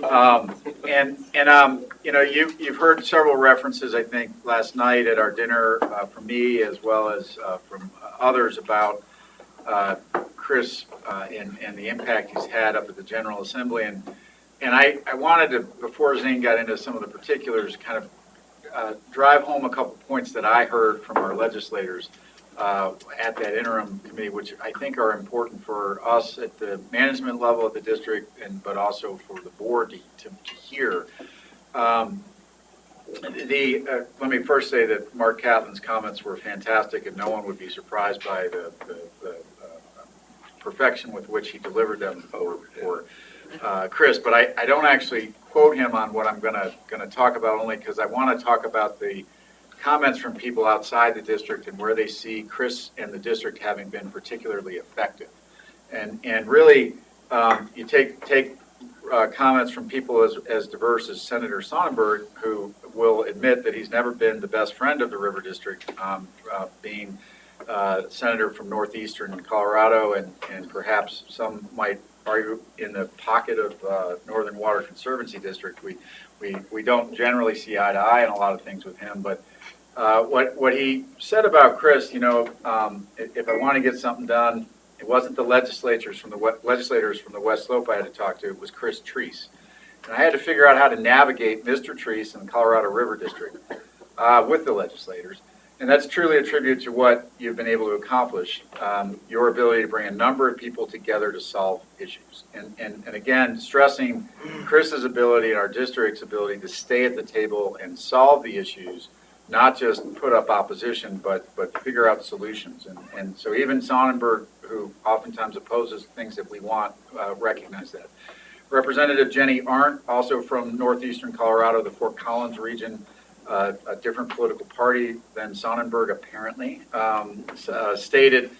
know, you've heard several references, I think, last night at our dinner from me as well as from others about Chris and the impact he's had up at the General Assembly. And I wanted to, before Zane got into some of the particulars, kind of drive home a couple points that I heard from our legislators at that interim committee, which I think are important for us at the management level of the district, but also for the board to hear. Let me first say that Mark Catlin's comments were fantastic, and no one would be surprised by the perfection with which he delivered them for Chris. But I don't actually quote him on what I'm going to talk about, only because I want to talk about the comments from people outside the district and where they see Chris and the district having been particularly effective. And really, you take comments from people as diverse as Senator Sonnenberg, who will admit that he's never been the best friend of the River District, being senator from northeastern Colorado, and perhaps some might argue in the pocket of Northern Water Conservancy District. We don't generally see eye to eye on a lot of things with him, but What he said about Chris, if I want to get something done, it wasn't the legislators from the West Slope I had to talk to, it was Chris Treese. And I had to figure out how to navigate Mr. Treese in the Colorado River District with the legislators. And that's truly a tribute to what you've been able to accomplish, your ability to bring a number of people together to solve issues. And again, stressing Chris's ability and our district's ability to stay at the table and solve the issues, not just put up opposition, but figure out solutions. And so even Sonnenberg, who oftentimes opposes things that we want, recognize that. Representative Jenny Arndt, also from northeastern Colorado, the Fort Collins region, a different political party than Sonnenberg apparently, stated,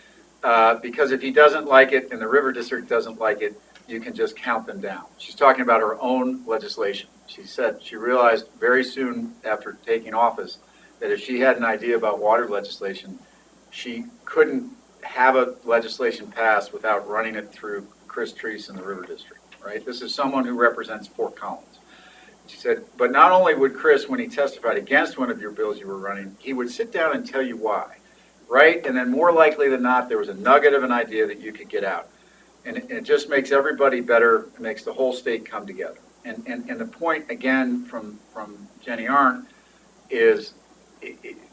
because if he doesn't like it and the River District doesn't like it, you can just count them down. She's talking about her own legislation. She said she realized very soon after taking office that if she had an idea about water legislation, she couldn't have a legislation passed without running it through Chris Treese in the River District, right? This is someone who represents Fort Collins. She said, but not only would Chris, when he testified against one of your bills you were running, he would sit down and tell you why, right? And then more likely than not, there was a nugget of an idea that you could get out. And it just makes everybody better, it makes the whole state come together. And the point, again, from Jenny Arndt is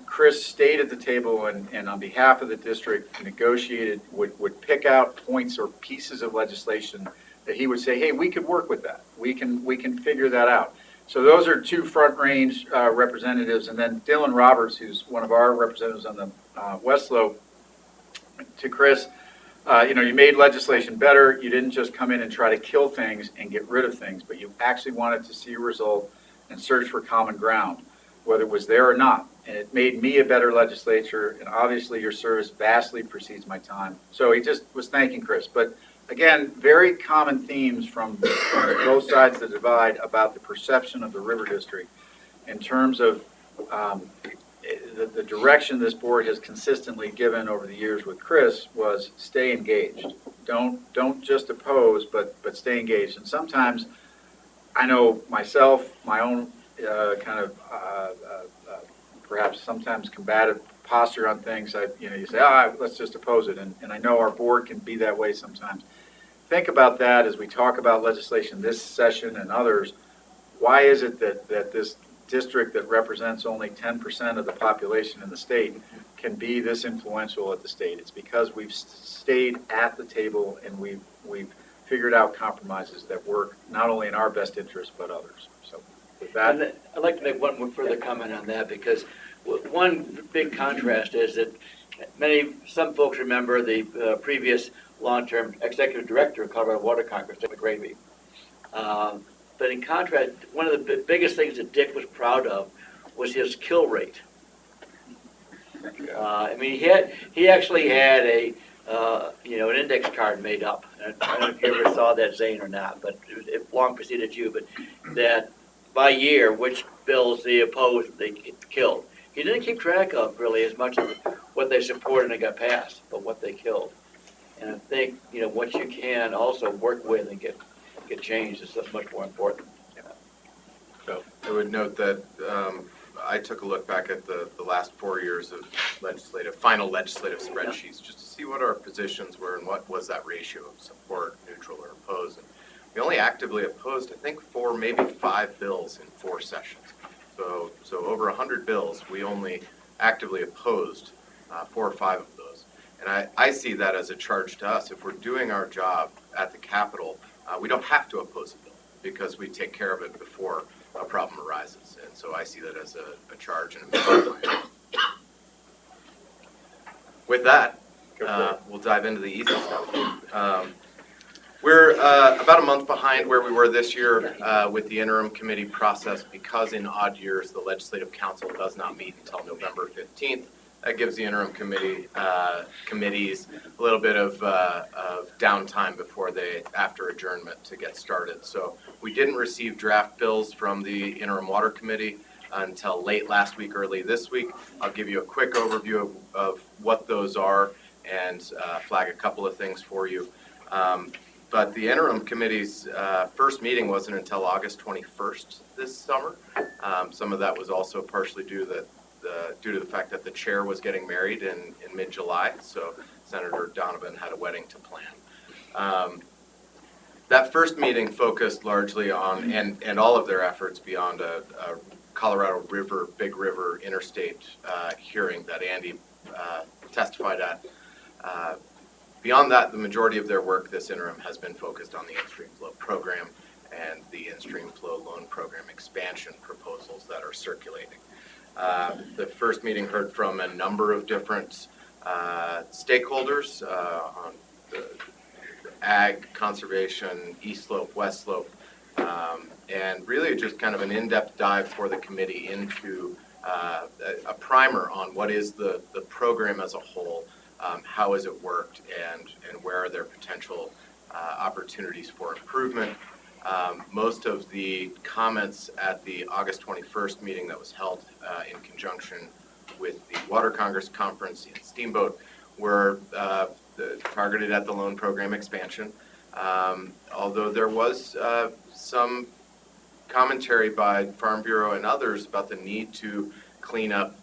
Chris stayed at the table and on behalf of the district negotiated, would pick out points or pieces of legislation that he would say, hey, we could work with that. We can figure that out. So those are two front range representatives. And then Dylan Roberts, who's one of our representatives on the West Slope, to Chris, you made legislation better. You didn't just come in and try to kill things and get rid of things, but you actually wanted to see a result and search for common ground, whether it was there or not. And it made me a better legislature, and obviously your service vastly precedes my time. So he just was thanking Chris. But again, very common themes from both sides of the divide about the perception of the River District in terms of the direction this board has consistently given over the years with Chris was stay engaged. Don't just oppose, but stay engaged. And sometimes I know myself, my own perhaps sometimes combative posture on things. You say, let's just oppose it. And I know our board can be that way sometimes. Think about that as we talk about legislation this session and others. Why is it that this district that represents only 10% of the population in the state can be this influential at the state? It's because we've stayed at the table and we've figured out compromises that work not only in our best interest but others. So with that, I'd like to make one more further comment on that, because one big contrast is that some folks remember the previous long-term executive director of Colorado Water Congress, Dick McGravy. But in contrast, one of the biggest things that Dick was proud of was his kill rate. He actually had an index card made up. And I don't know if you ever saw that, Zane, or not, but it long preceded you. But that by year, which bills they opposed, they killed. He didn't keep track of really as much of what they supported and got passed, but what they killed. And I think what you can also work with and get changed is much more important. So I would note that I took a look back at the last 4 years of final legislative spreadsheets just to see what our positions were and what was that ratio of support, neutral, or opposed. And we only actively opposed, I think, 4, maybe 5 bills in 4 sessions. So over 100 bills, we only actively opposed 4 or 5 of those. And I see that as a charge to us. If we're doing our job at the Capitol, we don't have to oppose a bill because we take care of it before a problem arises. And so I see that as a charge and a mission. With that, we'll dive into the easy stuff. We're about a month behind where we were this year with the interim committee process because in odd years the Legislative Council does not meet until November 15th. That gives the interim committees a little bit of downtime after adjournment to get started. So we didn't receive draft bills from the interim water committee until late last week, early this week. I'll give you a quick overview of what those are and flag a couple of things for you. But the interim committee's first meeting wasn't until August 21st this summer. Some of that was also partially due to due to the fact that the chair was getting married in mid-July, so Senator Donovan had a wedding to plan. That first meeting focused largely on, and all of their efforts beyond a Colorado River, Big River interstate hearing that Andy testified at. Beyond that, the majority of their work this interim has been focused on the in-stream flow program and the in-stream flow loan program expansion proposals that are circulating. The first meeting heard from a number of different stakeholders on the ag, conservation, east slope, west slope, and really just kind of an in-depth dive for the committee into a primer on what is the program as a whole, how has it worked, and where are there potential opportunities for improvement. Most of the comments at the August 21st meeting that was held in conjunction with the Water Congress Conference in Steamboat were targeted at the loan program expansion, although there was some commentary by Farm Bureau and others about the need to clean up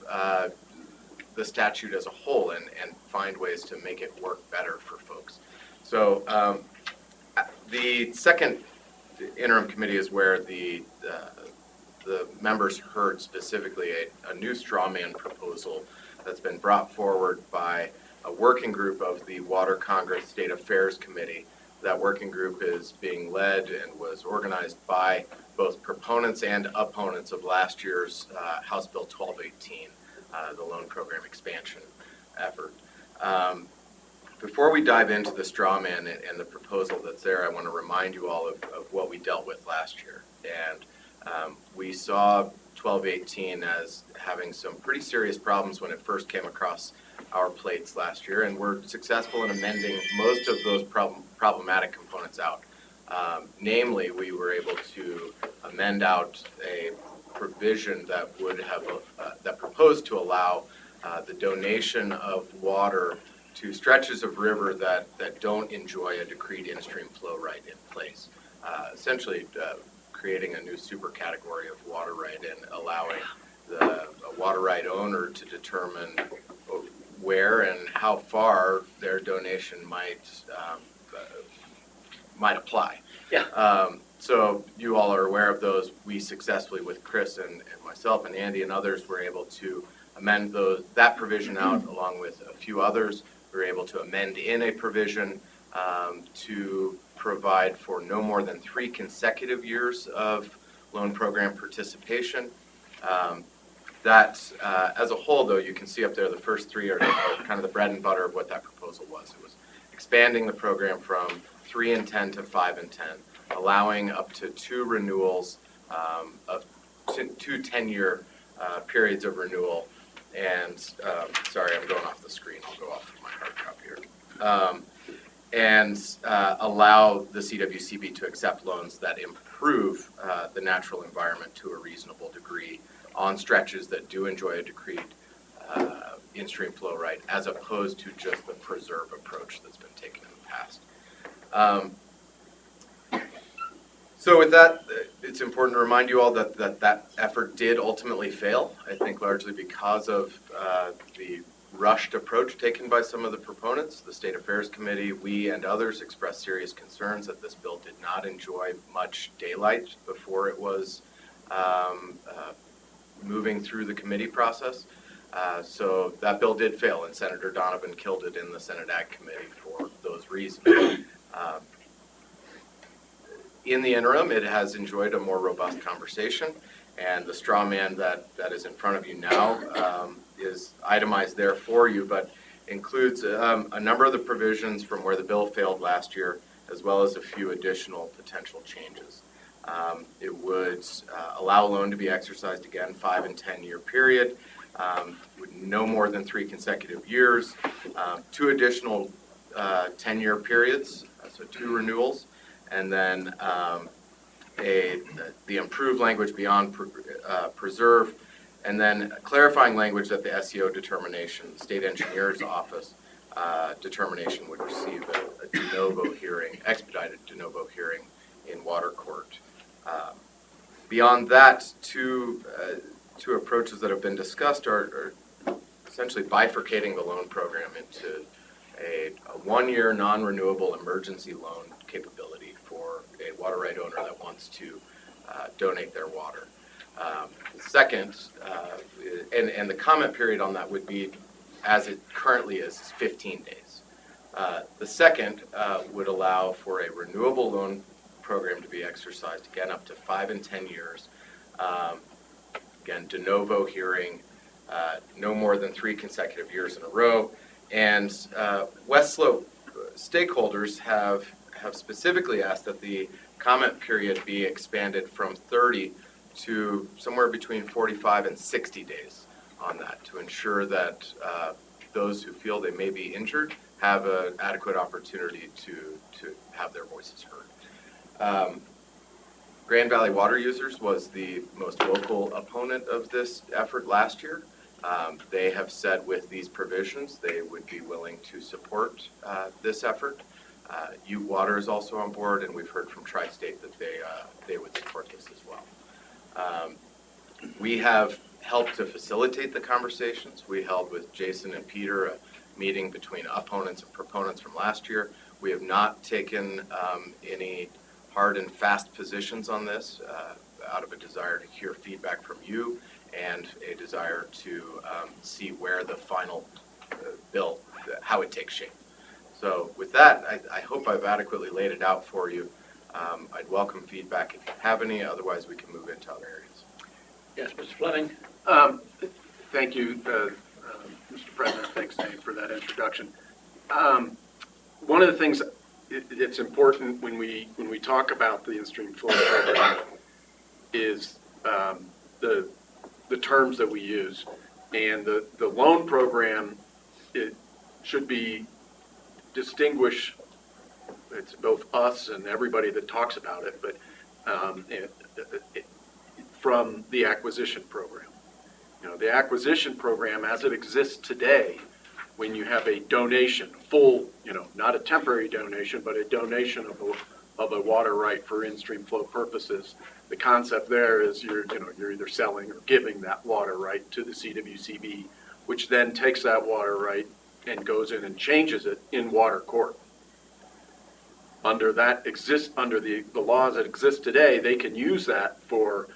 the statute as a whole and find ways to make it work better for folks. So the second interim committee is where the members heard specifically a new straw man proposal that's been brought forward by a working group of the Water Congress State Affairs Committee. That working group is being led and was organized by both proponents and opponents of last year's House Bill 1218, the loan program expansion effort. Before we dive into the straw man and the proposal that's there, I want to remind you all of what we dealt with last year. And we saw 1218 as having some pretty serious problems when it first came across our plates last year, and we're successful in amending most of those problematic components out. Namely, we were able to amend out a provision that would have that proposed to allow the donation of water to stretches of river that don't enjoy a decreed in-stream flow right in place, essentially creating a new super category of water right and allowing the water right owner to determine where and how far their donation might apply. Yeah. So you all are aware of those. We successfully, with Chris and myself and Andy and others, were able to amend that provision out along with a few others. We were able to amend in a provision to provide for no more than 3 consecutive years of loan program participation. That, as a whole, though, you can see up there the first 3 are kind of the bread and butter of what that proposal was. It was expanding the program from 3 and 10 to 5 and 10, allowing up to 2 renewals of 2 10-year periods of renewal. And sorry, I'm going off the screen. I'll go off of my hard copy here. And allow the CRWCD to accept loans that improve the natural environment to a reasonable degree on stretches that do enjoy a decreed in-stream flow right, as opposed to just the preserve approach that's been taken in the past. So with that, it's important to remind you all that effort did ultimately fail, I think largely because of the rushed approach taken by some of the proponents. The State Affairs Committee, we and others expressed serious concerns that this bill did not enjoy much daylight before it was moving through the committee process. So that bill did fail, and Senator Donovan killed it in the Senate Ag Committee for those reasons. In the interim, it has enjoyed a more robust conversation, and the straw man that is in front of you now is itemized there for you, but includes a number of the provisions from where the bill failed last year, as well as a few additional potential changes. It would allow a loan to be exercised again 5 and 10-year period, with no more than 3 consecutive years, 2 additional 10-year periods, so 2 renewals, and then the improved language beyond preserve, and then clarifying language that the SEO determination, the State Engineer's Office determination, would receive a de novo hearing, expedited de novo hearing in water court. Beyond that, 2 two approaches that have been discussed are essentially bifurcating the loan program into a one-year non-renewable emergency loan capability for a water right owner that wants to donate their water. Second, and the comment period on that would be, as it currently is 15 days. The second would allow for a renewable loan program to be exercised, again, up to 5 and 10 years. Again, de novo hearing, no more than 3 consecutive years in a row. And West Slope stakeholders have specifically asked that the comment period be expanded from 30 to somewhere between 45 and 60 days on that, to ensure that those who feel they may be injured have an adequate opportunity to have their voices heard. Grand Valley Water Users was the most vocal opponent of this effort last year. They have said with these provisions they would be willing to support this effort. Ute Water is also on board, and we've heard from Tri-State that they would support this as well. We have helped to facilitate the conversations. We held with Jason and Peter a meeting between opponents and proponents from last year. We have not taken any hard and fast positions on this out of a desire to hear feedback from you and a desire to see where the final bill, how it takes shape. So with that, I hope I've adequately laid it out for you. I'd welcome feedback if you have any, otherwise we can move into other areas. Yes, Mr. Fleming. Thank you, Mr. President. Thanks, Dave, for that introduction. One of the things it's important when we talk about the in-stream flow program is the terms that we use, and the loan program, it should be distinguished. It's both us and everybody that talks about it, but from the acquisition program. You know, the acquisition program as it exists today, when you have a donation, full, not a temporary donation, but a donation of a water right for in-stream flow purposes, the concept there is you're either selling or giving that water right to the CRWCD, which then takes that water right and goes in and changes it in water court. Under the laws that exist today, they can use that for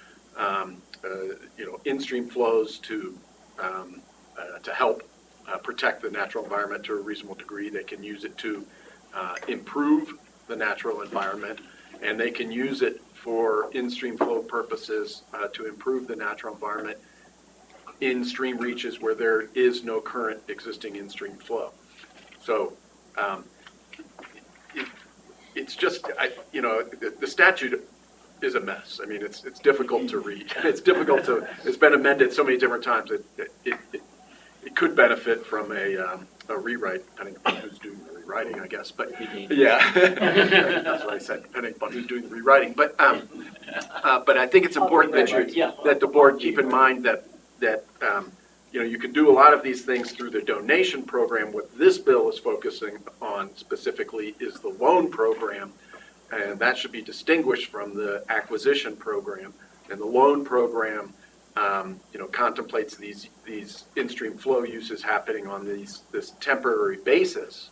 in-stream flows to help protect the natural environment to a reasonable degree. They can use it to improve the natural environment, and they can use it for in-stream flow purposes to improve the natural environment in stream reaches where there is no current existing in-stream flow. So it's just, the statute is a mess. I mean, it's difficult to read. It's been amended so many different times that it could benefit from a rewrite, depending upon who's doing the rewriting, I guess. But yeah, that's what I said, depending upon who's doing the rewriting. But I think it's important that the board keep in mind that you can do a lot of these things through the donation program. What this bill is focusing on specifically is the loan program, and that should be distinguished from the acquisition program. And the loan program contemplates these in-stream flow uses happening on this temporary basis,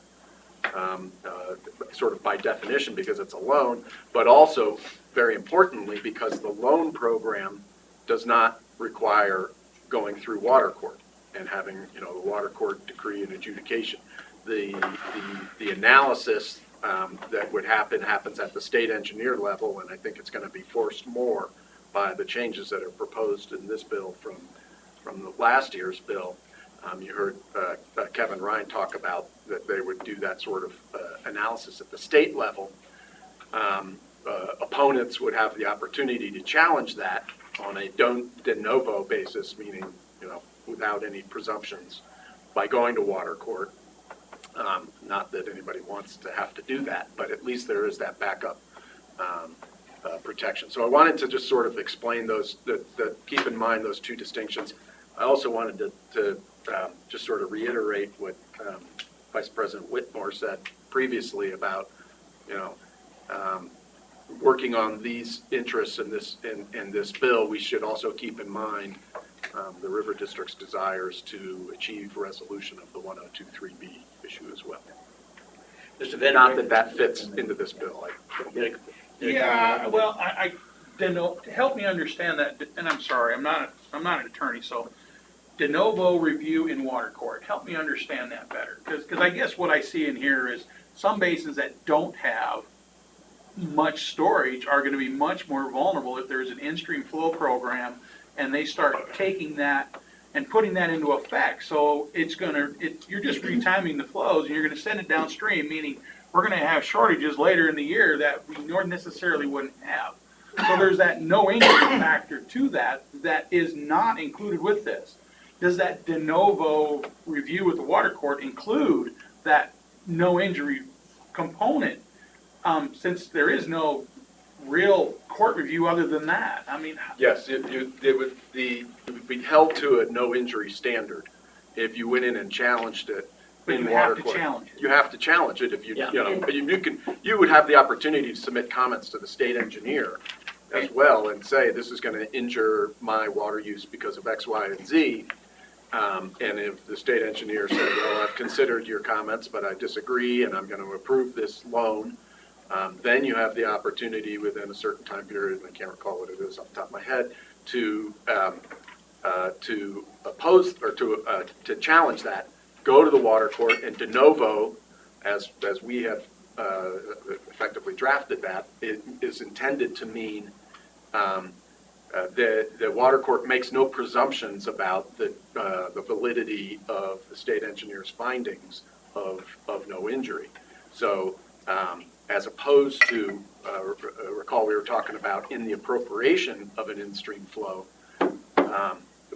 sort of by definition because it's a loan, but also very importantly because the loan program does not require going through water court and having the water court decree and adjudication. The analysis that would happens at the state engineer level, and I think it's going to be forced more by the changes that are proposed in this bill from the last year's bill. You heard Kevin Ryan talk about that they would do that sort of analysis at the state level. Opponents would have the opportunity to challenge that on a de novo basis, meaning without any presumptions, by going to water court. Not that anybody wants to have to do that, but at least there is that backup protection. So I wanted to just sort of explain those, keep in mind those two distinctions. I also wanted to just sort of reiterate what Vice President Whitmore said previously about, working on these interests in this bill. We should also keep in mind the River District's desires to achieve resolution of the 1023B issue as well. Mr. Van Not that that fits into this bill. Yeah, well, I help me understand that, and I'm sorry, I'm not an attorney, so de novo review in water court, help me understand that better. Because I guess what I see in here is some basins that don't have much storage are gonna be much more vulnerable if there's an in-stream flow program and they start taking that and putting that into effect. So you're just retiming the flows and you're gonna send it downstream, meaning we're gonna have shortages later in the year that we necessarily wouldn't have. So there's that no injury factor to that is not included with this. Does that de novo review with the water court include that no injury component? Since there is no real court review other than that, I mean. Yes, it would be held to a no injury standard if you went in and challenged it in water court. But you have to challenge it. You have to challenge it if Yeah. you would have the opportunity to submit comments to the state engineer as well and say, this is gonna injure my water use because of X, Y, and Z. And if the state engineer said, well, I've considered your comments, but I disagree and I'm gonna approve this loan, then you have the opportunity within a certain time period, and I can't recall what it is off the top of my head, to oppose or to challenge that, go to the water court and de novo, as we have effectively drafted that, it is intended to mean the water court makes no presumptions about the validity of the state engineer's findings of no injury. So as opposed to, recall we were talking about in the appropriation of an in-stream flow,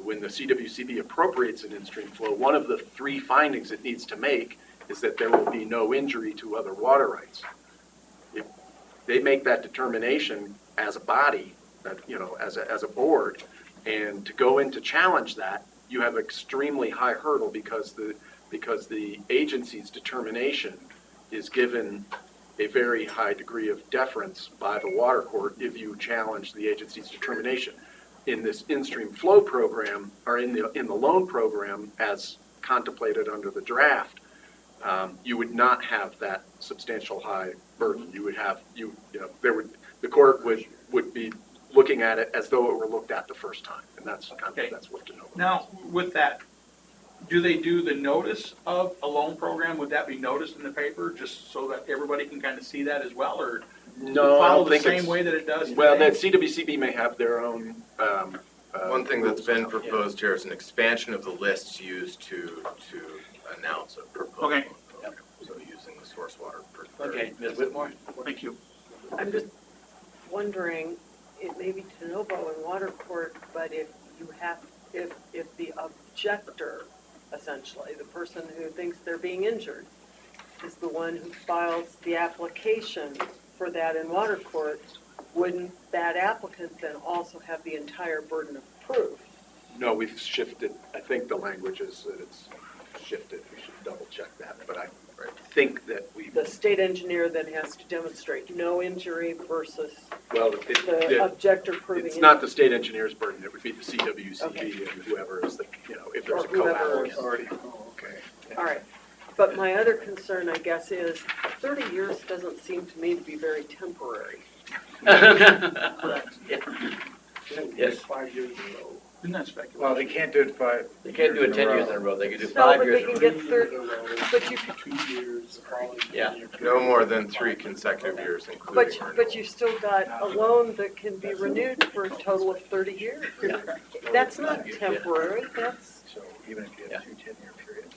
when the CWCD appropriates an in-stream flow, one of the three findings it needs to make is that there will be no injury to other water rights. If they make that determination as a body, as a board, and to go in to challenge that, you have extremely high hurdle because the agency's determination is given a very high degree of deference by the water court if you challenge the agency's determination. In this in-stream flow program, or in the loan program as contemplated under the draft, you would not have that substantial high burden. You would have, the court would be looking at it as though it were looked at the first time, and that's what to know. Now, with that, do they do the notice of a loan program? Would that be noticed in the paper, just so that everybody can kind of see that as well, or No, I follow don't the think same it's, way that it does well, today? that CWCB may have their own. One thing that's been proposed here is an expansion of the lists used to announce a proposal. Okay. So using the source water. Okay, Ms. Whitmore? Thank you. I'm just wondering, it may be de novo in water court, but if the objector, essentially, the person who thinks they're being injured, is the one who files the application for that in water court, wouldn't that applicant then also have the entire burden of proof? No, we've shifted, I think the language is that it's shifted, we should double check that, but I think that we. The state engineer then has to demonstrate no injury versus Well, the objector proving. it's not the state engineer's burden, it would be the CWCB and whoever is the, if there's a co-applicant. All right, but my other concern, I guess, is 30 years doesn't seem to me to be very temporary. Yes. 5 years in a row. Isn't that speculative? Well, they can't do it They can't do it 10 years in a row, they can do No, 5 but years they in a can row. get 30, but you, 2 years, the following Yeah. year. No more than 3 consecutive years, including renewal. but you still got a loan that can be renewed for a total of 30 years. That's not temporary, that's, So even if you have 2 10-year periods.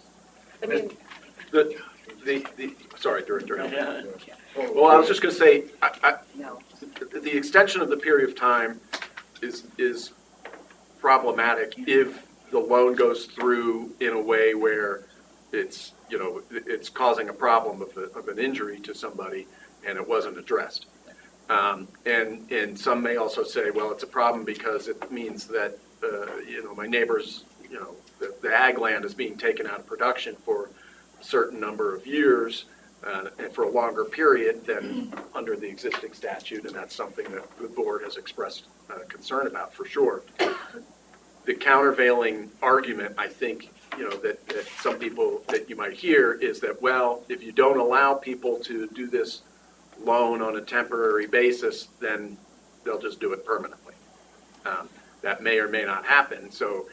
I mean, Sorry, Director. Yeah. Well, I was just gonna say, no. the extension of the period of time is problematic if the loan goes through in a way where it's causing a problem of an injury to somebody and it wasn't addressed. And some may also say, well, it's a problem because it means that, my neighbor's, the ag land is being taken out of production for a certain number of years, and for a longer period than under the existing statute, and that's something that the board has expressed concern about for sure. the countervailing argument, I think, that some people that you might hear is that, well, if you don't allow people to do this loan on a temporary basis, then they'll just do it permanently. That may or may not happen. So,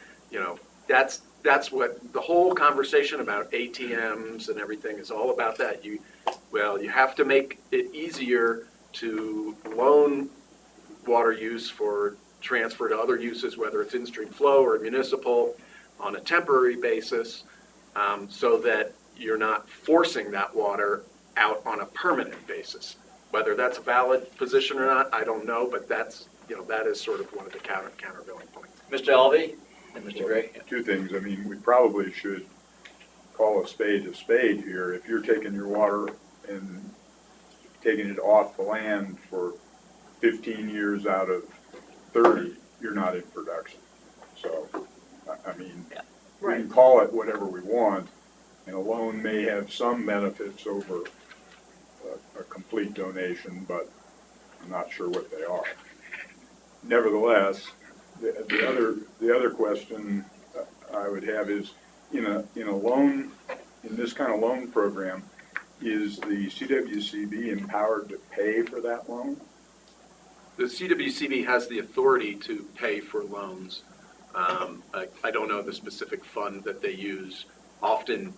that's what the whole conversation about ATMs and everything is all about. That you have to make it easier to loan water use for transfer to other uses, whether it's in-stream flow or municipal, on a temporary basis, so that you're not forcing that water out on a permanent basis. Whether that's a valid position or not, I don't know, but that is sort of one of the countervailing points. Mr. Alvey and Mr. Gray? Two things. I mean, we probably should call a spade here. If you're taking your water and taking it off the land for 15 years out of 30, you're not in production. So, I mean, we can call it whatever we want, and a loan may have some benefits over a complete donation, but I'm not sure what they are. Nevertheless, the other question I would have is, in a loan, in this kind of loan program, is the CRWCD empowered to pay for that loan? The CRWCD has the authority to pay for loans. I don't know the specific fund that they use. Often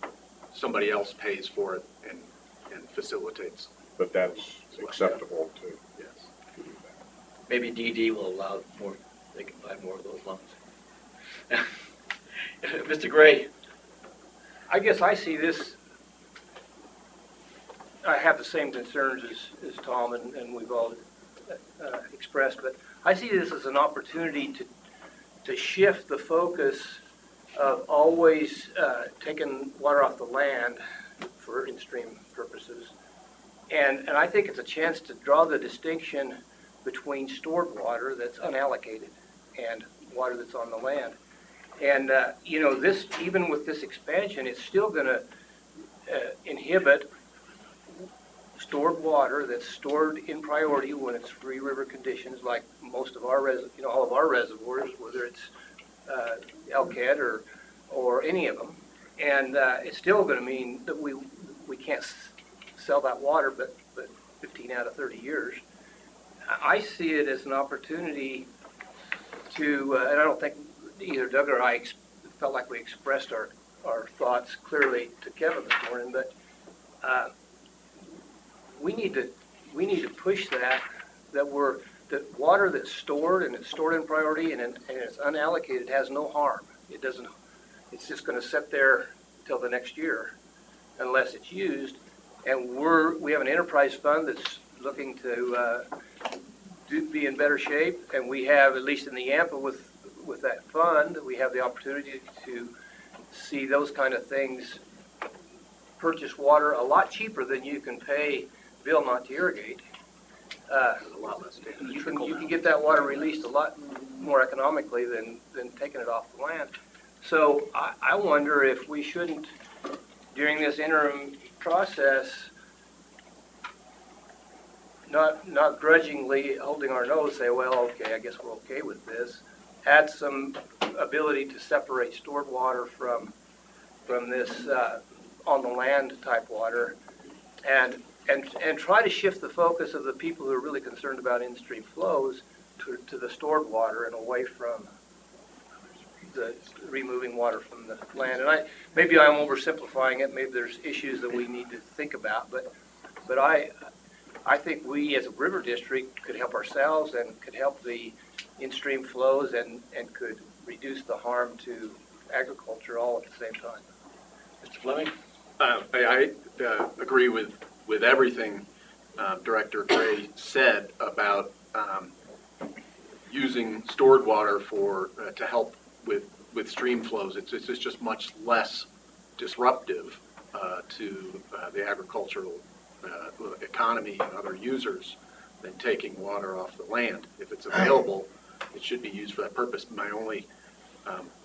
somebody else pays for it and facilitates. But that's acceptable to, yes. Maybe DD will allow more, they can buy more of those loans. Mr. Gray? I guess I see this, I have the same concerns as Tom and we've all expressed, but I see this as an opportunity to shift the focus of always taking water off the land for in-stream purposes. And I think it's a chance to draw the distinction between stored water that's unallocated and water that's on the land. And, this, even with this expansion, it's still going to inhibit stored water that's stored in priority when it's free river conditions, like most of our, all of our reservoirs, whether it's Elkhead or any of them. And it's still going to mean that we can't sell that water, but 15 out of 30 years. I see it as an opportunity to, and I don't think either Doug or I felt like we expressed our thoughts clearly to Kevin this morning, but we need to push that water that's stored and it's stored in priority and it's unallocated has no harm. It's just going to sit there till the next year unless it's used. And we have an enterprise fund that's looking to be in better shape, and we have, at least in the Yampa with that fund, we have the opportunity to see those kind of things, purchase water a lot cheaper than you can pay bill not to irrigate. A lot less you can get that water released a lot more economically than taking it off the land. So I wonder if we shouldn't, during this interim process, not grudgingly holding our nose, say, well, okay, I guess we're okay with this. Add some ability to separate stored water from this on the land type water, and try to shift the focus of the people who are really concerned about in-stream flows to the stored water and away from the removing water from the land. And maybe I'm oversimplifying it. Maybe there's issues that we need to think about, but I think we as a river district could help ourselves and could help the in-stream flows and could reduce the harm to agriculture all at the same time. Mr. Fleming? I agree with everything Director Gray said about using stored water to help with stream flows. It's just much less disruptive to the agricultural economy and other users than taking water off the land. If it's available, it should be used for that purpose. My only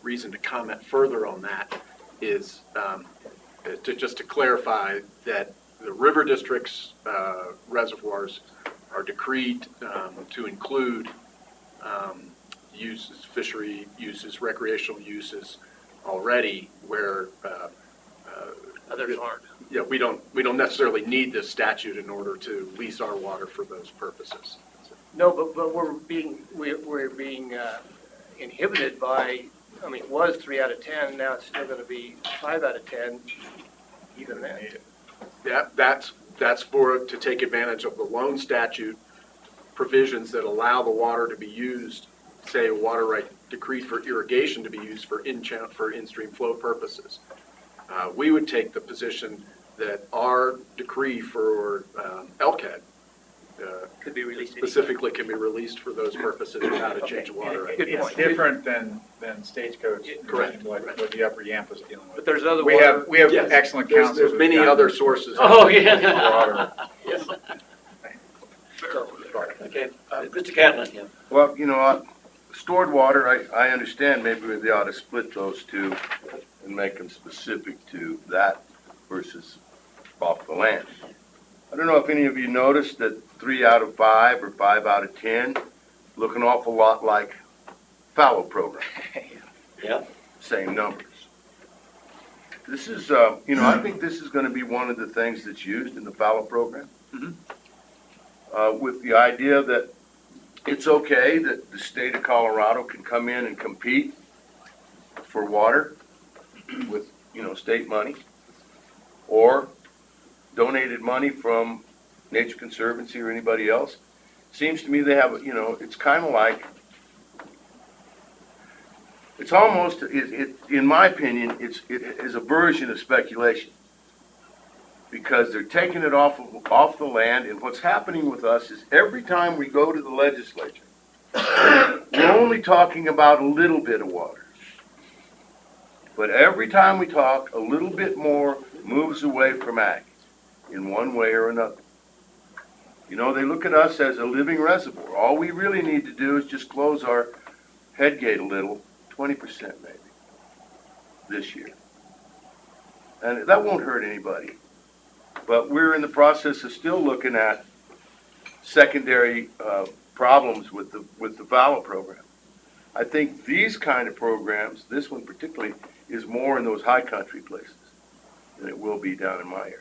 reason to comment further on that is to clarify that the river district's reservoirs are decreed to include uses, fishery uses, recreational uses already where, Others aren't. yeah, we don't necessarily need this statute in order to lease our water for those purposes. No, but we're being inhibited by, I mean, it was 3 out of 10, now it's still gonna be 5 out of 10, even then. That's to take advantage of the loan statute provisions that allow the water to be used, say a water right decreed for irrigation to be used for in-stream flow purposes. We would take the position that our decree for LCAD Could be released specifically can be released for those purposes without a change of water right. It's different than Stagecoach. Correct. And what the Upper Yampa is dealing with. But there's other We water. have Yes. excellent There's counsel. many other sources. Oh, yeah. Water. Okay, Mr. Catlin, yeah. Well, stored water, I understand maybe they ought to split those two and make them specific to that versus off the land. I don't know if any of you noticed that 3 out of 5 or 5 out of 10 look an awful lot like fallow program. Yeah. Same numbers. This is, I think this is going to be one of the things that's used in the fallow program. With the idea that it's okay that the state of Colorado can come in and compete for water with, state money or donated money from Nature Conservancy or anybody else. Seems to me they have, it's kind of like, it's almost, in my opinion, it is a version of speculation. Because they're taking it off the land, and what's happening with us is every time we go to the legislature, we're only talking about a little bit of water. But every time we talk, a little bit more moves away from ag in one way or another. They look at us as a living reservoir. All we really need to do is just close our head gate a little, 20% maybe, this year. And that won't hurt anybody. But we're in the process of still looking at secondary problems with the fallow program. I think these kind of programs, this one particularly, is more in those high country places than it will be down in my area.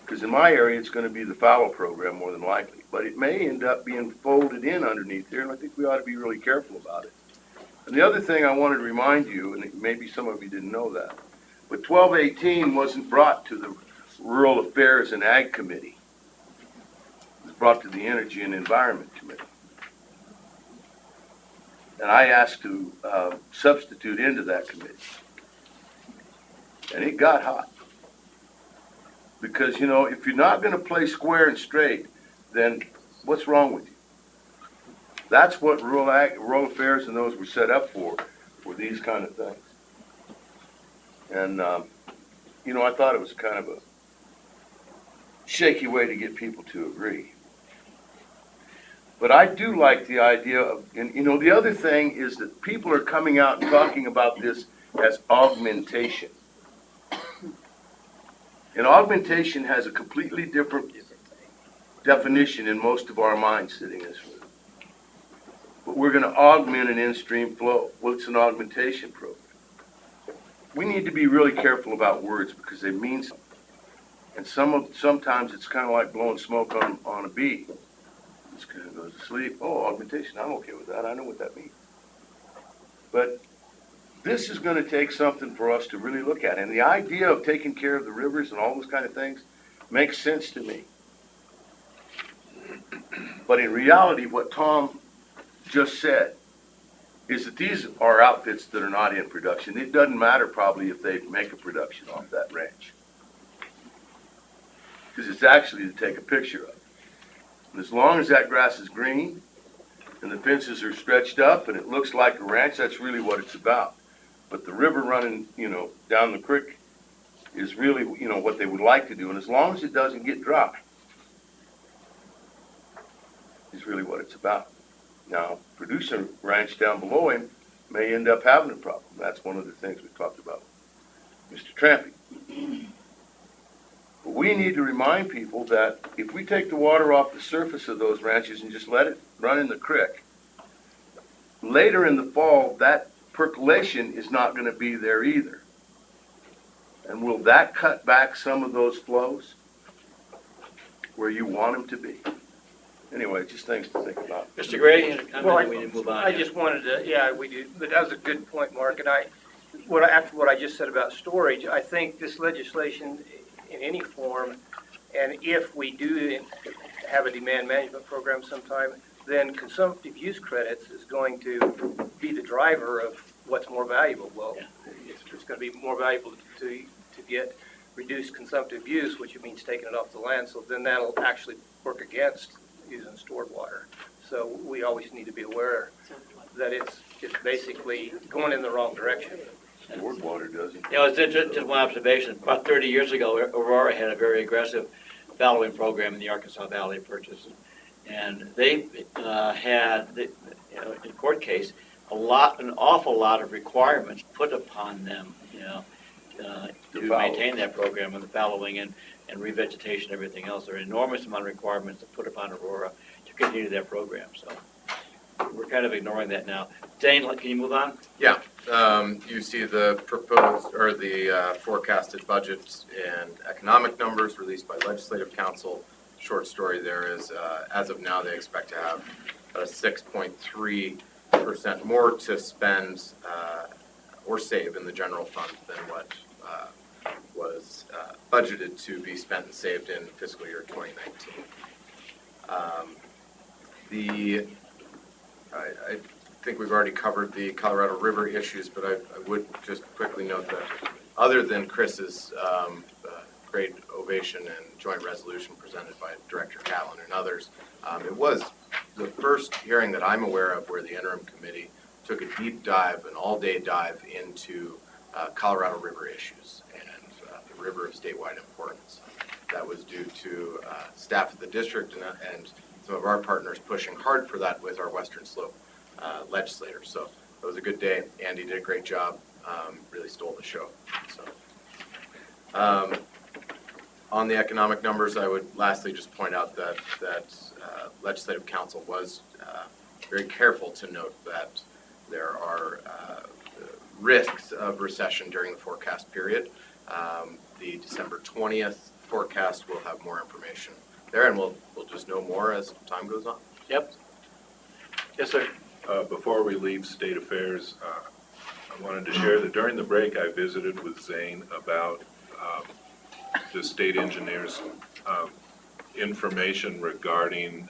Because in my area, it's going to be the fallow program more than likely. But it may end up being folded in underneath there, and I think we ought to be really careful about it. And the other thing I wanted to remind you, and maybe some of you didn't know that, but 1218 wasn't brought to the Rural Affairs and Ag Committee. It was brought to the Energy and Environment Committee. And I asked to substitute into that committee. And it got hot. Because, if you're not going to play square and straight, then what's wrong with you? That's what rural affairs and those were set up for these kind of things. And, I thought it was kind of a shaky way to get people to agree. But I do like the idea of, and the other thing is that people are coming out and talking about this as augmentation. And augmentation has a completely different definition in most of our minds sitting in this room. But we're going to augment an in-stream flow. Well, it's an augmentation program. We need to be really careful about words because they mean something. And sometimes it's kind of like blowing smoke on a bee. It's kind of goes to sleep. Oh, augmentation, I'm okay with that. I know what that means. But this is going to take something for us to really look at. And the idea of taking care of the rivers and all those kind of things makes sense to me. But in reality, what Tom just said is that these are outfits that are not in production. It doesn't matter probably if they make a production off that ranch. Because it's actually to take a picture of. And as long as that grass is green and the fences are stretched up and it looks like a ranch, that's really what it's about. But the river running, down the creek is really, what they would like to do. And as long as it doesn't get dry, is really what it's about. Now, producer ranch down below him may end up having a problem. That's one of the things we talked about with Mr. Trampy. But we need to remind people that if we take the water off the surface of those ranches and just let it run in the creek, later in the fall, that percolation is not gonna be there either. And will that cut back some of those flows where you want them to be? Anyway, just things to think about. Mr. Gray, you had a comment, Well, and we need to move on. I just wanted to, yeah, we do, but that was a good point, Mark, and after what I just said about storage, I think this legislation in any form, and if we do have a demand management program sometime, then consumptive use credits is going to be the driver of what's more valuable. Well, it's gonna be more valuable to get reduced consumptive use, which means taking it off the land, so then that'll actually work against using stored water. So we always need to be aware that it's basically going in the wrong direction. Stored water doesn't. You know, it's just one observation. About 30 years ago, Aurora had a very aggressive fallowing program in the Arkansas Valley purchase. And they had, in court case, an awful lot of requirements put upon them, to maintain that program and the fallowing and revegetation and everything else. There are an enormous amount of requirements to put upon Aurora to continue that program. So we're kind of ignoring that now. Dane, can you move on? Yeah, you see the proposed, or the forecasted budgets and economic numbers released by Legislative Council. Short story there is, as of now, they expect to have a 6.3% more to spend or save in the general fund than what was budgeted to be spent and saved in fiscal year 2019. I think we've already covered the Colorado River issues, but I would just quickly note that other than Chris's great ovation and joint resolution presented by Director Catlin and others, it was the first hearing that I'm aware of where the interim committee took a deep dive, an all-day dive into Colorado River issues and the river of statewide importance. That was due to staff of the district and some of our partners pushing hard for that with our Western Slope legislators. So it was a good day. Andy did a great job, really stole the show. So, on the economic numbers, I would lastly just point out that Legislative Council was very careful to note that there are risks of recession during the forecast period. The December 20th forecast will have more information there, and we'll just know more as time goes on. Yep. Yes, sir. Before we leave state affairs, I wanted to share that during the break I visited with Zane about the state engineer's information regarding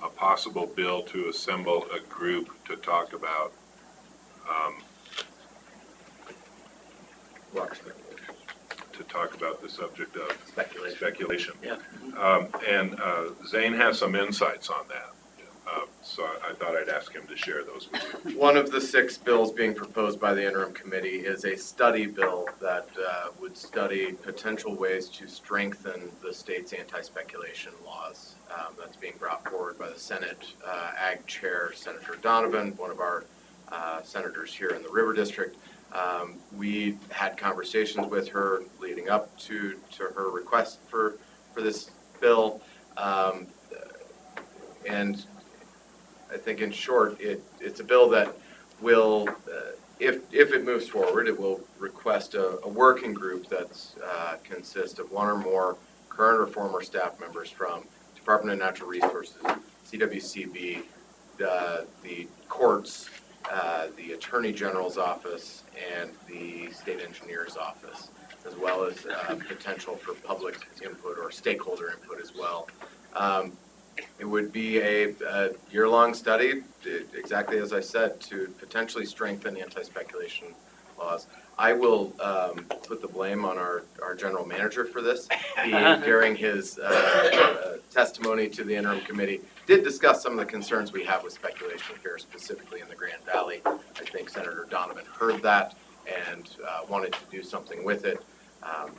a possible bill to assemble a group to talk about the subject of speculation. Yeah. And Zane has some insights on that. So I thought I'd ask him to share those with you. One of the 6 bills being proposed by the interim committee is a study bill that would study potential ways to strengthen the state's anti-speculation laws. That's being brought forward by the Senate Ag Chair, Senator Donovan, one of our senators here in the River District. We had conversations with her leading up to her request for this bill. And I think in short, it's a bill that will, if it moves forward, it will request a working group that's consists of 1 or more current or former staff members from Department of Natural Resources, CRWCD, the courts, the Attorney General's office, and the State Engineer's office, as well as potential for public input or stakeholder input as well. It would be a year-long study, exactly as I said, to potentially strengthen anti-speculation laws. I will put the blame on our general manager for this. He, during his testimony to the interim committee, did discuss some of the concerns we have with speculation here, specifically in the Grand Valley. I think Senator Donovan heard that and wanted to do something with it.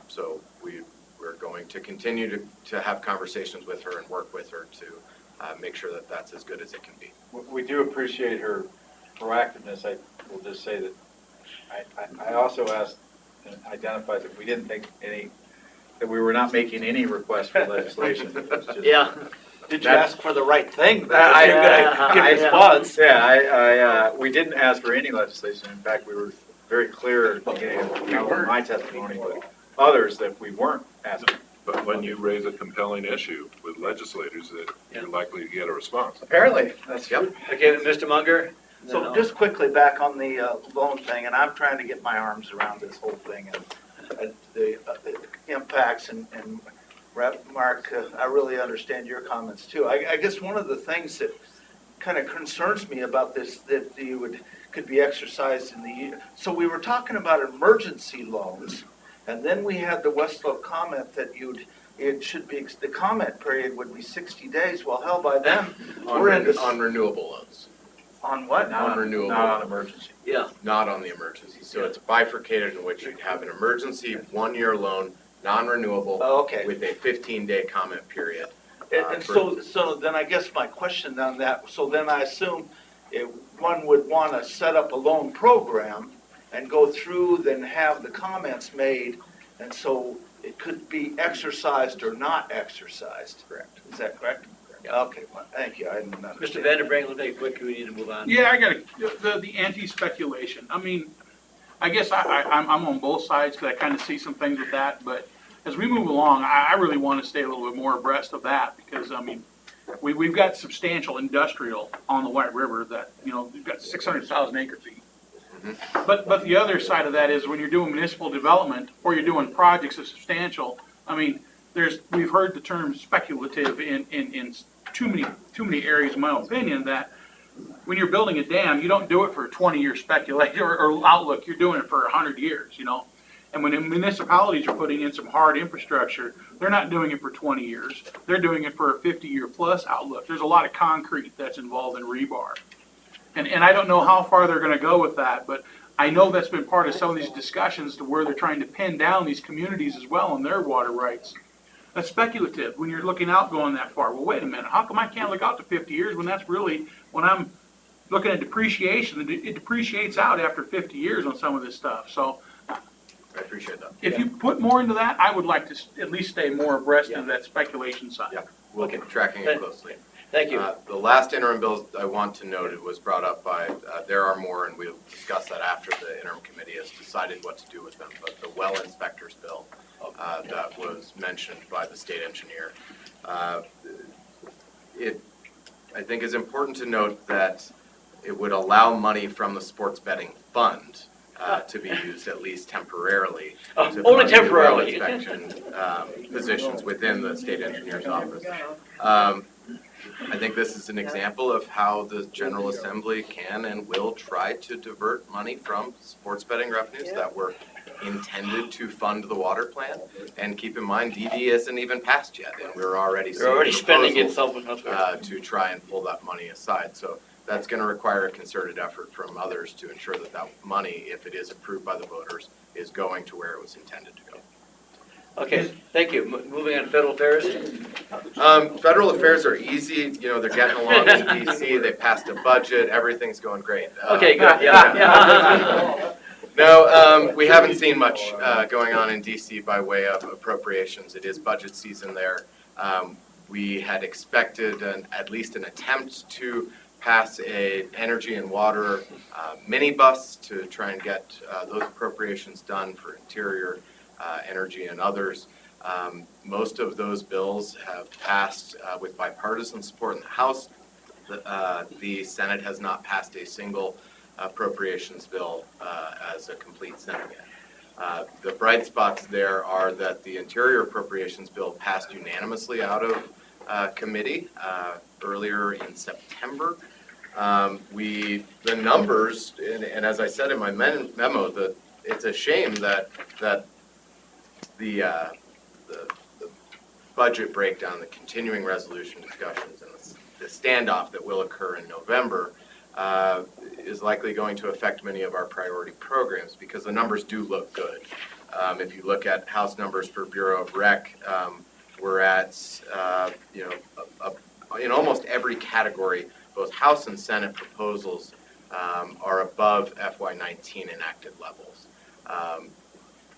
So we're going to continue to have conversations with her and work with her to make sure that that's as good as it can be. We do appreciate her proactiveness. I will just say that I also asked and identified that we didn't think that we were not making any requests for legislation. It was just, Yeah. Did you That- ask for the right thing? Because you're gonna give a response. We didn't ask for any legislation. In fact, we were very clear at the beginning of not only my testimony, but others, that we weren't asking. But when you raise a compelling issue with legislators, that you're likely to get a response. Apparently, that's true. Okay, Mr. Munger? So just quickly back on the loan thing, and I'm trying to get my arms around this whole thing and the impacts and Mark, I really understand your comments too. I guess one of the things that kind of concerns me about this, that could be exercised in the, so we were talking about emergency loans, and then we had the Westlaw comment that it should be, the comment period would be 60 days. Well, hell, by then, we're into. On renewable loans. On what? On renewable. Not on emergency. Yeah. Not on the emergency. So it's bifurcated in which you'd have an emergency 1-year loan, non-renewable, Oh, okay. with a 15-day comment period. And so then I guess my question on that, so then I assume one would want to set up a loan program and go through, then have the comments made, and so it could be exercised or not exercised. Correct. Is that correct? Okay, well, thank you. I didn't Mr. understand. Vanderbrink, let's make it quick, we need to move on. Yeah, I got the anti-speculation. I mean, I guess I'm on both sides because I kind of see some things with that, but as we move along, I really want to stay a little bit more abreast of that because, I mean, we've got substantial industrial on the White River that, you know, we've got 600,000 acre feet. But the other side of that is when you're doing municipal development or you're doing projects of substantial, I mean, we've heard the term speculative in too many areas, in my opinion, that when you're building a dam, you don't do it for a 20-year speculation or outlook. You're doing it for 100 years, you know. And when the municipalities are putting in some hard infrastructure, they're not doing it for 20 years. They're doing it for a 50-year plus outlook. There's a lot of concrete that's involved in rebar. And I don't know how far they're going to go with that, but I know that's been part of some of these discussions to where they're trying to pin down these communities as well on their water rights. That's speculative when you're looking out going that far. Well, wait a minute. How come I can't look out to 50 years when that's really, when I'm looking at depreciation, it depreciates out after 50 years on some of this stuff. So I appreciate that. if you put more into that, I would like to at least stay more abreast of that speculation side. Yeah, we'll keep tracking it closely. Thank you. The last interim bill I want to note, it was brought up by, there are more, and we'll discuss that after the interim committee has decided what to do with them, but the well inspectors bill that was mentioned by the state engineer. I think is important to note that it would allow money from the sports betting fund to be used at least temporarily. To Only fund the well temporarily. inspection positions within the state engineer's office. I think this is an example of how the General Assembly can and will try to divert money from sports betting revenues that were intended to fund the water plan. And keep in mind, DD isn't even passed yet, and we're already They're already spending it proposals, to try and pull that money aside. So that's going to require a concerted effort from others to ensure that that money, if it is approved by the voters, is going to where it was intended to go. Okay, thank you. Moving on to federal affairs. Federal affairs are easy. You know, they're getting along in DC. They passed a budget. Everything's going great. Okay, good. Yeah. No, we haven't seen much going on in DC by way of appropriations. It is budget season there. We had expected at least an attempt to pass a energy and water minibus to try and get those appropriations done for interior, energy, and others. Most of those bills have passed with bipartisan support in the House. The Senate has not passed a single appropriations bill as a complete Senate yet. The bright spots there are that the Interior Appropriations Bill passed unanimously out of committee earlier in September. The numbers, and as I said in my memo, it's a shame that the budget breakdown, the continuing resolution discussions, and the standoff that will occur in November is likely going to affect many of our priority programs because the numbers do look good. If you look at House numbers for Bureau of Rec, we're at, in almost every category, both House and Senate proposals are above FY19 enacted levels.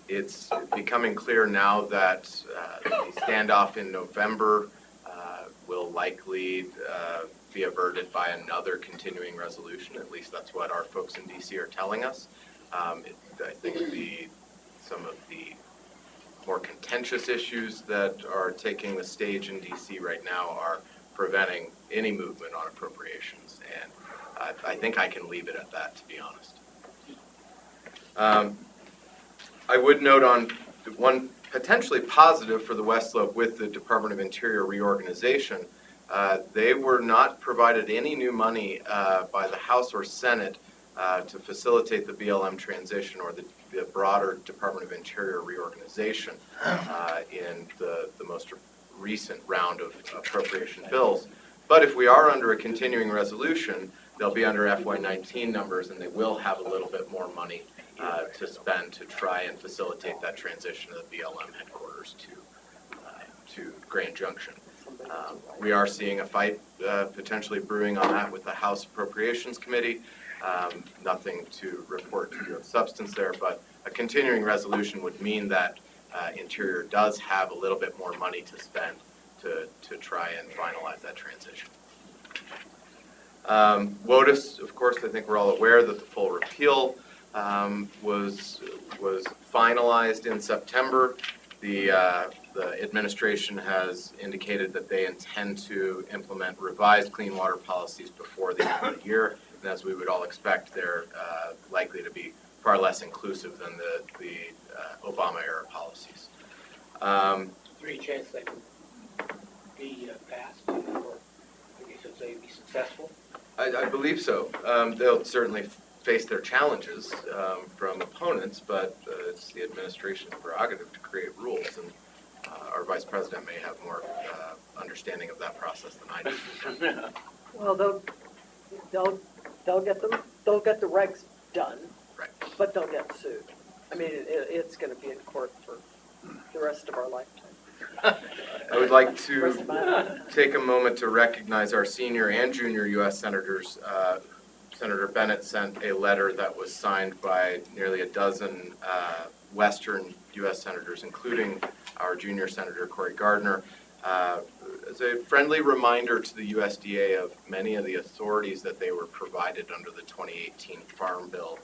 It's becoming clear now that the standoff in November will likely be averted by another continuing resolution. At least that's what our folks in DC are telling us. I think some of the more contentious issues that are taking the stage in DC right now are preventing any movement on appropriations, and I think I can leave it at that, to be honest. I would note on one potentially positive for the West Slope with the Department of Interior reorganization. They were not provided any new money by the House or Senate to facilitate the BLM transition or the broader Department of Interior reorganization in the most recent round of appropriation bills. But if we are under a continuing resolution, they'll be under FY19 numbers, and they will have a little bit more money to spend to try and facilitate that transition of the BLM headquarters to Grand Junction. We are seeing a fight potentially brewing on that with the House Appropriations Committee. Nothing to report to you of substance there, but a continuing resolution would mean that Interior does have a little bit more money to spend to try and finalize that transition. WOTUS, of course, I think we're all aware that the full repeal was finalized in September. The administration has indicated that they intend to implement revised clean water policies before the end of the year. And as we would all expect, they're likely to be far less inclusive than the Obama-era policies. Any chance they could be passed, or I guess you'd say be successful? I believe so. They'll certainly face their challenges from opponents, but it's the administration's prerogative to create rules, and our vice president may have more understanding of that process than I do. Well, they'll get the regs done, right, but they'll get sued. I mean, it's going to be in court for the rest of our lifetime. I would like to take a moment to recognize our senior and junior U.S. senators. Senator Bennett sent a letter that was signed by nearly a dozen Western U.S. senators, including our junior senator, Cory Gardner, as a friendly reminder to the USDA of many of the authorities that they were provided under the 2018 Farm Bill,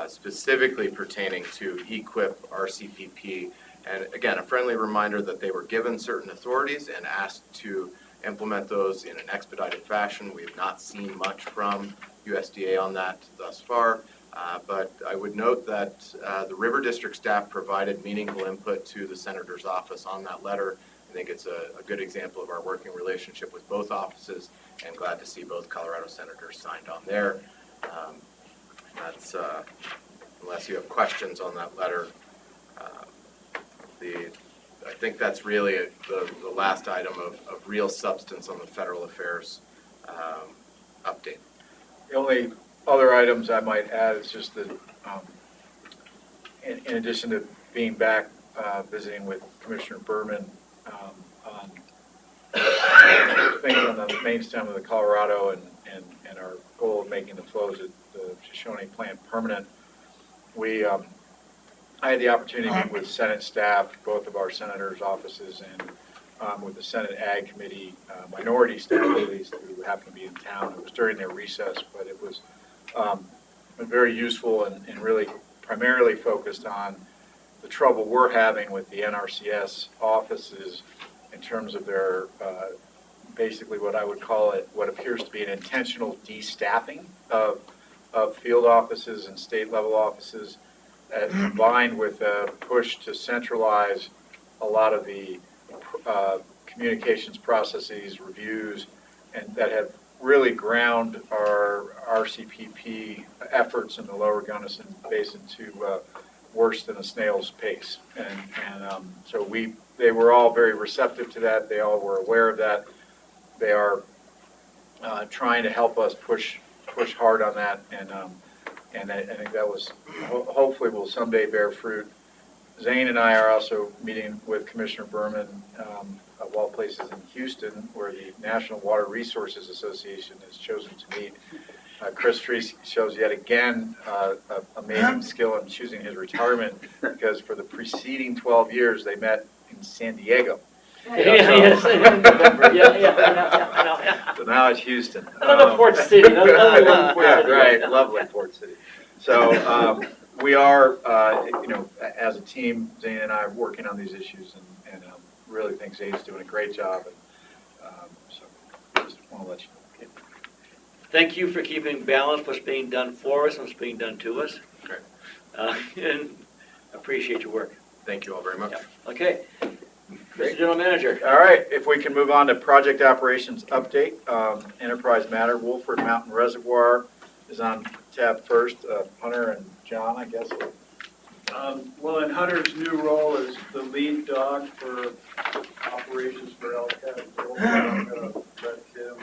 specifically pertaining to EQIP, RCPP, and again, a friendly reminder that they were given certain authorities and asked to implement those in an expedited fashion. We have not seen much from USDA on that thus far, but I would note that the River District staff provided meaningful input to the Senator's office on that letter. I think it's a good example of our working relationship with both offices, and glad to see both Colorado senators signed on there. That's unless you have questions on that letter. I think that's really the last item of real substance on the federal affairs update. The only other items I might add is just that in addition to being back visiting with Commissioner Berman on things on the main stem of the Colorado and our goal of making the flows at the Shoshone plant permanent, I had the opportunity to meet with Senate staff, both of our senators' offices, and with the Senate Ag Committee minority staff, at least, who happened to be in town. It was during their recess, but it was very useful and really primarily focused on the trouble we're having with the NRCS offices in terms of their basically what I would call it, what appears to be an intentional destaffing of field offices and state level offices, combined with a push to centralize a lot of the communications processes, reviews, and that have really ground our RCPP efforts in the lower Gunnison Basin to worse than a snail's pace. So they were all very receptive to that. They all were aware of that. They are trying to help us push hard on that, and I think that was hopefully will someday bear fruit. Zane and I are also meeting with Commissioner Berman of all places in Houston, where the National Water Resources Association has chosen to meet. Chris Treese shows yet again amazing skill in choosing his retirement, because for the preceding 12 years they met in San Diego. Yes, November, yeah. So now it's Houston. Another Port City, another Port Yeah, City. right, lovely Port City. So, we are, as a team, Zane and I are working on these issues and really think Zane's doing a great job. And so just want to let you know. Thank you for keeping balance what's being done for us and what's being done to us. Great. And appreciate your work. Thank you all very much. Okay. Mr. General Manager. All right, if we can move on to project operations update, enterprise matter, Wolford Mountain Reservoir is on tab first. Hunter and John, I guess. Well, in Hunter's new role as the lead dog for operations for LCAT, I'm going to let him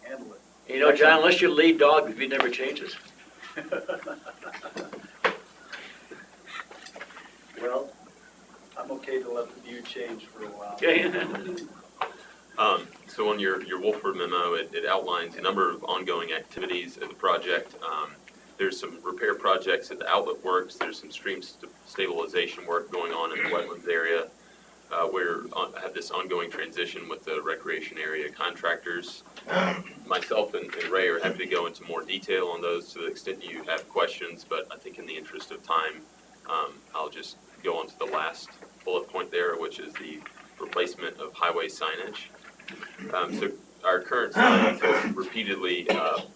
handle it. You know, John, unless you lead dog, if he never changes. Well, I'm okay to let the view change for a while. Okay. So on your Wolford memo, it outlines a number of ongoing activities of the project. There's some repair projects at the outlet works. There's some stream stabilization work going on in the wetlands area. We're have this ongoing transition with the recreation area contractors. Myself and Ray are happy to go into more detail on those to the extent you have questions, but I think in the interest of time, I'll just go on to the last bullet point there, which is the replacement of highway signage. So our current signs have repeatedly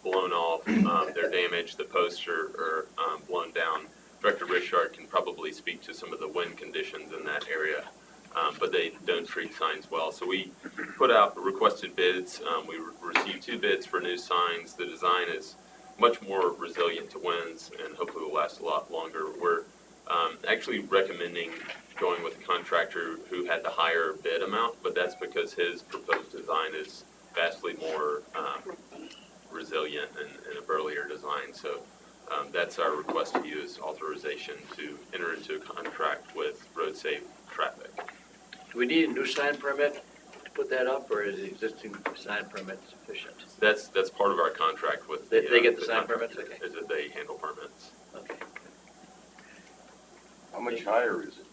blown off. They're damaged. The posts are blown down. Director Richard can probably speak to some of the wind conditions in that area, but they don't treat signs well. So we put out requested bids. We received 2 bids for new signs. The design is much more resilient to winds and hopefully will last a lot longer. We're actually recommending going with a contractor who had the higher bid amount, but that's because his proposed design is vastly more resilient and a burlier design. So that's our request to you, is authorization to enter into a contract with Road Safe Traffic. Do we need a new sign permit to put that up, or is the existing sign permit sufficient? That's part of our contract with They get the the sign contractor, permits? Okay. is that they handle permits. Okay. How much higher is it?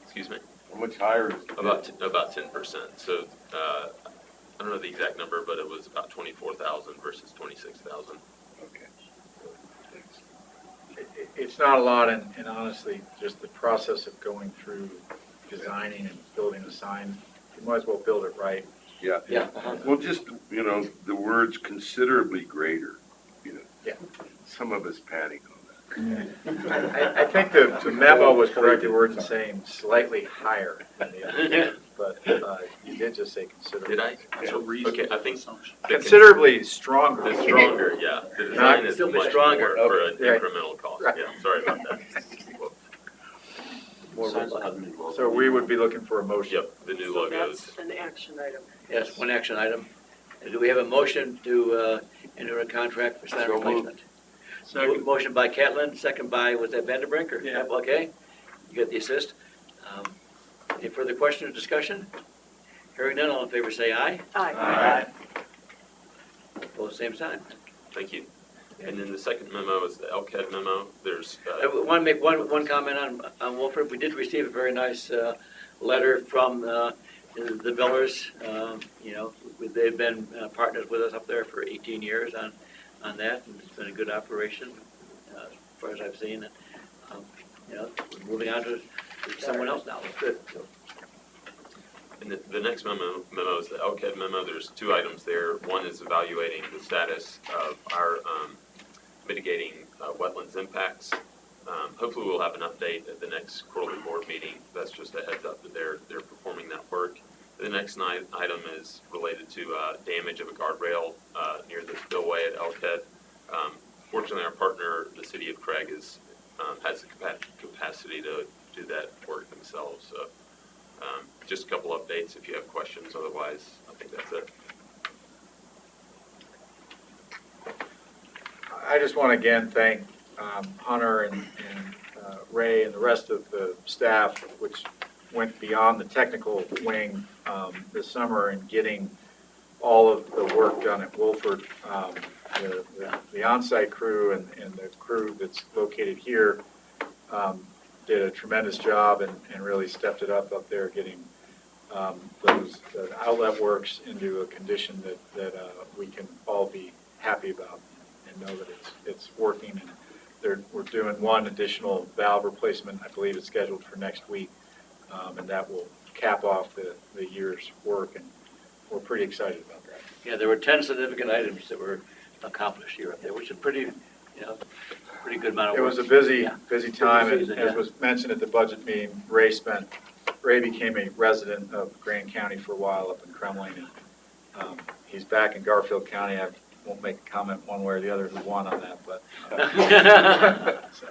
Excuse me? How much higher is it? About 10%. So I don't know the exact number, but it was about 24,000 versus 26,000. Okay. It's not a lot, and honestly, just the process of going through designing and building a sign, you might as well build it right. Yeah. Yeah. Well, just, the words considerably greater, Yeah. Some of us panic on that. I think the memo was corrected words in saying slightly higher than the other, but you did just say considerably. Did I? Okay, I think Considerably stronger. the stronger, yeah. The design is Still be much stronger. more for an Okay. incremental cost. Right. Yeah, sorry about that. Well, So we would be looking for a motion. Yep, the new So logos. that's an action item. Yes, one action item. And do we have a motion to enter a contract for sign So moved. replacement? Second. Motion by Catlin, second by, was that Vanderbrink or? Yeah. Okay, you got the assist. Any further questions or discussion? Hearing none, all in favor say aye. Aye. Opposed, same sign. Thank you. And then the second memo is the LCAD memo. There's, I want to make one comment on Wolford. We did receive a very nice letter from the Millers. They've been partners with us up there for 18 years on that, and it's been a good operation as far as I've seen. And, we're moving on to someone else now. It's good. So, and the next memo is the LCAD memo. There's 2 items there. One is evaluating the status of our mitigating wetlands impacts. Hopefully we'll have an update at the next quarterly board meeting. That's just a heads up that they're performing that work. The next item is related to damage of a guardrail near the spillway at Elkhead. Fortunately, our partner, the city of Craig, has the capacity to do that work themselves. So just a couple updates if you have questions. Otherwise, I think that's it. I just want to again thank Hunter and Ray and the rest of the staff, which went beyond the technical wing this summer in getting all of the work done at Wolford. The on-site crew and the crew that's located here did a tremendous job and really stepped it up there, getting the outlet works into a condition that we can all be happy about and know that it's working. And we're doing one additional valve replacement. I believe it's scheduled for next week, and that will cap off the year's work. And we're pretty excited about that. Yeah, there were 10 significant items that were accomplished here up there, which is pretty good amount of work. It was a busy Yeah. time, Busy and season, as yeah. was mentioned at the budget meeting, Ray became a resident of Grand County for a while up in Kremling, and he's back in Garfield County. I won't make a comment one way or the other who won on that, but so,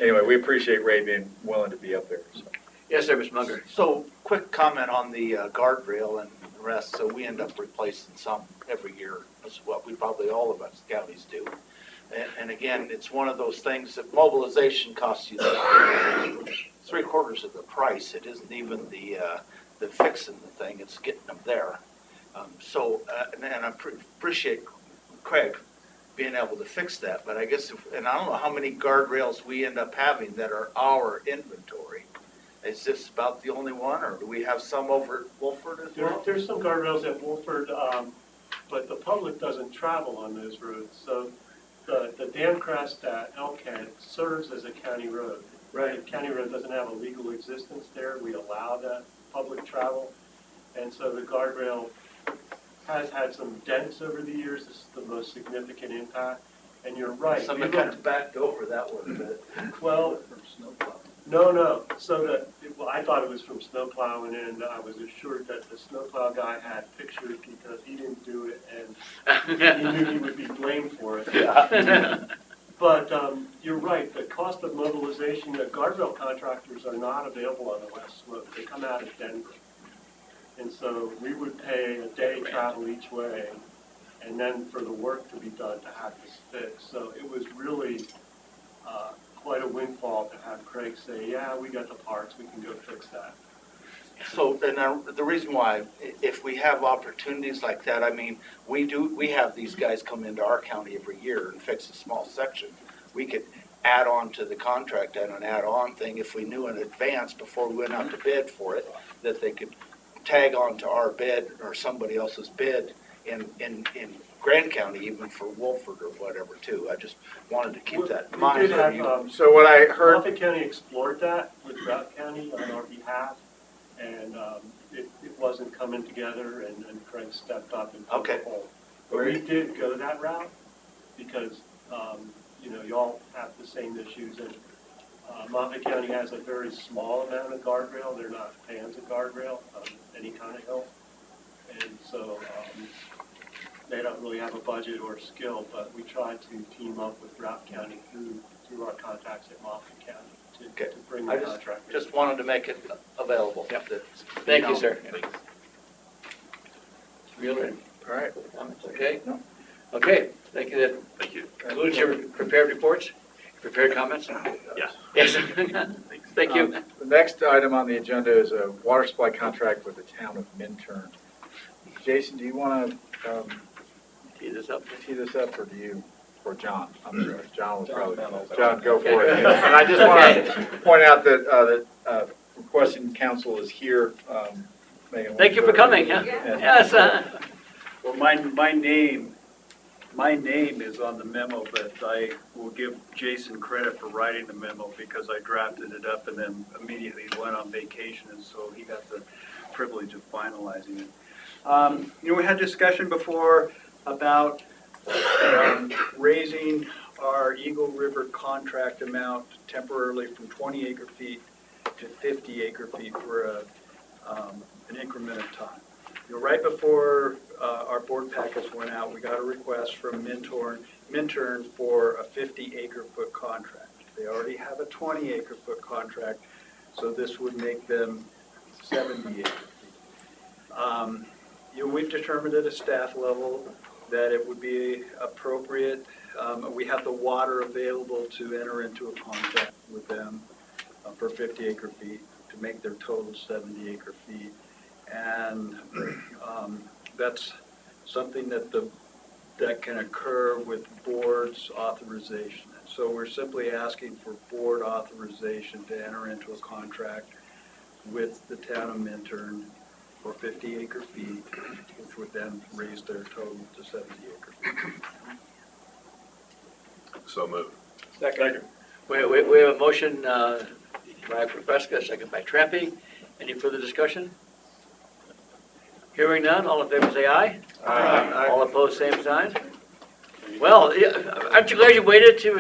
anyway, we appreciate Ray being willing to be up there. So. Yes, sir, Mr. Munger. So, quick comment on the guardrail and the rest. So we end up replacing some every year. That's what we probably all of us counties do. And again, it's one of those things that mobilization costs you 3/4 of the price. It isn't even the fixing the thing; it's getting them there. And I appreciate Craig being able to fix that. But I guess, and I don't know how many guardrails we end up having that are our inventory. Is this about the only one, or do we have some over at Wolford as well? There's some guardrails at Wolford, but the public doesn't travel on those roads. So the dam crest at Elkhead serves as a county road. Right. The county road doesn't have a legal existence there. We allow that public travel. And so the guardrail has had some dents over the years. This is the most significant impact. And you're right. Somebody kind of backed over that one, but well, from snowplow. No. So I thought it was from snow plowing, and I was assured that the snowplow guy had pictures because he didn't do it, and he knew he would be blamed for it. Yeah. But you're right. The cost of mobilization, the guardrail contractors are not available on the West Slope. They come out of Denver, and so we would pay a day travel each way, and then for the work to be done to have this fixed. So it was really quite a windfall to have Craig say, yeah, we got the parts, we can go fix that. So, and the reason why, if we have opportunities like that, I mean, we have these guys come into our county every year and fix a small section. We could add on to the contract and an add-on thing if we knew in advance before we went out to bid for it, that they could tag on to our bid or somebody else's bid in Grand County, even for Wolford or whatever, too. I just wanted to keep that in mind. We did have, So what I heard, Moffett County explored that with Route County on our behalf, and it wasn't coming together, and Craig stepped up and filled the hole. But we did go that route because, y'all have the same issues, and Moffett County has a very small amount of guardrail. They're not fans of guardrail on any kind of hill, and so they don't really have a budget or skill, but we tried to team up with Route County through our contacts at Moffett County to bring the contractor. Just wanted to make it available. Yep. Thank you, sir. Mueller, all right. comments, okay? Okay, thank you. That Thank you. concludes your prepared reports, prepared comments? Yes. Yes. Thank you. The next item on the agenda is a water supply contract with the town of Minturn. Jason, do you want to Tee this up. or do you, or John? I'm sorry, John will probably, John, go for it. Okay. And I just want to point out that requesting council is here. Megan Thank you for coming, yeah. And- Yes. Well, my name is on the memo, but I will give Jason credit for writing the memo because I drafted it up and then immediately went on vacation, and so he got the privilege of finalizing it. We had discussion before about raising our Eagle River contract amount temporarily from 20 acre feet to 50 acre feet for an increment of time. Right before our board packets went out, we got a request from Minturn for a 50 acre foot contract. They already have a 20 acre foot contract, so this would make them 70 acre feet. We've determined at a staff level that it would be appropriate. We have the water available to enter into a contract with them for 50 acre feet to make their total 70 acre feet. And that's something that can occur with board's authorization. So we're simply asking for board authorization to enter into a contract with the town of Minturn for 50 acre feet, which would then raise their total to 70 acre feet. So moved. Second. We have a motion by Propeska, second by Trampy. Any further discussion? Hearing none, all in favor say aye. Aye. All opposed, same sign. Well, aren't you glad you waited to?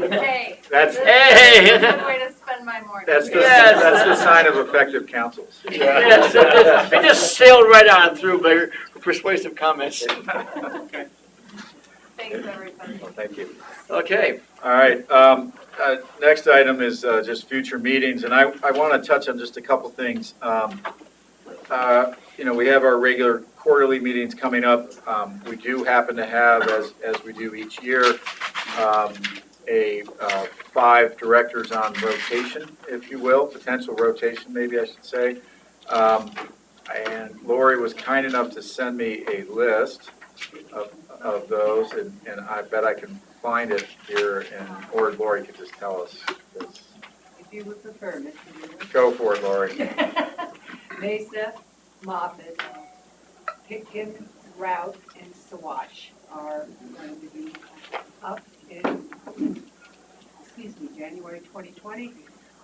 Hey. That's, This is a good way to spend my morning. that's the, Yes. that's the sign of effective councils. Yes, it just sailed right on through by your persuasive comments. Thanks, everybody. Well, thank you. Okay, All right, next item is just future meetings, and I want to touch on just a couple things. You know, we have our regular quarterly meetings coming up. We do happen to have, as we do each year, 5 directors on rotation, if you will, potential rotation, maybe I should say. And Lori was kind enough to send me a list of those, and I bet I can find it here, or Lori could just tell us. If you would prefer, Mr. Newman. Go for it, Lori. Mesa, Moffett, Pitkin, Route, and Sawash are going to be up in, January 2020.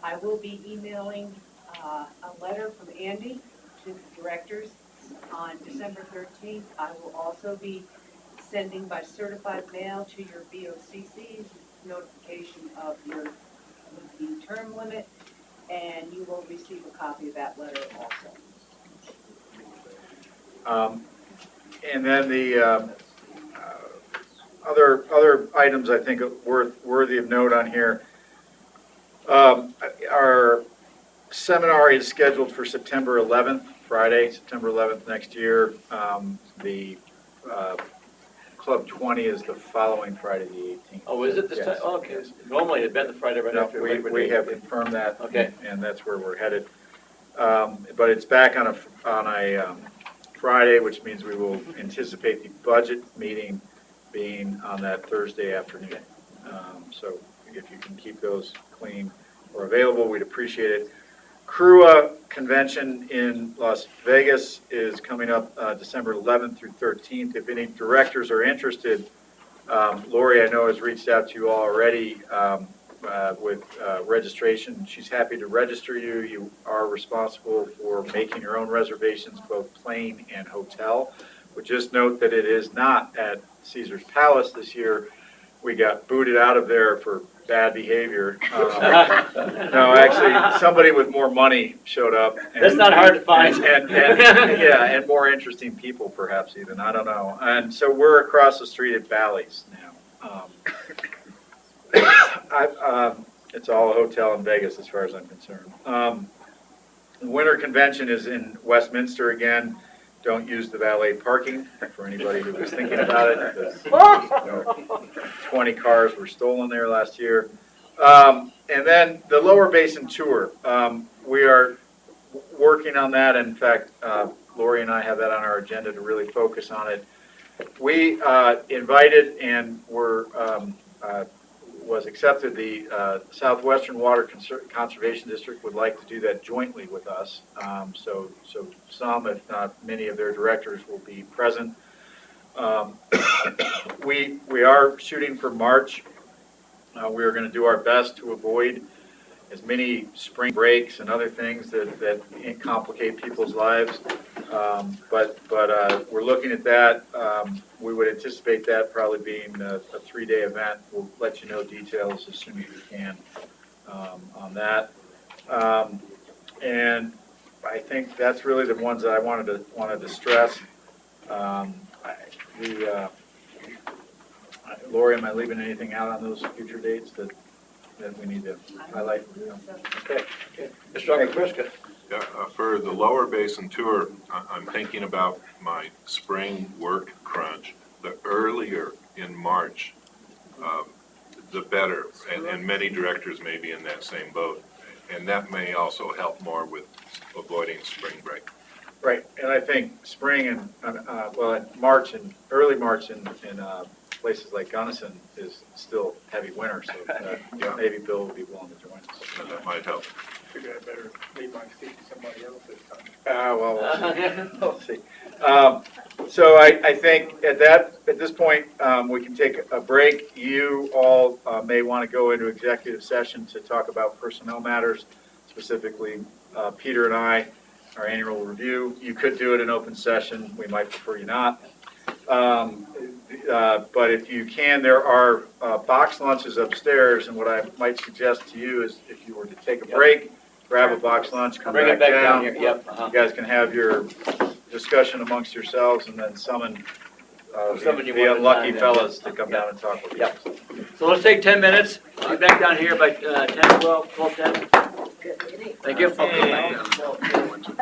I will be emailing a letter from Andy to the directors on December 13th. I will also be sending by certified mail to your BOCCs notification of the term limit, and you will receive a copy of that letter also. And then the other items I think worthy of note on here. Our seminar is scheduled for September 11th, Friday, September 11th next year. The Club 20 is the following Friday, the 18th. oh, is it this time? Yes. Oh, okay. Normally it'd been the Friday right No, after Labor Day. we have confirmed that. Okay. And that's where we're headed. But it's back on a Friday, which means we will anticipate the budget meeting being on that Thursday afternoon. So if you can keep those clean or available, we'd appreciate it. CRWA convention in Las Vegas is coming up December 11th through 13th. If any directors are interested, Lori, I know, has reached out to you all already with registration. She's happy to register you. You are responsible for making your own reservations, both plane and hotel. But just note that it is not at Caesar's Palace this year. We got booted out of there for bad behavior. No, actually, somebody with more money showed up. And, That's not hard to find. Yeah, and more interesting people, perhaps even. I don't know. And so we're across the street at Bally's now. It's all a hotel in Vegas, as far as I'm concerned. The winter convention is in Westminster again. Don't use the valet parking for anybody who was thinking about it, because 20 cars were stolen there last year. And then the Lower Basin Tour. We are working on that. In fact, Lori and I have that on our agenda to really focus on it. We invited and was accepted. The Southwestern Water Conservation District would like to do that jointly with us. So some, if not many, of their directors will be present. We are shooting for March. We are going to do our best to avoid as many spring breaks and other things that complicate people's lives. But we're looking at that. We would anticipate that probably being a 3-day event. We'll let you know details as soon as we can on that. And I think that's really the ones that I wanted to stress. Lori, am I leaving anything out on those future dates that we need to highlight? Okay. Mr. Okruska. Yeah, for the Lower Basin Tour, I'm thinking about my spring work crunch. The earlier in March, the better, and many directors may be in that same boat. And that may also help more with avoiding spring break. Right, and I think spring and, March and early March in places like Gunnison is still heavy winter, so maybe Bill will be willing to join us. That might help. Figured I better leave my seat to somebody else this time. We'll see. So I think at this point, we can take a break. You all may want to go into executive session to talk about personnel matters, specifically Peter and I, our annual review. You could do it in open session. We might prefer you not. But if you can, there are box lunches upstairs, and what I might suggest to you is if you were to take a break, grab a box lunch, come Bring it back back down down. here, yep. You guys can have your discussion amongst yourselves and then summon Summon you the one at a unlucky time, fellas to come down and talk with you. Yep. So let's take 10 minutes. Be back down here by 10, 12, 10. Thank you.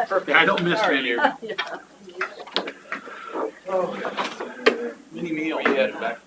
Perfect, I don't miss many of you. Mini meal. Yeah, back.